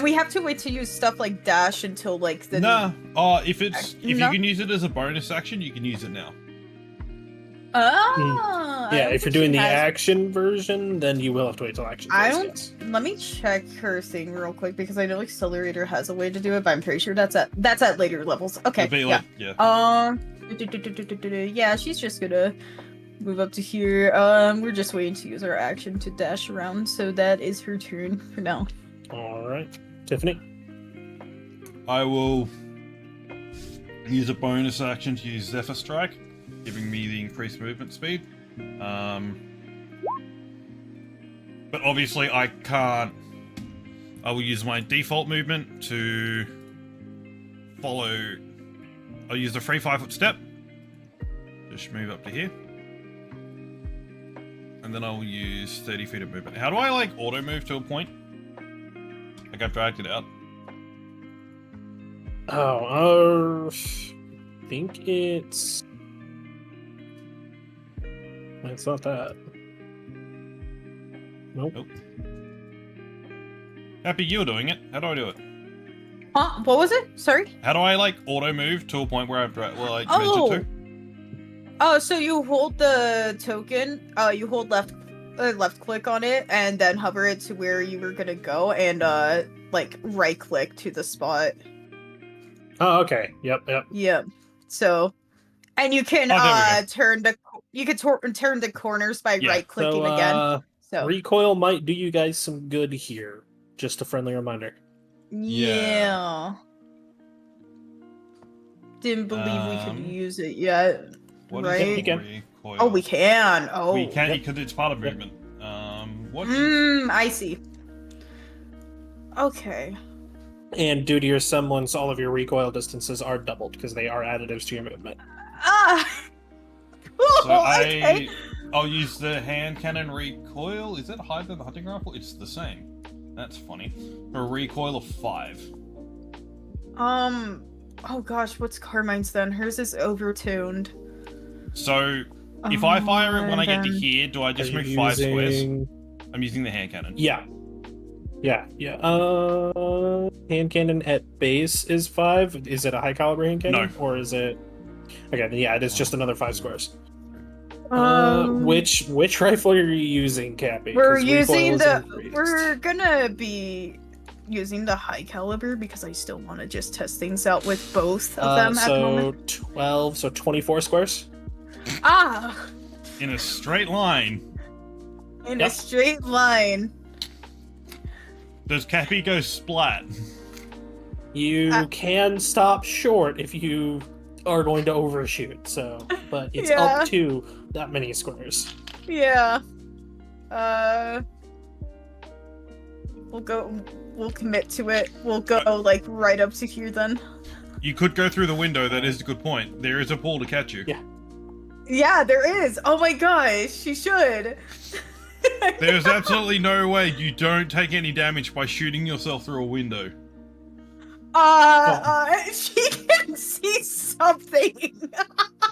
Speaker 2: we have to wait to use stuff like dash until like the...
Speaker 5: Nah. If you can use it as a bonus action, you can use it now.
Speaker 2: Oh,
Speaker 1: Yeah, if you're doing the action version, then you will have to wait till action.
Speaker 2: I
Speaker 1: phase,
Speaker 2: don't.
Speaker 1: yes.
Speaker 2: Let me check her thing real quick because I know Accelerator has a way to do it, but I'm pretty sure that's at later levels. Okay.
Speaker 5: It'll be
Speaker 2: Yeah.
Speaker 5: like, yeah.
Speaker 2: Yeah, she's just gonna move up to here. We're just waiting to use our action to dash around, so that is her turn for now.
Speaker 1: All right, Tiffany.
Speaker 5: I will use a bonus action to use Zephyr Strike, giving me the increased movement speed. But obviously I can't... I will use my default movement to follow... I'll use the free 5-foot step. Just move up to here. And then I'll use 30 feet of movement. How do I, like, auto-move to a point? Like, I've dragged it out.
Speaker 1: Oh, I think it's... It's not that. Nope.
Speaker 5: Nope. Happy, you're doing it. How do I do it?
Speaker 2: What was it? Sorry?
Speaker 5: How do I, like, auto-move to a point where I've meant
Speaker 2: Oh!
Speaker 5: it to?
Speaker 2: Oh, so you hold the token, you hold left click on it, and then hover it to where you were gonna go, and, like, right click to the spot.
Speaker 1: Oh, okay. Yep.
Speaker 2: Yep. So, and you can, turn the corners by
Speaker 5: Yeah.
Speaker 2: right clicking
Speaker 1: So,
Speaker 2: again. So,
Speaker 1: recoil might do you guys some good here. Just a friendly reminder.
Speaker 2: yeah. Didn't believe we could use it yet.
Speaker 5: What
Speaker 2: Right?
Speaker 5: is
Speaker 1: You can.
Speaker 5: recoil?
Speaker 2: Oh, we can. Oh.
Speaker 5: We can,
Speaker 1: Yep.
Speaker 5: because it's part of movement. What is...
Speaker 2: I see. Okay.
Speaker 1: And due to your semblance, all of your recoil distances are doubled because they are additives to your movement.
Speaker 2: Ah!
Speaker 5: So
Speaker 2: Okay.
Speaker 5: I'll use the hand cannon recoil. Is that higher than the hunting rifle? It's the same. That's funny. For a recoil of 5.
Speaker 2: Oh gosh, what's Carmine's then? Hers is overtuned.
Speaker 5: So, if I fire it when I get to
Speaker 2: then-
Speaker 5: here, do I just
Speaker 1: Are
Speaker 5: move
Speaker 1: you
Speaker 5: 5 squares?
Speaker 1: using-
Speaker 5: I'm using the hand cannon.
Speaker 1: Yeah. Hand cannon at base is 5. Is it a high caliber hand cannon?
Speaker 5: No.
Speaker 1: Or is it... Okay, then yeah, it is just another 5 squares.
Speaker 2: Um,
Speaker 1: Which rifle are you using, Cappy?
Speaker 2: We're
Speaker 1: 'Cause recoil
Speaker 2: using
Speaker 1: is
Speaker 2: the.
Speaker 1: increased.
Speaker 2: We're gonna be using the high caliber because I still want to just test things out with both of them at the moment.
Speaker 1: 12, so 24 squares?
Speaker 2: Ah!
Speaker 5: In a straight line.
Speaker 2: In
Speaker 1: Yep.
Speaker 2: a straight line.
Speaker 5: Does Cappy go splat?
Speaker 1: You can stop short if you are going to overshoot, so... But it's
Speaker 2: Yeah.
Speaker 1: up to that many squares.
Speaker 2: Yeah. We'll commit to it. We'll go, like, right up to here then.
Speaker 5: You could go through the window, that is a good point. There is a pool to catch you.
Speaker 1: Yeah.
Speaker 2: Yeah, there is! Oh my gosh, she should!
Speaker 5: There's absolutely no way you don't take any damage by shooting yourself through a window.
Speaker 2: She can see something!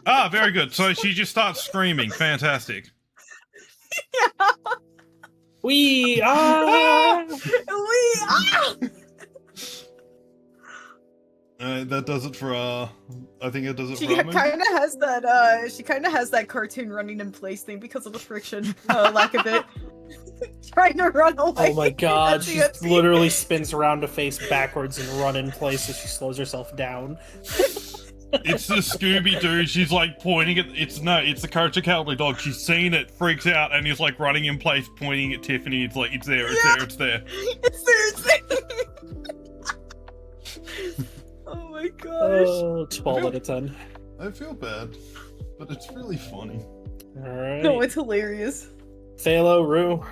Speaker 5: Ah, very good. So she just starts screaming. Fantastic.
Speaker 2: Yeah!
Speaker 1: We are...
Speaker 5: That does it for I think it does it
Speaker 2: She
Speaker 5: for
Speaker 2: kind of has that. She kind of has that cartoon running in place thing because of the friction, lack of it. Trying to run away.
Speaker 1: Oh my god,
Speaker 2: That's
Speaker 1: she
Speaker 2: the-
Speaker 1: literally spins around to face backwards and run in place as she slows herself down.
Speaker 5: It's the Scooby Doo. She's like pointing at it's the character cowboy dog. She's seen it, freaks out, and is like running in place, pointing at Tiffany. It's like it's there, it's there, it's there.
Speaker 2: It's there. gosh.
Speaker 1: 12 out of 10.
Speaker 5: I feel bad, but it's really funny.
Speaker 1: Alright.
Speaker 2: No, it's hilarious.
Speaker 1: Phalo, Rue.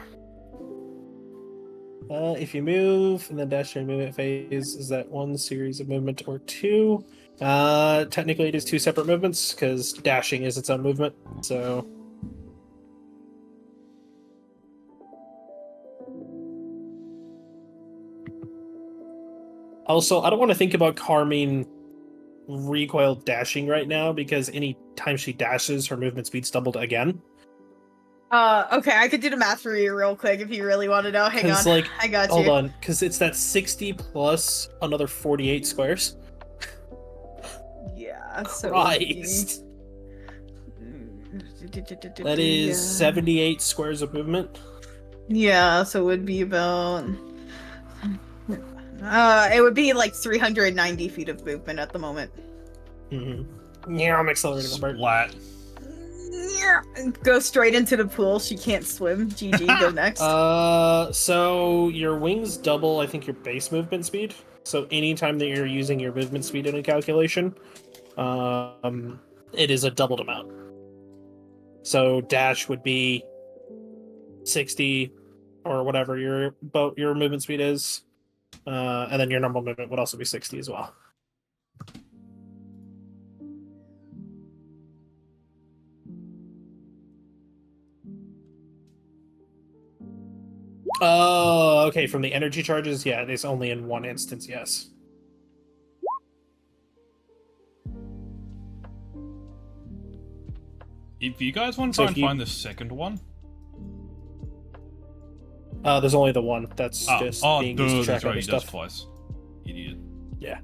Speaker 1: If you move and then dash during movement phase, is that one series of movement or two? Technically it is two separate movements because dashing is its own movement. So also, I don't want to think about Carmine recoil dashing right now because any time she dashes, her movement speed's doubled again.
Speaker 2: Okay, I could do the math for you real quick if you really want to know. Hang on,
Speaker 1: Like,
Speaker 2: I got you.
Speaker 1: hold on, because it's that 60 plus another 48 squares.
Speaker 2: Yeah, so
Speaker 1: Christ. That is 78 squares of movement.
Speaker 2: Yeah, so it would be about. It would be like 390 feet of movement at the moment.
Speaker 1: Mm-hmm. Yeah, I'm accelerating a bird.
Speaker 5: Splat.
Speaker 2: Go straight into the pool. She can't swim. GG, go next.
Speaker 1: So your wings double, I think, your base movement speed. So anytime that you're using your movement speed in a calculation, it is a doubled amount. So dash would be 60 or whatever your movement speed is, and then your normal movement would also be 60 as well. Oh, okay. From the energy charges, yeah, it is only in one instance, yes.
Speaker 5: If you guys want to
Speaker 1: So
Speaker 5: try
Speaker 1: if
Speaker 5: and
Speaker 1: you-
Speaker 5: find the second one,
Speaker 1: There's only the one that's just being used to track
Speaker 5: that's right,
Speaker 1: other
Speaker 5: he does
Speaker 1: stuff.
Speaker 5: twice. Idiot.
Speaker 1: Yeah.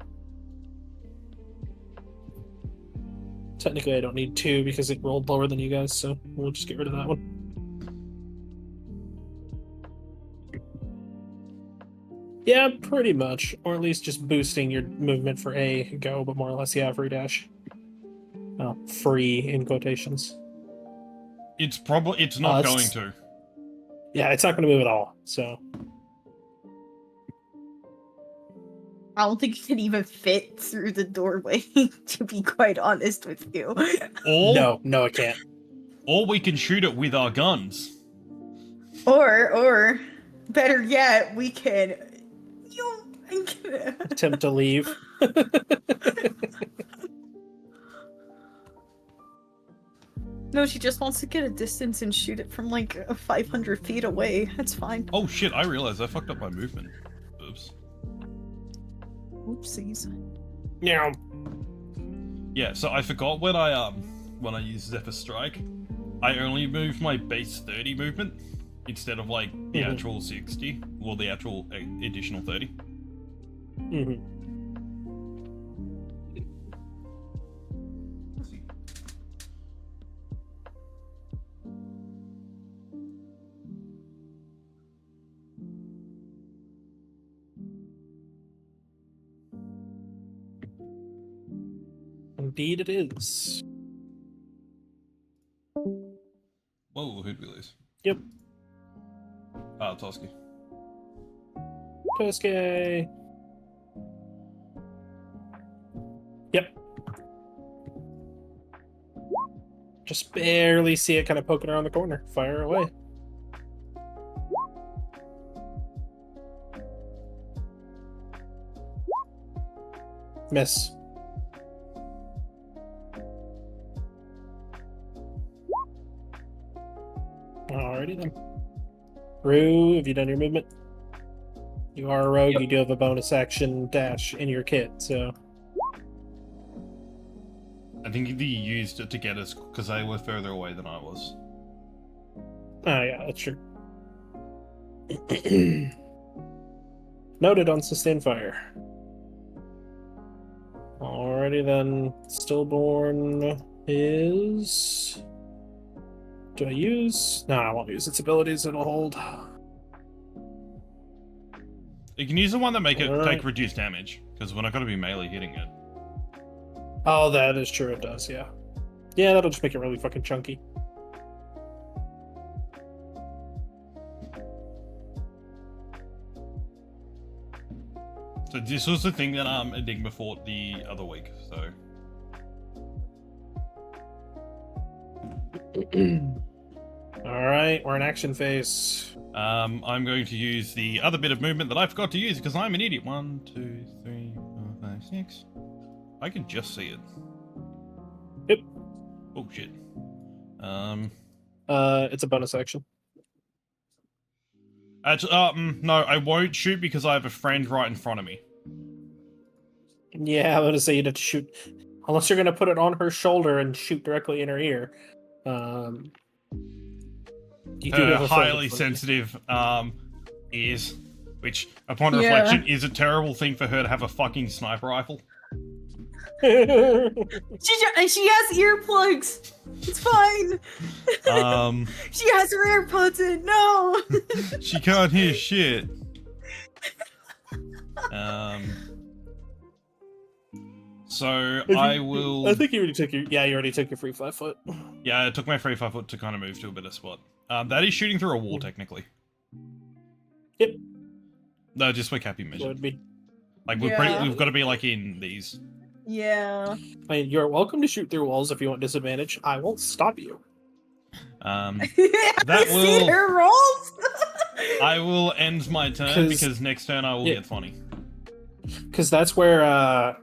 Speaker 1: Technically, I don't need two because it rolled lower than you guys, so we'll just get rid of that one. Yeah, pretty much. Or at least just boosting your movement for a go, but more or less, yeah, free dash. Well, free in quotations.
Speaker 5: It's not
Speaker 1: it's-
Speaker 5: going to.
Speaker 1: Yeah, it's not going to move at all, so...
Speaker 2: I don't think you can even fit through the doorway, to be quite honest with you.
Speaker 5: Or
Speaker 1: No, it can't.
Speaker 5: or we can shoot it with our guns.
Speaker 2: Or, better yet, we can...
Speaker 1: Attempt to leave.
Speaker 2: No, she just wants to get a distance and shoot it from like 500 feet away. That's fine.
Speaker 5: Oh shit, I realized I fucked up my movement. Oops.
Speaker 2: Oopsies.
Speaker 1: Yeah.
Speaker 5: Yeah, so I forgot when I used Zephyr Strike, I only moved my base 30 movement instead of like the actual 60, well the actual additional 30.
Speaker 1: Mm-hmm. Indeed it is.
Speaker 5: Whoa, who'd we lose?
Speaker 1: Yep.
Speaker 5: Ah, Toski.
Speaker 1: Tosuke. Yep. Just barely see it kind of poking around the corner. Fire away. Miss. Alrighty then. Rue, have you done your movement? You are a rogue,
Speaker 6: Yep.
Speaker 1: You do have a bonus action dash in your kit, so...
Speaker 5: I think he used it to get us because they were further away than I was.
Speaker 1: Oh yeah, that's true. Noted on sustained fire. Alrighty then, Stillborn is... Do I use? No, I won't use its abilities, it'll hold.
Speaker 5: You can use the one that make it
Speaker 1: Alright.
Speaker 5: take reduced damage, because we're not going to be melee hitting it.
Speaker 1: Oh, that is true, it does, yeah. Yeah, that'll just make it really fucking chunky.
Speaker 5: So this was the thing that Enigma fought the other week. So
Speaker 1: All right, we're in action phase.
Speaker 5: I'm going to use the other bit of movement that I forgot to use because I'm an idiot. 1, 2, 3, 4, 5, 6. I can just see it.
Speaker 1: Yep.
Speaker 5: Oh shit.
Speaker 1: It's a bonus action.
Speaker 5: Actually, no, I won't shoot because I have a friend right in front of me.
Speaker 1: Yeah, I'm gonna say you'd have to shoot, unless you're gonna put it on her shoulder and shoot directly in her ear. You do have a friend
Speaker 5: Highly
Speaker 1: in front of you.
Speaker 5: sensitive ears, which, upon
Speaker 2: Yeah.
Speaker 5: reflection, is a terrible thing for her to have a fucking sniper rifle.
Speaker 2: She has earplugs. It's fine. She has her AirPods in. No.
Speaker 5: She can't hear shit. So I will.
Speaker 1: I think you already took your. Yeah, you already took your free 5 foot.
Speaker 5: Yeah, it took my free 5 foot to kind of move to a better spot. That is shooting through a wall, technically.
Speaker 1: Yep.
Speaker 5: No, just where Cappy
Speaker 1: That
Speaker 5: measured.
Speaker 1: would be.
Speaker 5: Like
Speaker 2: Yeah.
Speaker 5: we've got to be like in these.
Speaker 2: Yeah.
Speaker 1: I mean, you're welcome to shoot through walls if you want disadvantage. I won't stop you.
Speaker 5: That
Speaker 2: I see
Speaker 5: will-
Speaker 2: her rolls.
Speaker 5: I will end my turn
Speaker 1: 'Cause-
Speaker 5: because next turn I will
Speaker 1: Yeah.
Speaker 5: get funny.
Speaker 1: Because that's where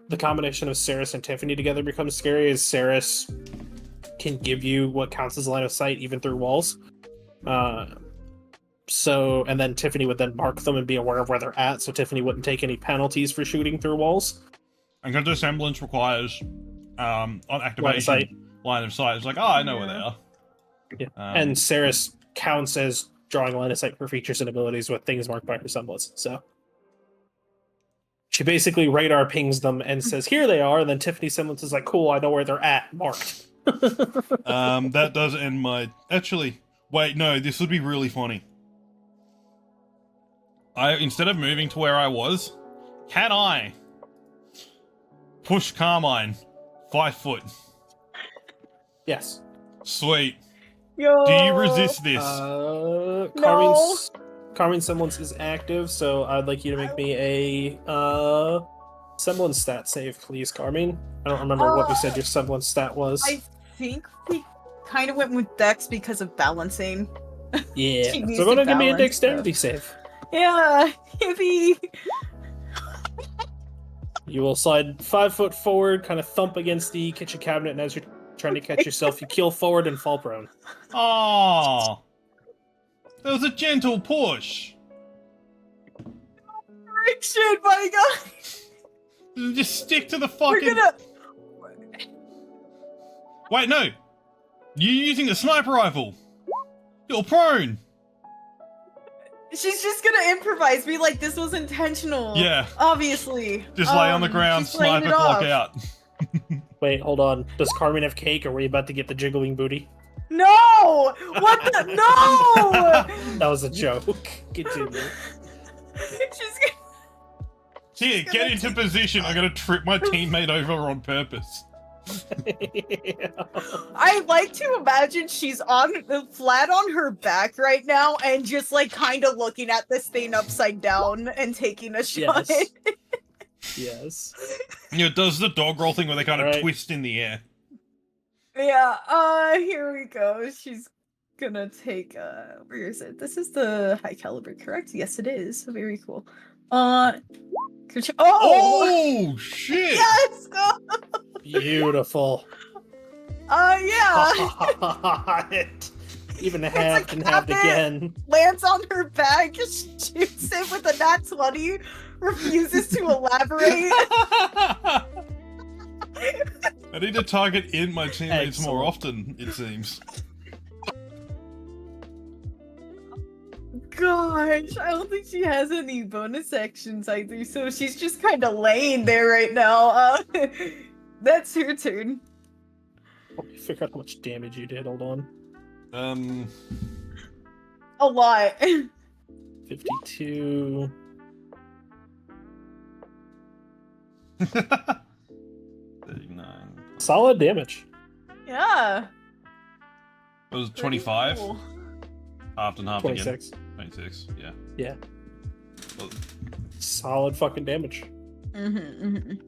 Speaker 1: the combination of Saris and Tiffany together becomes scary. Is Saris can give you what counts as line of sight even through walls. So, and then Tiffany would then mark them and be aware of where they're at. So Tiffany wouldn't take any penalties for shooting through walls.
Speaker 5: And because semblance requires on activation
Speaker 1: Line of sight.
Speaker 5: line of sight. It's like, oh, I know where they are.
Speaker 1: Yeah.
Speaker 5: Um,
Speaker 1: And Saris counts as drawing line of sight for features and abilities with things marked by her semblance. So she basically radar pings them and says, "Here they are." And then Tiffany's semblance is like, "Cool, I know where they're at, marked."
Speaker 5: that does end my. Actually, wait, no, this would be really funny. Instead of moving to where I was, can I push Carmine 5 foot?
Speaker 1: Yes.
Speaker 5: Sweet.
Speaker 2: Yo.
Speaker 5: Do you resist this?
Speaker 1: Carmen's semblance is active, so I'd like you to make me a semblance stat save, please, Carmine. I don't remember what we said your semblance stat was.
Speaker 2: I think we kind of went with Dex because of balancing.
Speaker 1: Yeah.
Speaker 2: She needs
Speaker 1: So go
Speaker 2: to
Speaker 1: and give me a
Speaker 2: balance
Speaker 1: dexterity save.
Speaker 2: Yeah, yippee.
Speaker 1: You will slide 5 foot forward, kind of thump against the kitchen cabinet, and as you're trying to catch yourself, you keel forward and fall prone.
Speaker 5: Oh, that was a gentle push.
Speaker 2: Friction, my god.
Speaker 5: Just stick to the
Speaker 2: We're
Speaker 5: fucking.
Speaker 2: gonna.
Speaker 5: Wait, no. You're using a sniper rifle. You're prone.
Speaker 2: She's just gonna improvise. Be like, this was intentional.
Speaker 5: Yeah.
Speaker 2: Obviously.
Speaker 5: Just lay on the ground,
Speaker 2: she's playing
Speaker 5: sniper
Speaker 2: it
Speaker 5: clock
Speaker 2: off.
Speaker 5: out.
Speaker 1: Wait, hold on. Does Carmine have cake, or were you about to get the jiggling booty?
Speaker 2: No! What the? No!
Speaker 1: That was a joke. Continue.
Speaker 2: She's
Speaker 5: Here, get into position. I'm gonna trip my teammate over on purpose.
Speaker 2: I like to imagine she's flat on her back right now and just like kind of looking at this thing upside down and taking a shot.
Speaker 1: Yes. Yes.
Speaker 5: You know, it does the dog roll thing where they kind of
Speaker 1: Alright.
Speaker 5: twist in the air.
Speaker 2: Yeah, here we go. She's gonna take where is it? This is the high caliber, correct? Yes, it is. Very cool. Oh!
Speaker 5: Oh shit!
Speaker 2: Yes!
Speaker 1: Beautiful.
Speaker 2: Yeah.
Speaker 1: Even
Speaker 2: It's
Speaker 1: halved
Speaker 2: like
Speaker 1: and halved
Speaker 2: habit.
Speaker 1: again.
Speaker 2: Lands on her back, shoots it with a nat 20, refuses to elaborate.
Speaker 5: I need to target in my teammates more
Speaker 1: Excellent.
Speaker 5: often, it seems.
Speaker 2: Gosh, I don't think she has any bonus actions either, so she's just kind of laying there right now. That's her turn.
Speaker 1: Let me figure out how much damage you did. Hold on.
Speaker 2: A lot.
Speaker 1: 52.
Speaker 5: 39.
Speaker 1: Solid damage.
Speaker 2: Yeah.
Speaker 5: It was 25.
Speaker 2: Cool.
Speaker 5: Half and half again.
Speaker 1: 26.
Speaker 5: 26, yeah.
Speaker 1: Yeah.
Speaker 5: Well,
Speaker 1: Solid fucking damage.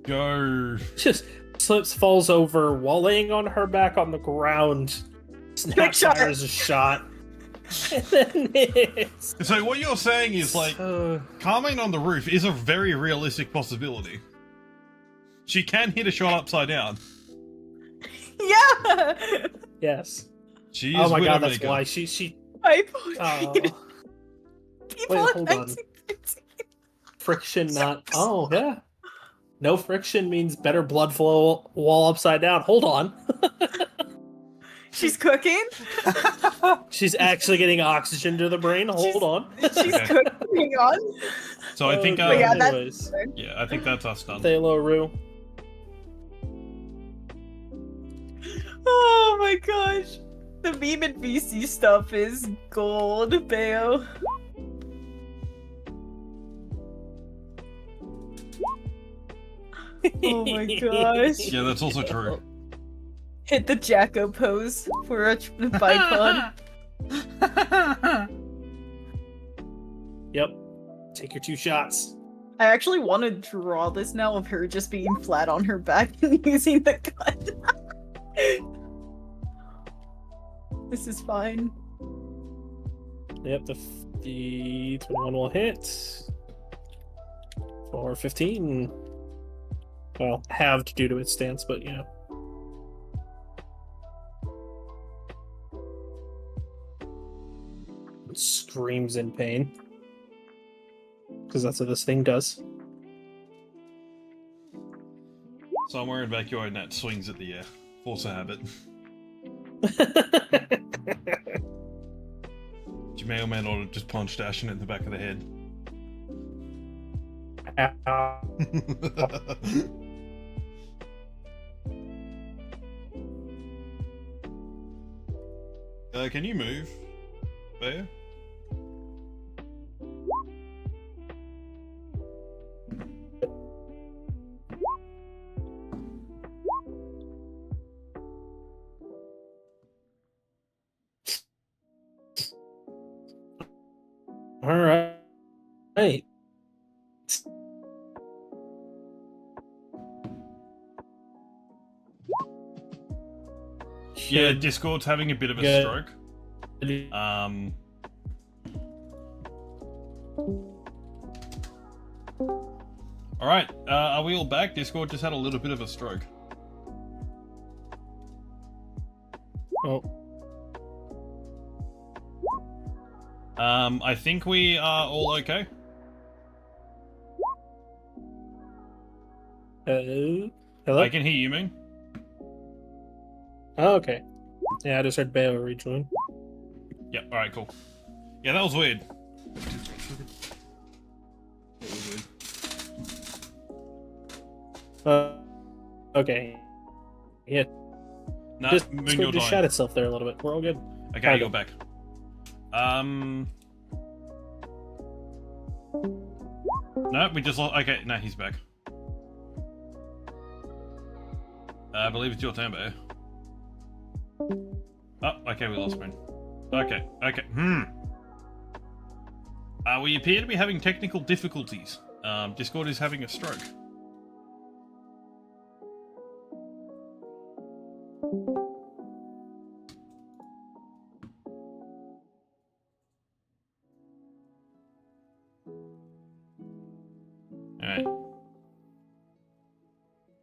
Speaker 5: Go.
Speaker 1: Just slips, falls over while laying on her back on the ground. Snap
Speaker 2: shot.
Speaker 1: fires a shot. And then it's...
Speaker 5: So what you're saying is like Carmine on the roof is a very realistic possibility. She can hit a shot upside down.
Speaker 2: Yeah.
Speaker 1: Yes.
Speaker 5: She is
Speaker 1: Oh my god,
Speaker 5: Widowmaker.
Speaker 1: that's why she.
Speaker 2: I
Speaker 1: Oh.
Speaker 2: people
Speaker 1: Wait,
Speaker 2: in
Speaker 1: hold on.
Speaker 2: 1915.
Speaker 1: Friction, not. Oh yeah. No friction means better blood flow while upside down. Hold on.
Speaker 2: She's cooking.
Speaker 1: She's actually getting oxygen to the brain. Hold on.
Speaker 2: She's
Speaker 5: Okay.
Speaker 2: cooking on.
Speaker 5: So I think
Speaker 2: yeah, that's-
Speaker 1: anyways.
Speaker 5: yeah, I think that's us done.
Speaker 1: Thalo Rue.
Speaker 2: Oh my gosh. The meme and VC stuff is gold, Bayo. Oh my gosh.
Speaker 5: Yeah, that's also true.
Speaker 2: Hit the Jacko pose for a bipod.
Speaker 1: Yep. Take your 2 shots.
Speaker 2: I actually want to draw this now of her just being flat on her back and using the gun. This is fine.
Speaker 1: Yep, the 21 will hit. For 15. Well, halved due to its stance, but you know. It screams in pain. Because that's what this thing does.
Speaker 5: Somewhere in backyard net swings at the air. Force a habit. You may or may not have just punched Ashen in the back of the head.
Speaker 1: Ow.
Speaker 5: Can you move, Bear?
Speaker 1: All right. Hey.
Speaker 5: Yeah, Discord's having a bit of a
Speaker 1: Good.
Speaker 5: stroke. Alright, are we all back? Discord just had a little bit of a stroke.
Speaker 1: Oh.
Speaker 5: I think we are all okay.
Speaker 1: Hello?
Speaker 5: I can hear you, Moon.
Speaker 1: Oh, okay. Yeah, I just heard Bayo rejoin.
Speaker 5: Yeah, alright, cool. Yeah, that was weird.
Speaker 1: Okay. Yeah,
Speaker 5: No,
Speaker 1: just
Speaker 5: Moon,
Speaker 1: just
Speaker 5: you're
Speaker 1: shat
Speaker 5: dying.
Speaker 1: itself there a little bit. We're all good.
Speaker 5: Okay,
Speaker 1: Kind
Speaker 5: you're
Speaker 1: of.
Speaker 5: back. No, we just lost. Okay, no, he's back. I believe it's your turn, Bear. Oh, okay, we lost Moon. Okay, okay. We appear to be having technical difficulties. Discord is having a stroke. Alright.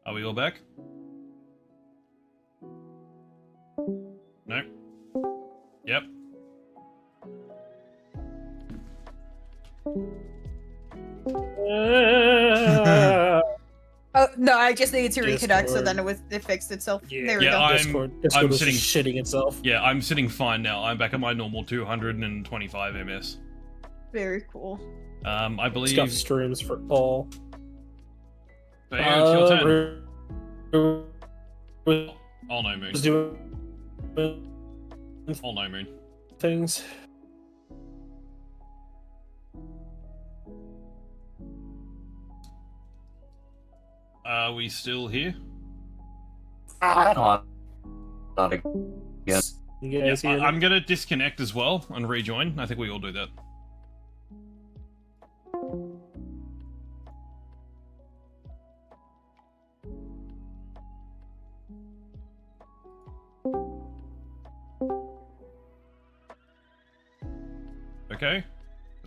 Speaker 5: Are we all back? Nope. Yep.
Speaker 2: Oh no, I just needed to reconnect, so
Speaker 1: Discord.
Speaker 2: then it fixed itself.
Speaker 1: Yeah.
Speaker 2: There we
Speaker 5: Yeah,
Speaker 2: go.
Speaker 5: I'm
Speaker 1: Discord was
Speaker 5: sitting-
Speaker 1: just shitting itself.
Speaker 5: Yeah, I'm sitting fine now. I'm back at my normal 225 ms.
Speaker 2: Very cool.
Speaker 5: I believe...
Speaker 1: Stuff streams for all.
Speaker 5: But yeah, it's your turn.
Speaker 1: Was
Speaker 5: Oh no, Moon.
Speaker 1: doing
Speaker 5: Oh no, Moon.
Speaker 1: things.
Speaker 5: Are we still here?
Speaker 6: Not again.
Speaker 1: You guys
Speaker 5: Yeah,
Speaker 1: hear me?
Speaker 5: I'm gonna disconnect as well and rejoin. I think we all do that. Okay,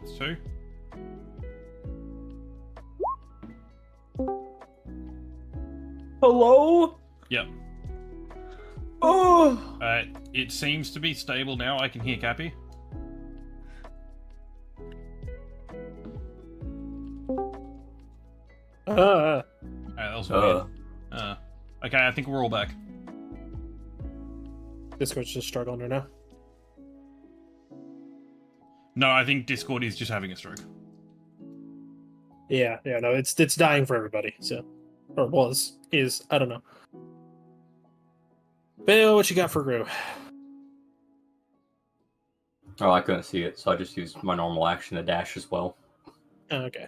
Speaker 5: that's 2.
Speaker 1: Hello?
Speaker 5: Yep.
Speaker 1: Oh!
Speaker 5: It seems to be stable now. I can hear Cappy. Alright, that was weird. Okay, I think we're all back.
Speaker 1: Discord's just struggling right now.
Speaker 5: No, I think Discord is just having a stroke.
Speaker 1: Yeah, no, it's dying for everybody, so. Or is, I don't know. Bill, what you got for RWBY?
Speaker 6: Oh, I couldn't see it, so I just used my normal action to dash as well.
Speaker 1: Okay.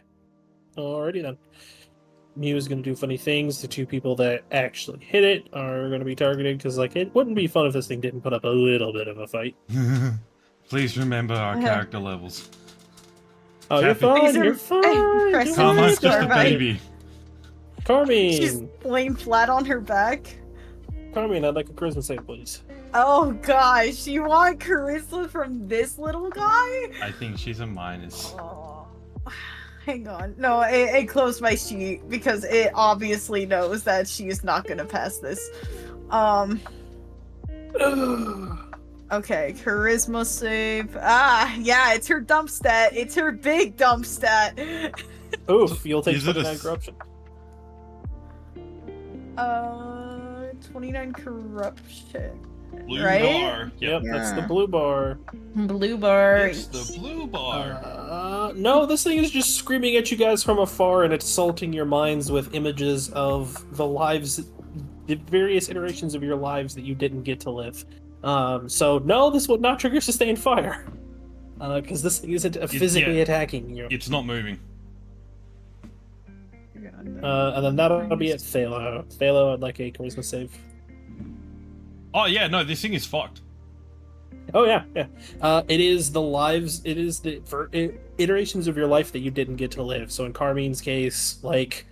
Speaker 1: Alrighty then. Mew is going to do funny things. The 2 people that actually hit it are going to be targeted, because, like, it wouldn't be fun if this thing didn't put up a little bit of a fight.
Speaker 5: Please remember our character levels.
Speaker 1: Oh, you're
Speaker 5: Cappy.
Speaker 1: fine, you're fine.
Speaker 2: Press
Speaker 1: Don't worry
Speaker 5: Karma's just a
Speaker 1: about it.
Speaker 5: baby.
Speaker 2: She's
Speaker 1: Carmine,
Speaker 2: laying flat on her back.
Speaker 1: Carmine, I'd like a charisma save, please.
Speaker 2: Oh gosh, you want charisma from this little guy?
Speaker 5: I think she's a minus.
Speaker 2: Oh, hang on. No, it closed my sheet because it obviously knows that she is not gonna pass this. Okay, charisma save. Yeah, it's her dump stat. It's her big dump stat.
Speaker 1: Oof, you'll take
Speaker 5: Is it a
Speaker 1: 29 corruption.
Speaker 2: 29 corruption.
Speaker 5: Blue
Speaker 2: Right?
Speaker 5: bar.
Speaker 1: Yep, that's the
Speaker 2: Yeah.
Speaker 1: blue bar.
Speaker 2: Blue bar.
Speaker 5: It's the blue bar.
Speaker 1: No, this thing is just screaming at you guys from afar and assaulting your minds with images of the various iterations of your lives that you didn't get to live. So no, this would not trigger sustained fire. Because this thing isn't physically attacking you.
Speaker 5: It's not moving.
Speaker 1: And then that'll be at Thalo. Thalo, I'd like a charisma save.
Speaker 5: Oh yeah, no, this thing is fucked.
Speaker 1: Oh yeah. It is the iterations of your life that you didn't get to live. So in Carmine's case, like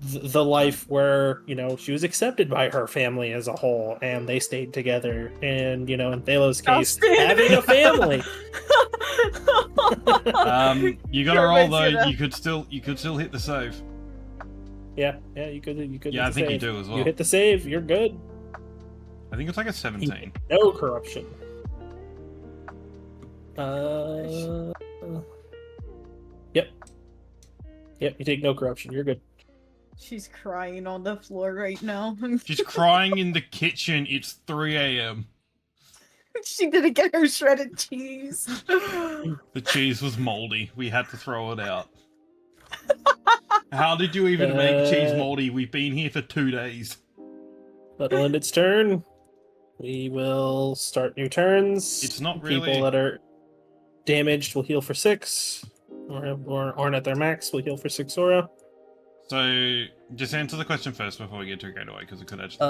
Speaker 1: the life where, you know, she was accepted by her family as a whole and they stayed together, and, you know, in Thalo's case, having a family.
Speaker 5: You gotta roll though. You could still hit the save.
Speaker 1: Yeah, you could.
Speaker 5: Yeah, I
Speaker 1: hit the
Speaker 5: think you
Speaker 1: save.
Speaker 5: do as well.
Speaker 1: You hit the save, you're good.
Speaker 5: I think it's like a 17.
Speaker 1: No corruption. Yep, you take no corruption. You're good.
Speaker 2: She's crying on the floor right now.
Speaker 5: She's crying in the kitchen. It's 3 a.m.
Speaker 2: She didn't get her shredded cheese.
Speaker 5: The cheese was moldy. We had to throw it out. How did you even make cheese moldy? We've been here for 2 days.
Speaker 1: That'll end its turn. We will start new turns.
Speaker 5: It's not really...
Speaker 1: People that are damaged will heal for 6. Or aren't at their max will heal for 6 aura.
Speaker 5: So, just answer the question first before we get too carried away, because it could actually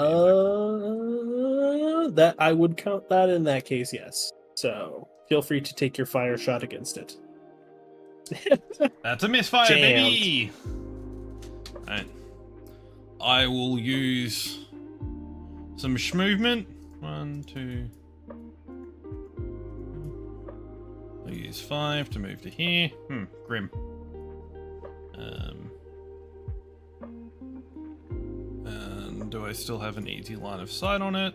Speaker 5: be
Speaker 1: that I would count that in that case, yes. So, feel free to take your fire shot against it.
Speaker 5: That's a misfire,
Speaker 1: Jammed.
Speaker 5: baby! Alright. I will use some movement. 1, 2. I'll use 5 to move to here. Grim. And do I still have an easy line of sight on it?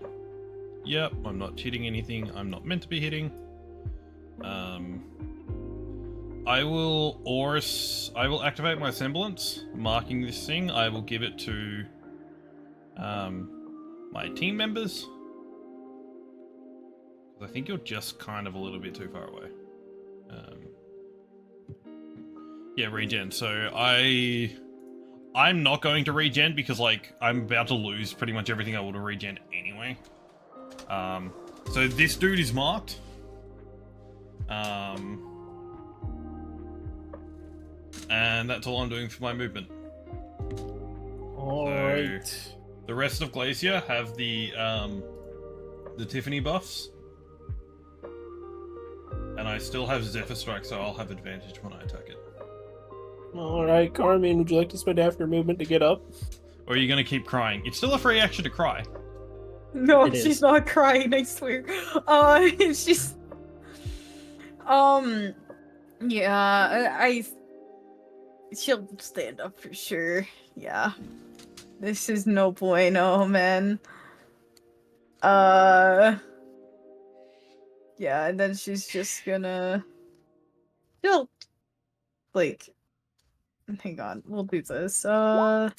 Speaker 5: Yep, I'm not hitting anything I'm not meant to be hitting. I will activate my semblance, marking this thing. I will give it to my team members. I think you're just kind of a little bit too far away. Yeah, regen. So I'm not going to regen because, like, I'm about to lose pretty much everything I would have regen anyway. So this dude is marked. And that's all I'm doing for my movement.
Speaker 1: Alright.
Speaker 5: So, the rest of Glacier have the Tiffany buffs. And I still have Zephyr Strike, so I'll have advantage when I attack it.
Speaker 1: Alright, Carmine, would you like to spend half your movement to get up?
Speaker 5: Or are you going to keep crying? It's still a free action to cry.
Speaker 2: No,
Speaker 1: It
Speaker 2: she's
Speaker 1: is.
Speaker 2: not crying, I swear. She's... Yeah, she'll stand up for sure. Yeah. This is no bueno, man. Yeah, and then she's just gonna she'll like hang on, we'll do this.
Speaker 5: The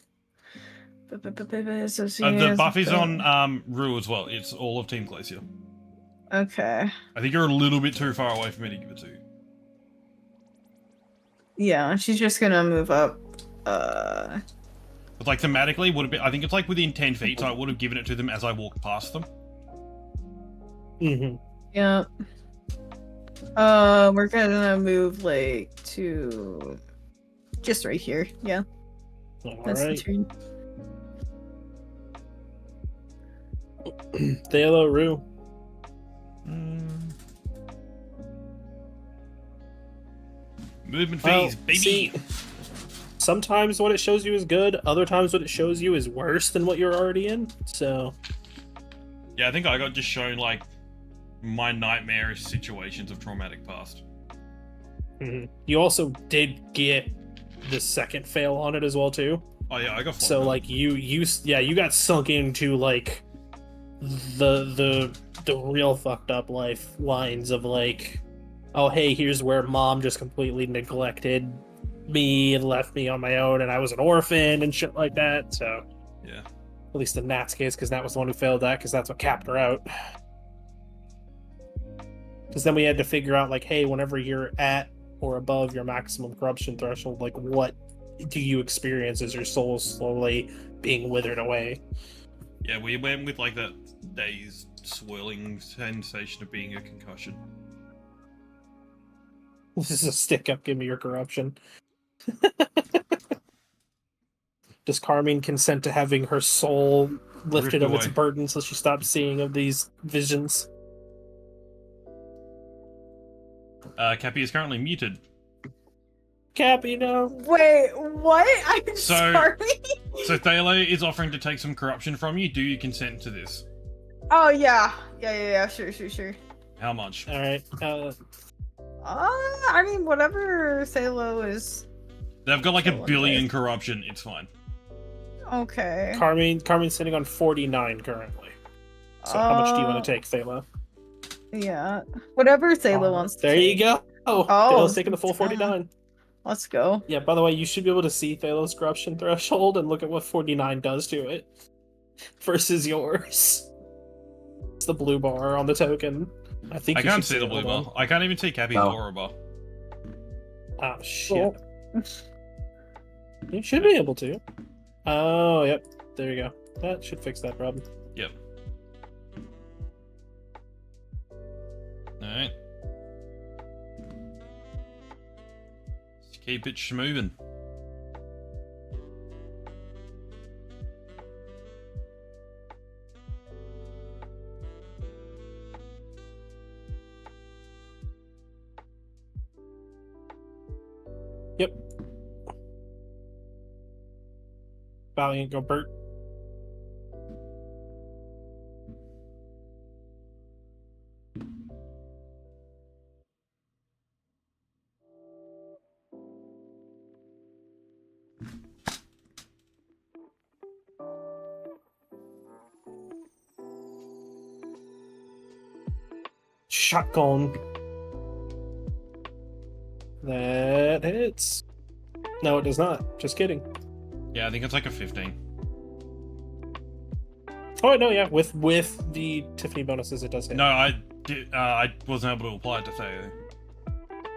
Speaker 2: Associates,
Speaker 5: buff is on Rue as well. It's all of Team Glacier.
Speaker 2: Okay.
Speaker 5: I think you're a little bit too far away for me to give it to you.
Speaker 2: Yeah, she's just gonna move up.
Speaker 5: But like thematically, would have been. I think it's like within 10 feet, so I would have given it to them as I walked past them.
Speaker 1: Mm-hmm.
Speaker 2: Yeah. We're gonna move like to just right here. Yeah, that's the
Speaker 1: Alright.
Speaker 2: turn.
Speaker 1: Thalo, Rue.
Speaker 5: Movement
Speaker 1: Well,
Speaker 5: phase, baby.
Speaker 1: see, sometimes what it shows you is good, other times what it shows you is worse than what you're already in. So
Speaker 5: Yeah, I think I got just shown like my nightmarish situations of traumatic past.
Speaker 1: you also did get the second fail on it as well too.
Speaker 5: Oh yeah, I got.
Speaker 1: So like you got sunk into like the real fucked up life lines of like, oh hey, here's where mom just completely neglected me and left me on my own and I was an orphan and shit like that. So
Speaker 5: Yeah.
Speaker 1: at least in Nat's case, because Nat was the one who failed that, because that's what capped her out. Because then we had to figure out like, hey, whenever you're at or above your maximum corruption threshold, like what do you experience as your soul slowly being withered away?
Speaker 5: Yeah, we went with like that dazed, swirling sensation of being a concussion.
Speaker 1: This is a stick up, give me your corruption. Does Carmine consent to having her soul lifted
Speaker 5: Ripped
Speaker 1: of its
Speaker 5: away.
Speaker 1: burden so she stops seeing of these visions?
Speaker 5: Cappy is currently muted.
Speaker 1: Cappy, no.
Speaker 2: Wait, what? I'm
Speaker 5: So-
Speaker 2: sorry.
Speaker 5: So Thalo is offering to take some corruption from you. Do you consent to this?
Speaker 2: Oh yeah, sure.
Speaker 5: How much?
Speaker 1: Alright,
Speaker 2: I mean, whatever Salo is.
Speaker 5: They've got like a
Speaker 2: Kill
Speaker 5: billion
Speaker 2: him.
Speaker 5: corruption. It's fine.
Speaker 2: Okay.
Speaker 1: Carmine's sitting on 49 currently. So how much do you want to take, Thalo?
Speaker 2: Yeah, whatever Salo wants to
Speaker 1: There
Speaker 2: take.
Speaker 1: you go.
Speaker 2: Oh,
Speaker 1: Thalo's taking the full
Speaker 2: it's
Speaker 1: 49.
Speaker 2: Let's go.
Speaker 1: Yeah, by the way, you should be able to see Thalo's corruption threshold and look at what 49 does to it versus yours. It's the blue bar on the token. I think
Speaker 5: I
Speaker 1: you
Speaker 5: can't
Speaker 1: should
Speaker 5: see the blue
Speaker 1: it. Hold
Speaker 5: bar. I can't even see Cappy's
Speaker 6: No.
Speaker 5: aura bar.
Speaker 1: on. Oh, shit. You should be able to. Oh, yep. There you go. That should fix that problem.
Speaker 5: Yep. Alright. Just keep it schmoving.
Speaker 1: Yep. Valiant, go Bert. Shotgun. That hits. No, it does not. Just kidding.
Speaker 5: Yeah, I think it's like a 15.
Speaker 1: Oh no, yeah, with the Tiffany bonuses, it does hit.
Speaker 5: No, I wasn't able to apply it to Theo.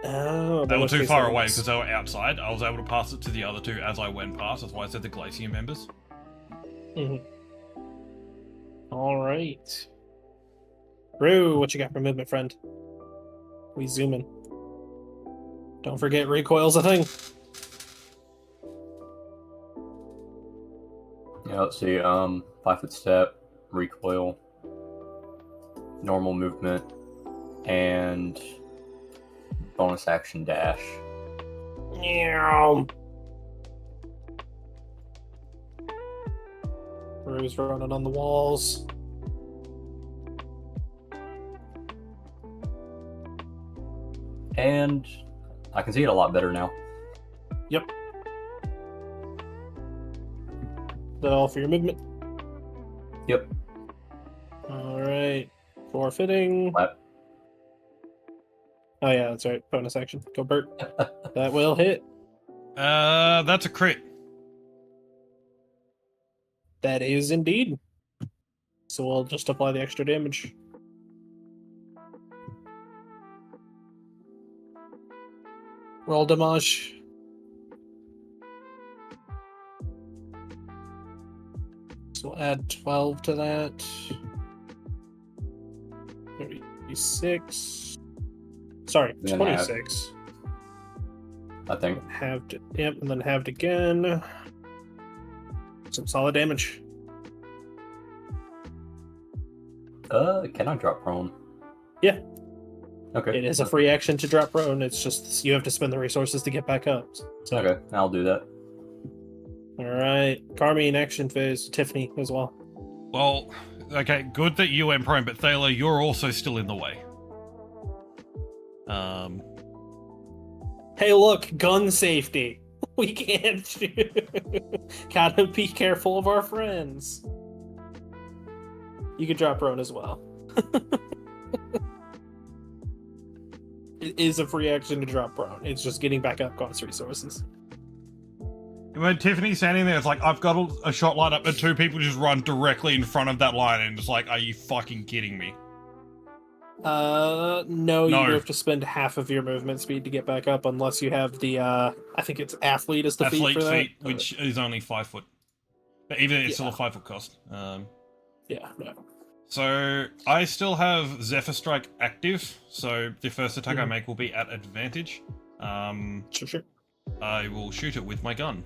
Speaker 1: Oh,
Speaker 5: They
Speaker 1: in
Speaker 5: were
Speaker 1: which
Speaker 5: too
Speaker 1: case
Speaker 5: far
Speaker 1: that
Speaker 5: away
Speaker 1: works.
Speaker 5: because they were outside. I was able to pass it to the other two as I went past. That's why I said the Glacier members.
Speaker 1: All right, Rue, what you got for movement, friend? We zoom in. Don't forget, recoil's a thing.
Speaker 6: Yeah, let's see. 5-foot step, recoil, normal movement, and bonus action dash.
Speaker 1: Meow. Rue's running on the walls.
Speaker 6: And I can see it a lot better now.
Speaker 1: Yep. That all for your movement?
Speaker 6: Yep.
Speaker 1: Alright. Forfeiting.
Speaker 6: Lap.
Speaker 1: Oh yeah, that's right. Bonus action. Go Bert. That will hit.
Speaker 5: That's a crit.
Speaker 1: That is indeed. So we'll just apply the extra damage. Roll damage. So we'll add 12 to that. 36. Sorry,
Speaker 6: Then
Speaker 1: 26.
Speaker 6: I think.
Speaker 1: Halved. Yep, and then halved again. Some solid damage.
Speaker 6: Can I drop prone?
Speaker 1: Yeah.
Speaker 6: Okay.
Speaker 1: It is a free action to drop prone. It's just you have to spend the resources to get back up. So.
Speaker 6: Okay, I'll do that.
Speaker 1: Alright. Carmine action phase. Tiffany as well.
Speaker 5: Well, okay, good that you went prone, but Thaler, you're also still in the way.
Speaker 1: Hey, look, gun safety. We can't gotta be careful of our friends. You could drop prone as well. It is a free action to drop prone. It's just getting back up costs resources.
Speaker 5: When Tiffany's standing there, it's like, I've got a shot lined up, and two people just run directly in front of that line, and it's like, are you fucking kidding me?
Speaker 1: No,
Speaker 5: No.
Speaker 1: you have to spend half of your movement speed to get back up, unless you have the, I think it's athlete is the feat
Speaker 5: Athlete
Speaker 1: for that.
Speaker 5: feat, which is only 5 foot. But even it's still a
Speaker 1: Yeah.
Speaker 5: 5 foot cost.
Speaker 1: Yeah, no.
Speaker 5: So, I still have Zephyr Strike active, so the first attack I
Speaker 1: Mhm.
Speaker 5: make will be at advantage.
Speaker 1: Sure.
Speaker 5: I will shoot it with my gun.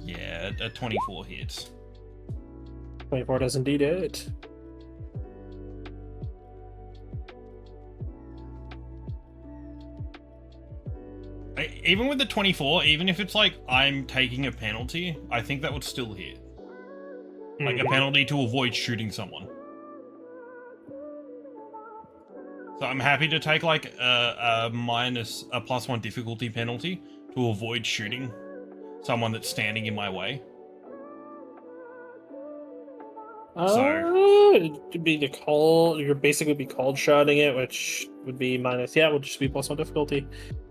Speaker 5: Yeah, a 24 hits.
Speaker 1: 24 does indeed hit.
Speaker 5: Even with the 24, even if it's like I'm taking a penalty, I think that would still hit. Like a penalty to avoid shooting someone. So I'm happy to take like a +1 difficulty penalty to avoid shooting someone that's standing in my way.
Speaker 1: It'd be the call. You're basically be cold shotting it, which would be minus. Yeah, it would just be +1 difficulty.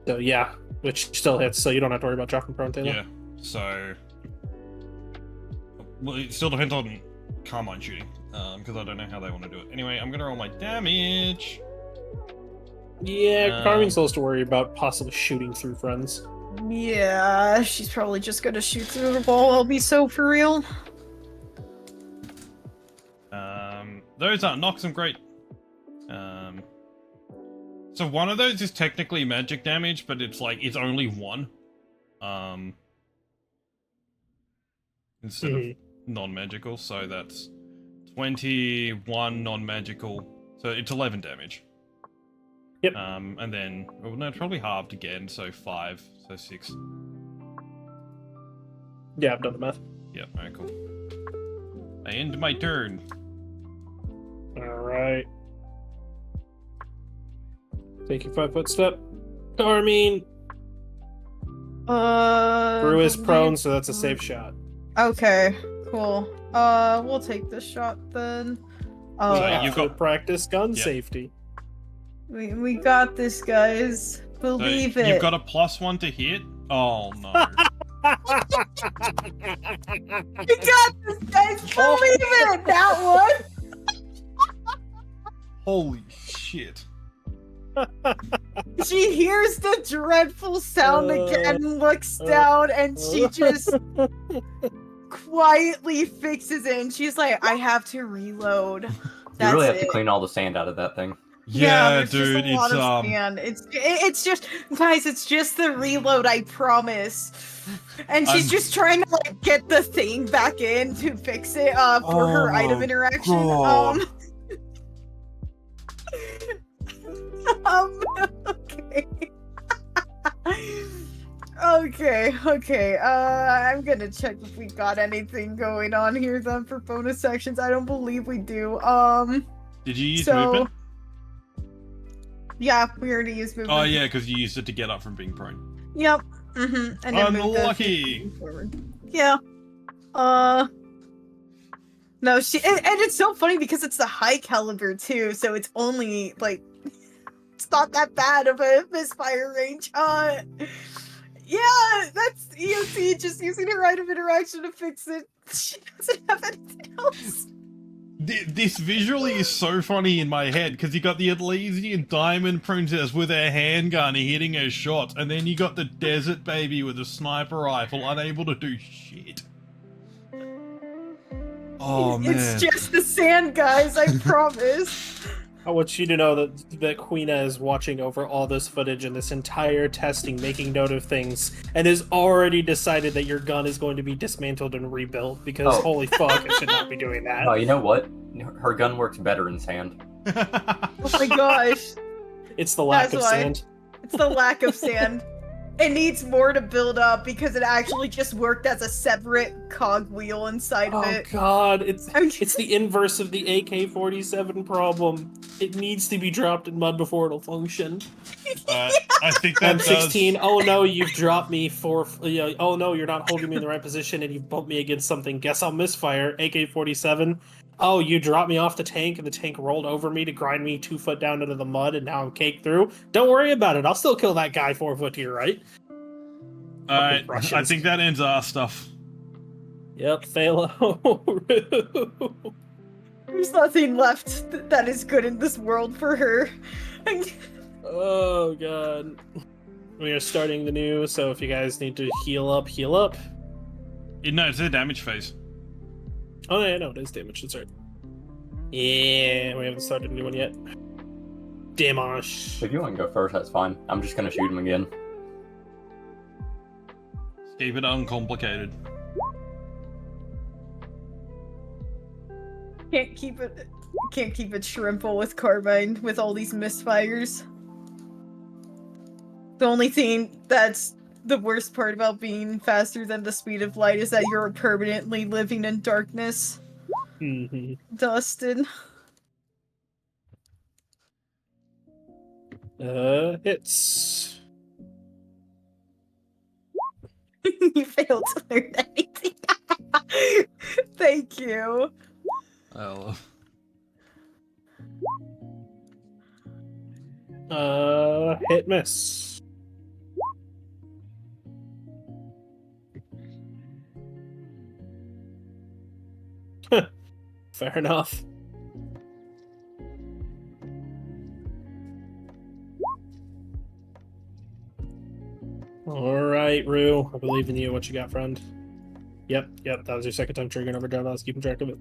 Speaker 1: So yeah, which still hits. So you don't have to worry about dropping prone. Taylor.
Speaker 5: Yeah. So, well, it still depends on Carmine shooting, because I don't know how they want to do it. Anyway, I'm gonna roll my damage.
Speaker 1: Yeah, Carmine still has to worry about possibly shooting through friends.
Speaker 2: Yeah, she's probably just gonna shoot through the wall. I'll be so for real.
Speaker 5: Those aren't knocks. I'm great. So one of those is technically magic damage, but it's like it's only 1. Instead of non-magical, so that's 21 non-magical. So it's 11 damage.
Speaker 1: Yep.
Speaker 5: And then, well, no, it's probably halved again, so 5, so 6.
Speaker 1: Yeah, I've done the math.
Speaker 5: Yep, alright, cool. I end my turn.
Speaker 1: Alright. Take your 5-foot step. Carmine! Brew is prone, so that's a safe shot.
Speaker 2: Okay, cool. We'll take this shot then.
Speaker 5: So you've
Speaker 1: For
Speaker 5: got-
Speaker 1: practice gun
Speaker 5: Yeah.
Speaker 1: safety.
Speaker 2: We got this, guys.
Speaker 5: So
Speaker 2: Believe it.
Speaker 5: you've got a +1 to hit? Oh no.
Speaker 2: We got this, guys. Believe it. That one.
Speaker 5: Holy shit.
Speaker 2: She hears the dreadful sound again, looks down, and she just quietly fixes it. And she's like, "I have to reload."
Speaker 6: You
Speaker 2: That's
Speaker 6: really have
Speaker 2: it.
Speaker 6: to clean all the sand out of that thing.
Speaker 5: Yeah,
Speaker 2: there's
Speaker 5: dude,
Speaker 2: just a lot
Speaker 5: it's
Speaker 2: of sand. It's just, guys, it's just the reload, I promise. And she's
Speaker 5: I'm-
Speaker 2: just trying to like get the thing back in to fix it for her
Speaker 5: Oh,
Speaker 2: item interaction.
Speaker 5: God.
Speaker 2: Okay. Okay. I'm gonna check if we got anything going on here then for bonus sections. I don't believe we do.
Speaker 5: Did you use
Speaker 2: So-
Speaker 5: movement?
Speaker 2: Yeah, we already used movement.
Speaker 5: Oh yeah, because you used it to get up from being prone.
Speaker 2: Yep. And then moved us
Speaker 5: Unlucky.
Speaker 2: forward. Yeah. No, and it's so funny because it's the high caliber too, so it's only like it's not that bad of a misfire range. Yeah, that's EOC just using her right of interaction to fix it. She doesn't have anything else.
Speaker 5: This visually is so funny in my head because you got the Elysian Diamond Princess with her handgun hitting her shots, and then you got the Desert Baby with a sniper rifle, unable to do shit. Oh man!
Speaker 2: It's just the sand, guys. I promise.
Speaker 1: I want you to know that Queena is watching over all this footage and this entire testing, making note of things, and has already decided that your gun is going to be dismantled and rebuilt because holy fuck, I should not be doing that.
Speaker 6: Oh, you know what? Her gun works better in sand.
Speaker 2: Oh my gosh.
Speaker 1: It's the lack
Speaker 2: That's
Speaker 1: of
Speaker 2: why.
Speaker 1: sand.
Speaker 2: It's the lack of sand. It needs more to build up because it actually just worked as a separate cog wheel inside of
Speaker 1: Oh
Speaker 2: it.
Speaker 1: god, it's the inverse of the AK-47 problem. It needs to be dropped in mud before it'll function.
Speaker 5: I think that
Speaker 1: M16, oh no, you've dropped me oh no, you're not holding me in the right position and you've bumped me against something. Guess I'll misfire. AK-47. Oh, you dropped me off the tank and the tank rolled over me to grind me 2 foot down into the mud and now I'm caked through. Don't worry about it. I'll still kill that guy 4 foot to your right.
Speaker 5: Alright, I think that ends our stuff.
Speaker 1: Yep, Thalo.
Speaker 2: There's nothing left that is good in this world for her.
Speaker 1: Oh god. We are starting the new, so if you guys need to heal up, heal up.
Speaker 5: No, it's a damage phase.
Speaker 1: Oh yeah, no, it is damage, that's right. Yeah, we haven't started a new one yet. Damage.
Speaker 6: If you want to go first, that's fine. I'm just gonna shoot him again.
Speaker 5: Keep it uncomplicated.
Speaker 2: Can't keep it shrimple with carbine with all these misfires. The only thing that's the worst part about being faster than the speed of light is that you're permanently living in darkness.
Speaker 1: Mm-hmm.
Speaker 2: Dustin.
Speaker 1: Hits.
Speaker 2: You failed to learn anything. Thank you.
Speaker 1: Hit miss. Fair enough. Alright, Rue. I believe in you. What you got, friend? Yep, that was your second time triggering overdrive. I was keeping track of it.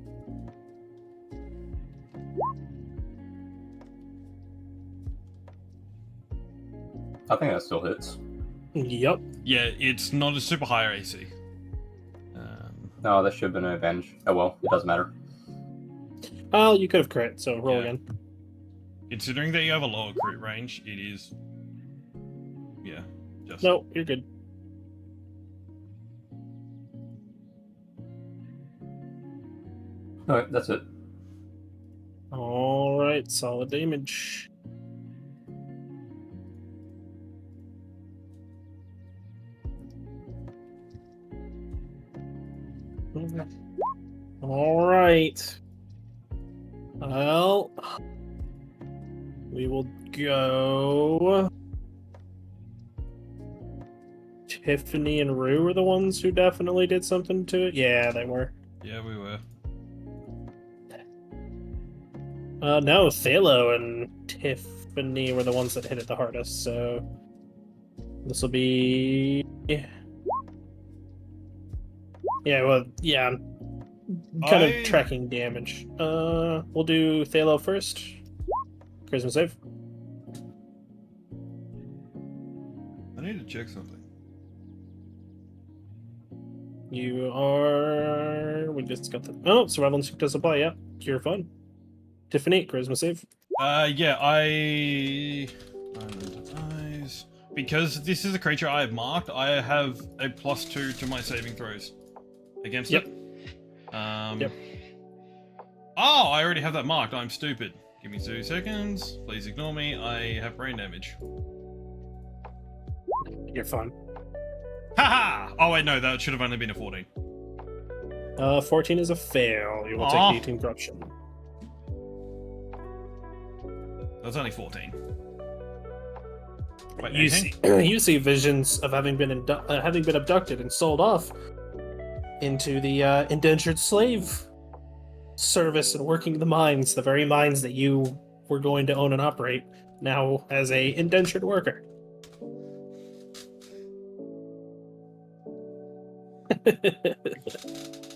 Speaker 6: I think that still hits.
Speaker 1: Yep.
Speaker 5: Yeah, it's not a super high AC.
Speaker 6: No, that should have been an advantage. Oh well, it doesn't matter.
Speaker 1: Well, you could have crit, so roll
Speaker 5: Yeah.
Speaker 1: again.
Speaker 5: Considering that you have a lower crit range, it is... Yeah, just...
Speaker 1: No, you're good.
Speaker 6: Alright, that's it.
Speaker 1: Alright, solid damage. Alright. Well, we will go. Tiffany and Rue were the ones who definitely did something to it. Yeah, they were.
Speaker 5: Yeah, we were.
Speaker 1: No, Thalo and Tiffany were the ones that hit it the hardest, so this will be... Yeah, well, yeah, I'm kind of tracking damage. We'll do Thalo first. Charisma save.
Speaker 5: I need to check something.
Speaker 1: You are... We just got the... Oh, survival instinct does apply, yeah. You're fine. Tiffany, charisma save.
Speaker 5: Yeah, eyes. Because this is a creature I have marked, I have a +2 to my saving throws against
Speaker 1: Yep.
Speaker 5: it.
Speaker 1: Yep.
Speaker 5: Oh, I already have that marked. I'm stupid. Give me 2 seconds. Please ignore me. I have brain damage.
Speaker 1: You're fine.
Speaker 5: Haha! Oh wait, no, that should have only been a 14.
Speaker 1: 14 is a fail. You will
Speaker 5: Aw.
Speaker 1: take 18 corruption.
Speaker 5: That's only 14. Wait,
Speaker 1: You
Speaker 5: 18?
Speaker 1: see, you see visions of having been abducted and sold off into the indentured slave service and working the mines, the very mines that you were going to own and operate, now as a indentured worker.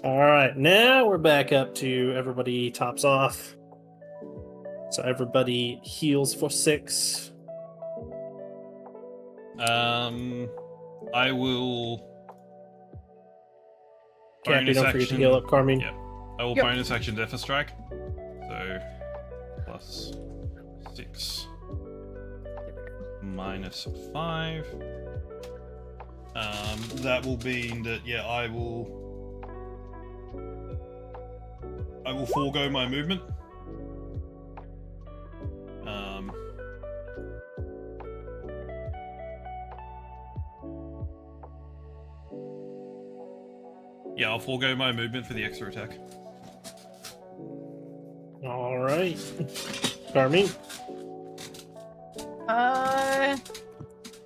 Speaker 1: All right, now we're back up to everybody tops off. So everybody heals for 6.
Speaker 5: I will.
Speaker 1: Cappy, don't forget to heal up, Carmine.
Speaker 5: Yep. I will
Speaker 2: Yep.
Speaker 5: bonus action Death Strike. So, plus 6. Minus 5. That will mean that, yeah, I will forego my movement. Yeah, I'll forego my movement for the extra attack.
Speaker 1: All right, Carmine.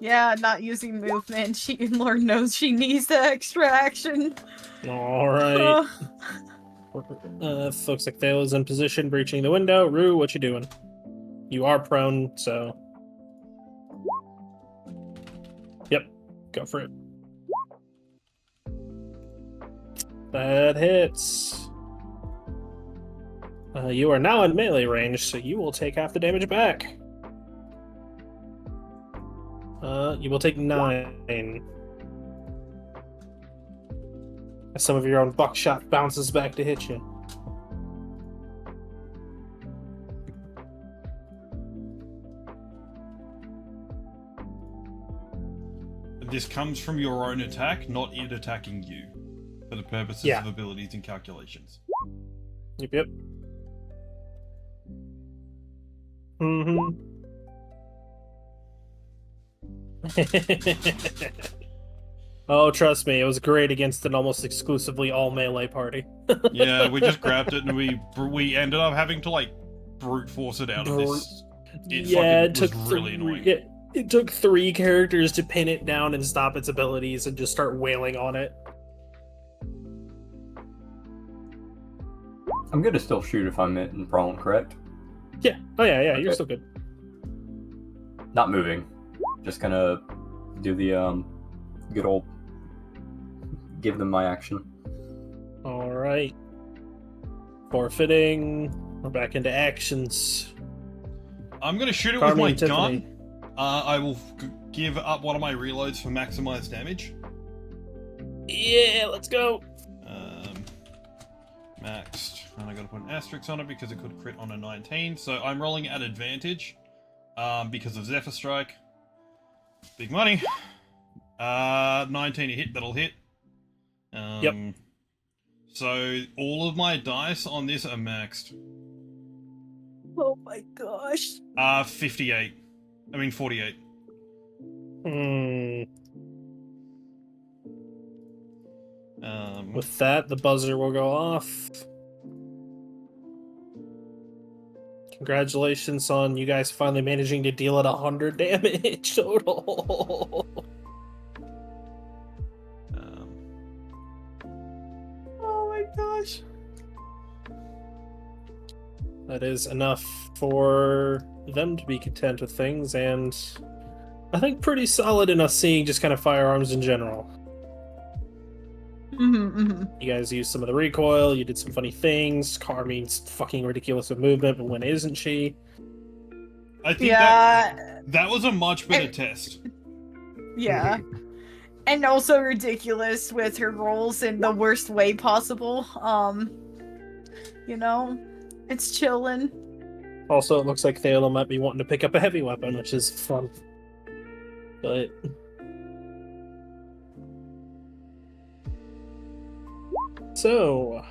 Speaker 2: Yeah, not using movement. Lord knows she needs the extra action.
Speaker 1: All right. Looks like Thale is in position, breaching the window. Rue, what you doing? You are prone, so. Yep, go for it. That hits. You are now in melee range, so you will take half the damage back. You will take 9. As some of your own buckshot bounces back to hit you.
Speaker 5: This comes from your own attack, not it attacking you, for the purposes
Speaker 1: Yeah.
Speaker 5: of abilities and calculations.
Speaker 1: Yep. Mm-hmm. Oh, trust me, it was great against an almost exclusively all melee party.
Speaker 5: Yeah, we just grabbed it and we ended up having to like brute force it out of this. It
Speaker 1: took
Speaker 5: was really annoying.
Speaker 1: It took 3 characters to pin it down and stop its abilities and just start wailing on it.
Speaker 6: I'm good to still shoot if I'm in prone, correct?
Speaker 1: Yeah. Oh yeah,
Speaker 6: Okay.
Speaker 1: you're still good.
Speaker 6: Not moving. Just gonna do the good old give them my action.
Speaker 1: All right. Forfeiting. We're back into actions.
Speaker 5: I'm gonna shoot it
Speaker 1: Carmine
Speaker 5: with my
Speaker 1: and Tiffany.
Speaker 5: gun. I will give up one of my reloads for maximized damage.
Speaker 1: Yeah, let's go.
Speaker 5: Maxed, and I gotta put an asterisk on it because it could crit on a 19. So I'm rolling at advantage, because of Zephyr Strike. Big money. 19 to hit, that'll hit.
Speaker 1: Yep.
Speaker 5: So all of my dice on this are maxed.
Speaker 2: Oh my gosh.
Speaker 5: 58. I mean 48.
Speaker 1: With that, the buzzer will go off. Congratulations on you guys finally managing to deal it 100 damage total.
Speaker 2: Oh my gosh.
Speaker 1: That is enough for them to be content with things, and I think pretty solid in us seeing just kind of firearms in general. You guys used some of the recoil, you did some funny things. Carmine's fucking ridiculous with movement, but when isn't she?
Speaker 5: I think
Speaker 2: Yeah.
Speaker 5: that was a much better test.
Speaker 2: Yeah. And also ridiculous with her rolls in the worst way possible. You know, it's chillin'.
Speaker 1: Also, it looks like Thala might be wanting to pick up a heavy weapon, which is fun. But so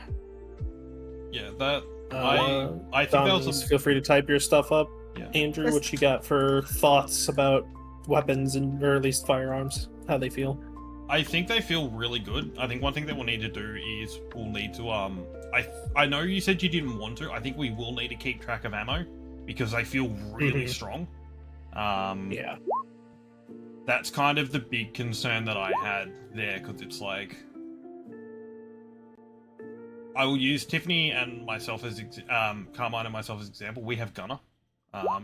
Speaker 5: Yeah, that I think that was
Speaker 1: Thumbs, feel free to type your stuff up.
Speaker 5: Yeah.
Speaker 1: Andrew, what you got for thoughts about weapons and or at least firearms? How they feel?
Speaker 5: I think they feel really good. I think one thing that we'll need to do is we'll need to I know you said you didn't want to. I think we will need to keep track of ammo because they feel really strong.
Speaker 1: Yeah.
Speaker 5: That's kind of the big concern that I had there, because it's like I will use Tiffany and myself as Carmine and myself as example. We have Gunner.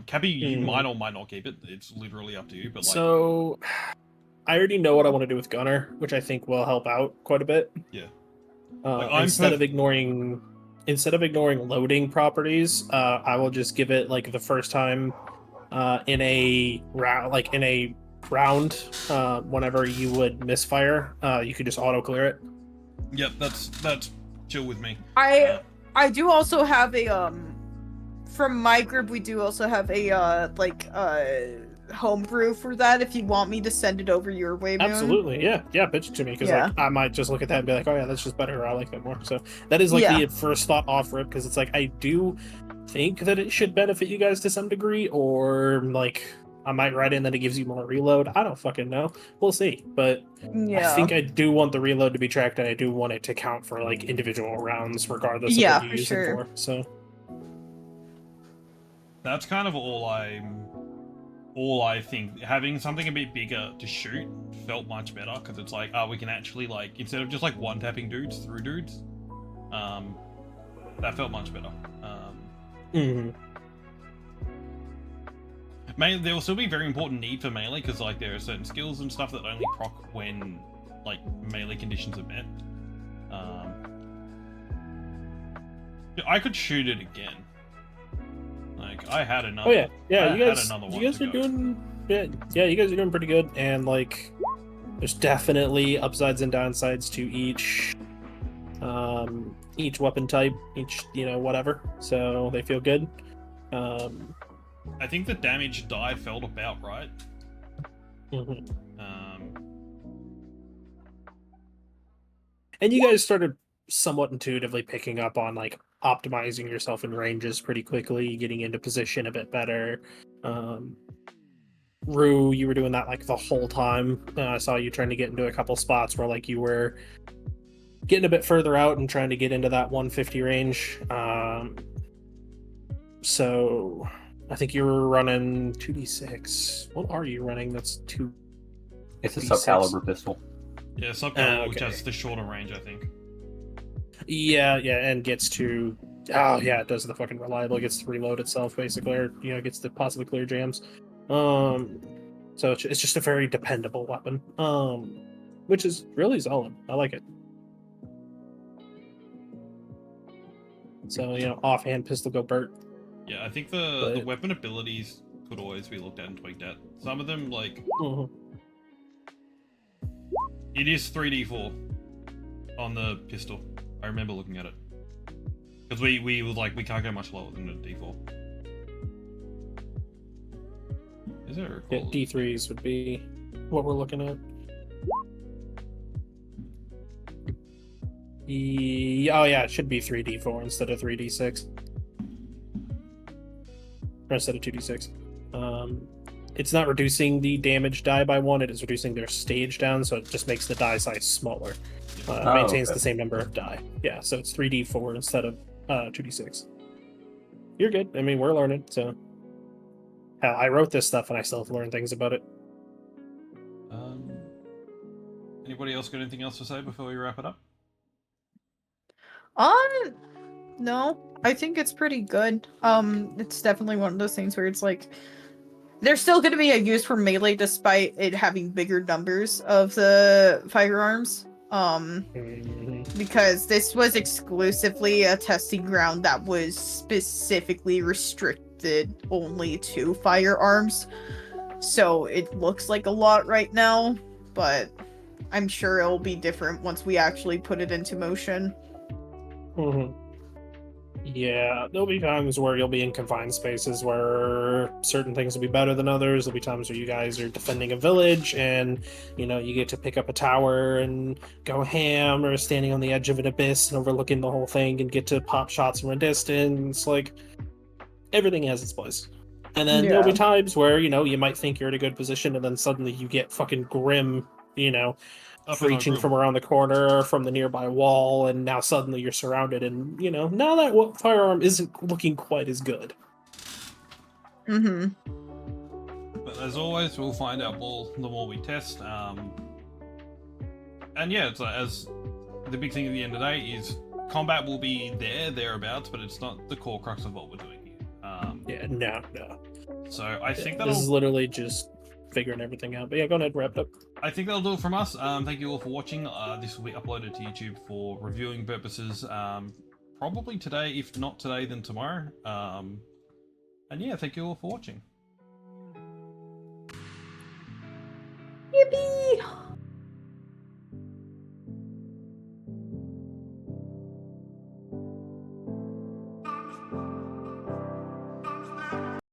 Speaker 5: Cabby, you might or might not keep it. It's literally up to you. But like,
Speaker 1: so I already know what I want to do with Gunner, which I think will help out quite a bit.
Speaker 5: Yeah.
Speaker 1: Instead of ignoring loading properties, I will just give it like the first time in a round, whenever you would misfire, you could just auto clear it.
Speaker 5: Yep, that's chill with me.
Speaker 2: I do also have a from my group we do also have a homebrew for that if you want me to send it over your way, Moon.
Speaker 1: Absolutely, yeah, pitch it to me because like I might just look at that and be like, oh yeah, that's just better, or I like that more. So that is like the first thought off rip, because it's like I do think that it should benefit you guys to some degree, or like I might write in that it gives you more reload. I don't fucking know. We'll see. But I think I do want the reload to be tracked, and I do want it to count for like individual rounds, regardless of what you use it for. So
Speaker 5: that's kind of all I think. Having something a bit bigger to shoot felt much better, because it's like, we can actually like, instead of just like one tapping dudes through dudes, that felt much better. There will still be very important need for melee, because like there are certain skills and stuff that only proc when like melee conditions are met. I could shoot it again. Like I had another.
Speaker 1: Oh yeah. You guys are
Speaker 5: doing.
Speaker 1: You guys are doing pretty good, and like there's definitely upsides and downsides to each weapon type, each whatever. So they feel good.
Speaker 5: I think the damage die felt about right.
Speaker 1: And you guys started somewhat intuitively picking up on like optimizing yourself in ranges pretty quickly, getting into position a bit better. Rue, you were doing that like the whole time. I saw you trying to get into a couple spots where like you were getting a bit further out and trying to get into that 150 range. So I think you were running 2d6. What are you running? That's 2.
Speaker 6: It's a sub-caliber pistol.
Speaker 5: Yeah, sub-caliber, which has the shorter range, I think.
Speaker 1: Yeah, and gets to... Oh, yeah, it does the fucking reliable. It gets to reload itself, basically, or, gets to possibly clear jams. So it's just a very dependable weapon, which is really solid. I like it. So, offhand pistol go Bert.
Speaker 5: Yeah, I think the weapon abilities could always be looked at and tweaked at. Some of them, like... It is 3d4 on the pistol. I remember looking at it. Because we were like, we can't go much lower than a d4. Is there a
Speaker 1: D3s would be what we're looking at. Oh yeah, it should be 3d4 instead of 3d6. Or instead of 2d6. It's not reducing the damage die by 1, it is reducing their stage down, so it just makes the die size smaller. Maintains the same number of die. Yeah, so it's 3d4 instead of 2d6. You're good. I mean, we're learning, so... Hell, I wrote this stuff and I still have learned things about it.
Speaker 5: Anybody else got anything else to say before we wrap it up?
Speaker 2: No. I think it's pretty good. It's definitely one of those things where it's like... There's still going to be a use for melee despite it having bigger numbers of the firearms. Because this was exclusively a testing ground that was specifically restricted only to firearms. So it looks like a lot right now, but I'm sure it'll be different once we actually put it into motion.
Speaker 1: Yeah, there'll be times where you'll be in confined spaces where certain things will be better than others. There'll be times where you guys are defending a village and, you get to pick up a tower and go ham, or standing on the edge of an abyss and overlooking the whole thing and get to pop shots from a distance. Like, everything has its place. And then there'll be
Speaker 2: Yeah.
Speaker 1: times where, you might think you're in a good position and then suddenly you get fucking grim,
Speaker 5: Up in our
Speaker 1: breaching
Speaker 5: group.
Speaker 1: from around the corner or from the nearby wall, and now suddenly you're surrounded, and now that firearm isn't looking quite as good.
Speaker 2: Mm-hmm.
Speaker 5: But as always, we'll find out more the more we test. And yeah, it's as the big thing at the end of the day is combat will be thereabouts, but it's not the core crux of what we're doing here.
Speaker 1: Yeah, no.
Speaker 5: So I think
Speaker 1: This is
Speaker 5: that'll
Speaker 1: literally just figuring everything out. But yeah, go ahead, wrap it up.
Speaker 5: I think that'll do it from us. Thank you all for watching. This will be uploaded to YouTube for reviewing purposes. Probably today, if not today, then tomorrow. And yeah, thank you all for watching.
Speaker 2: Yippee!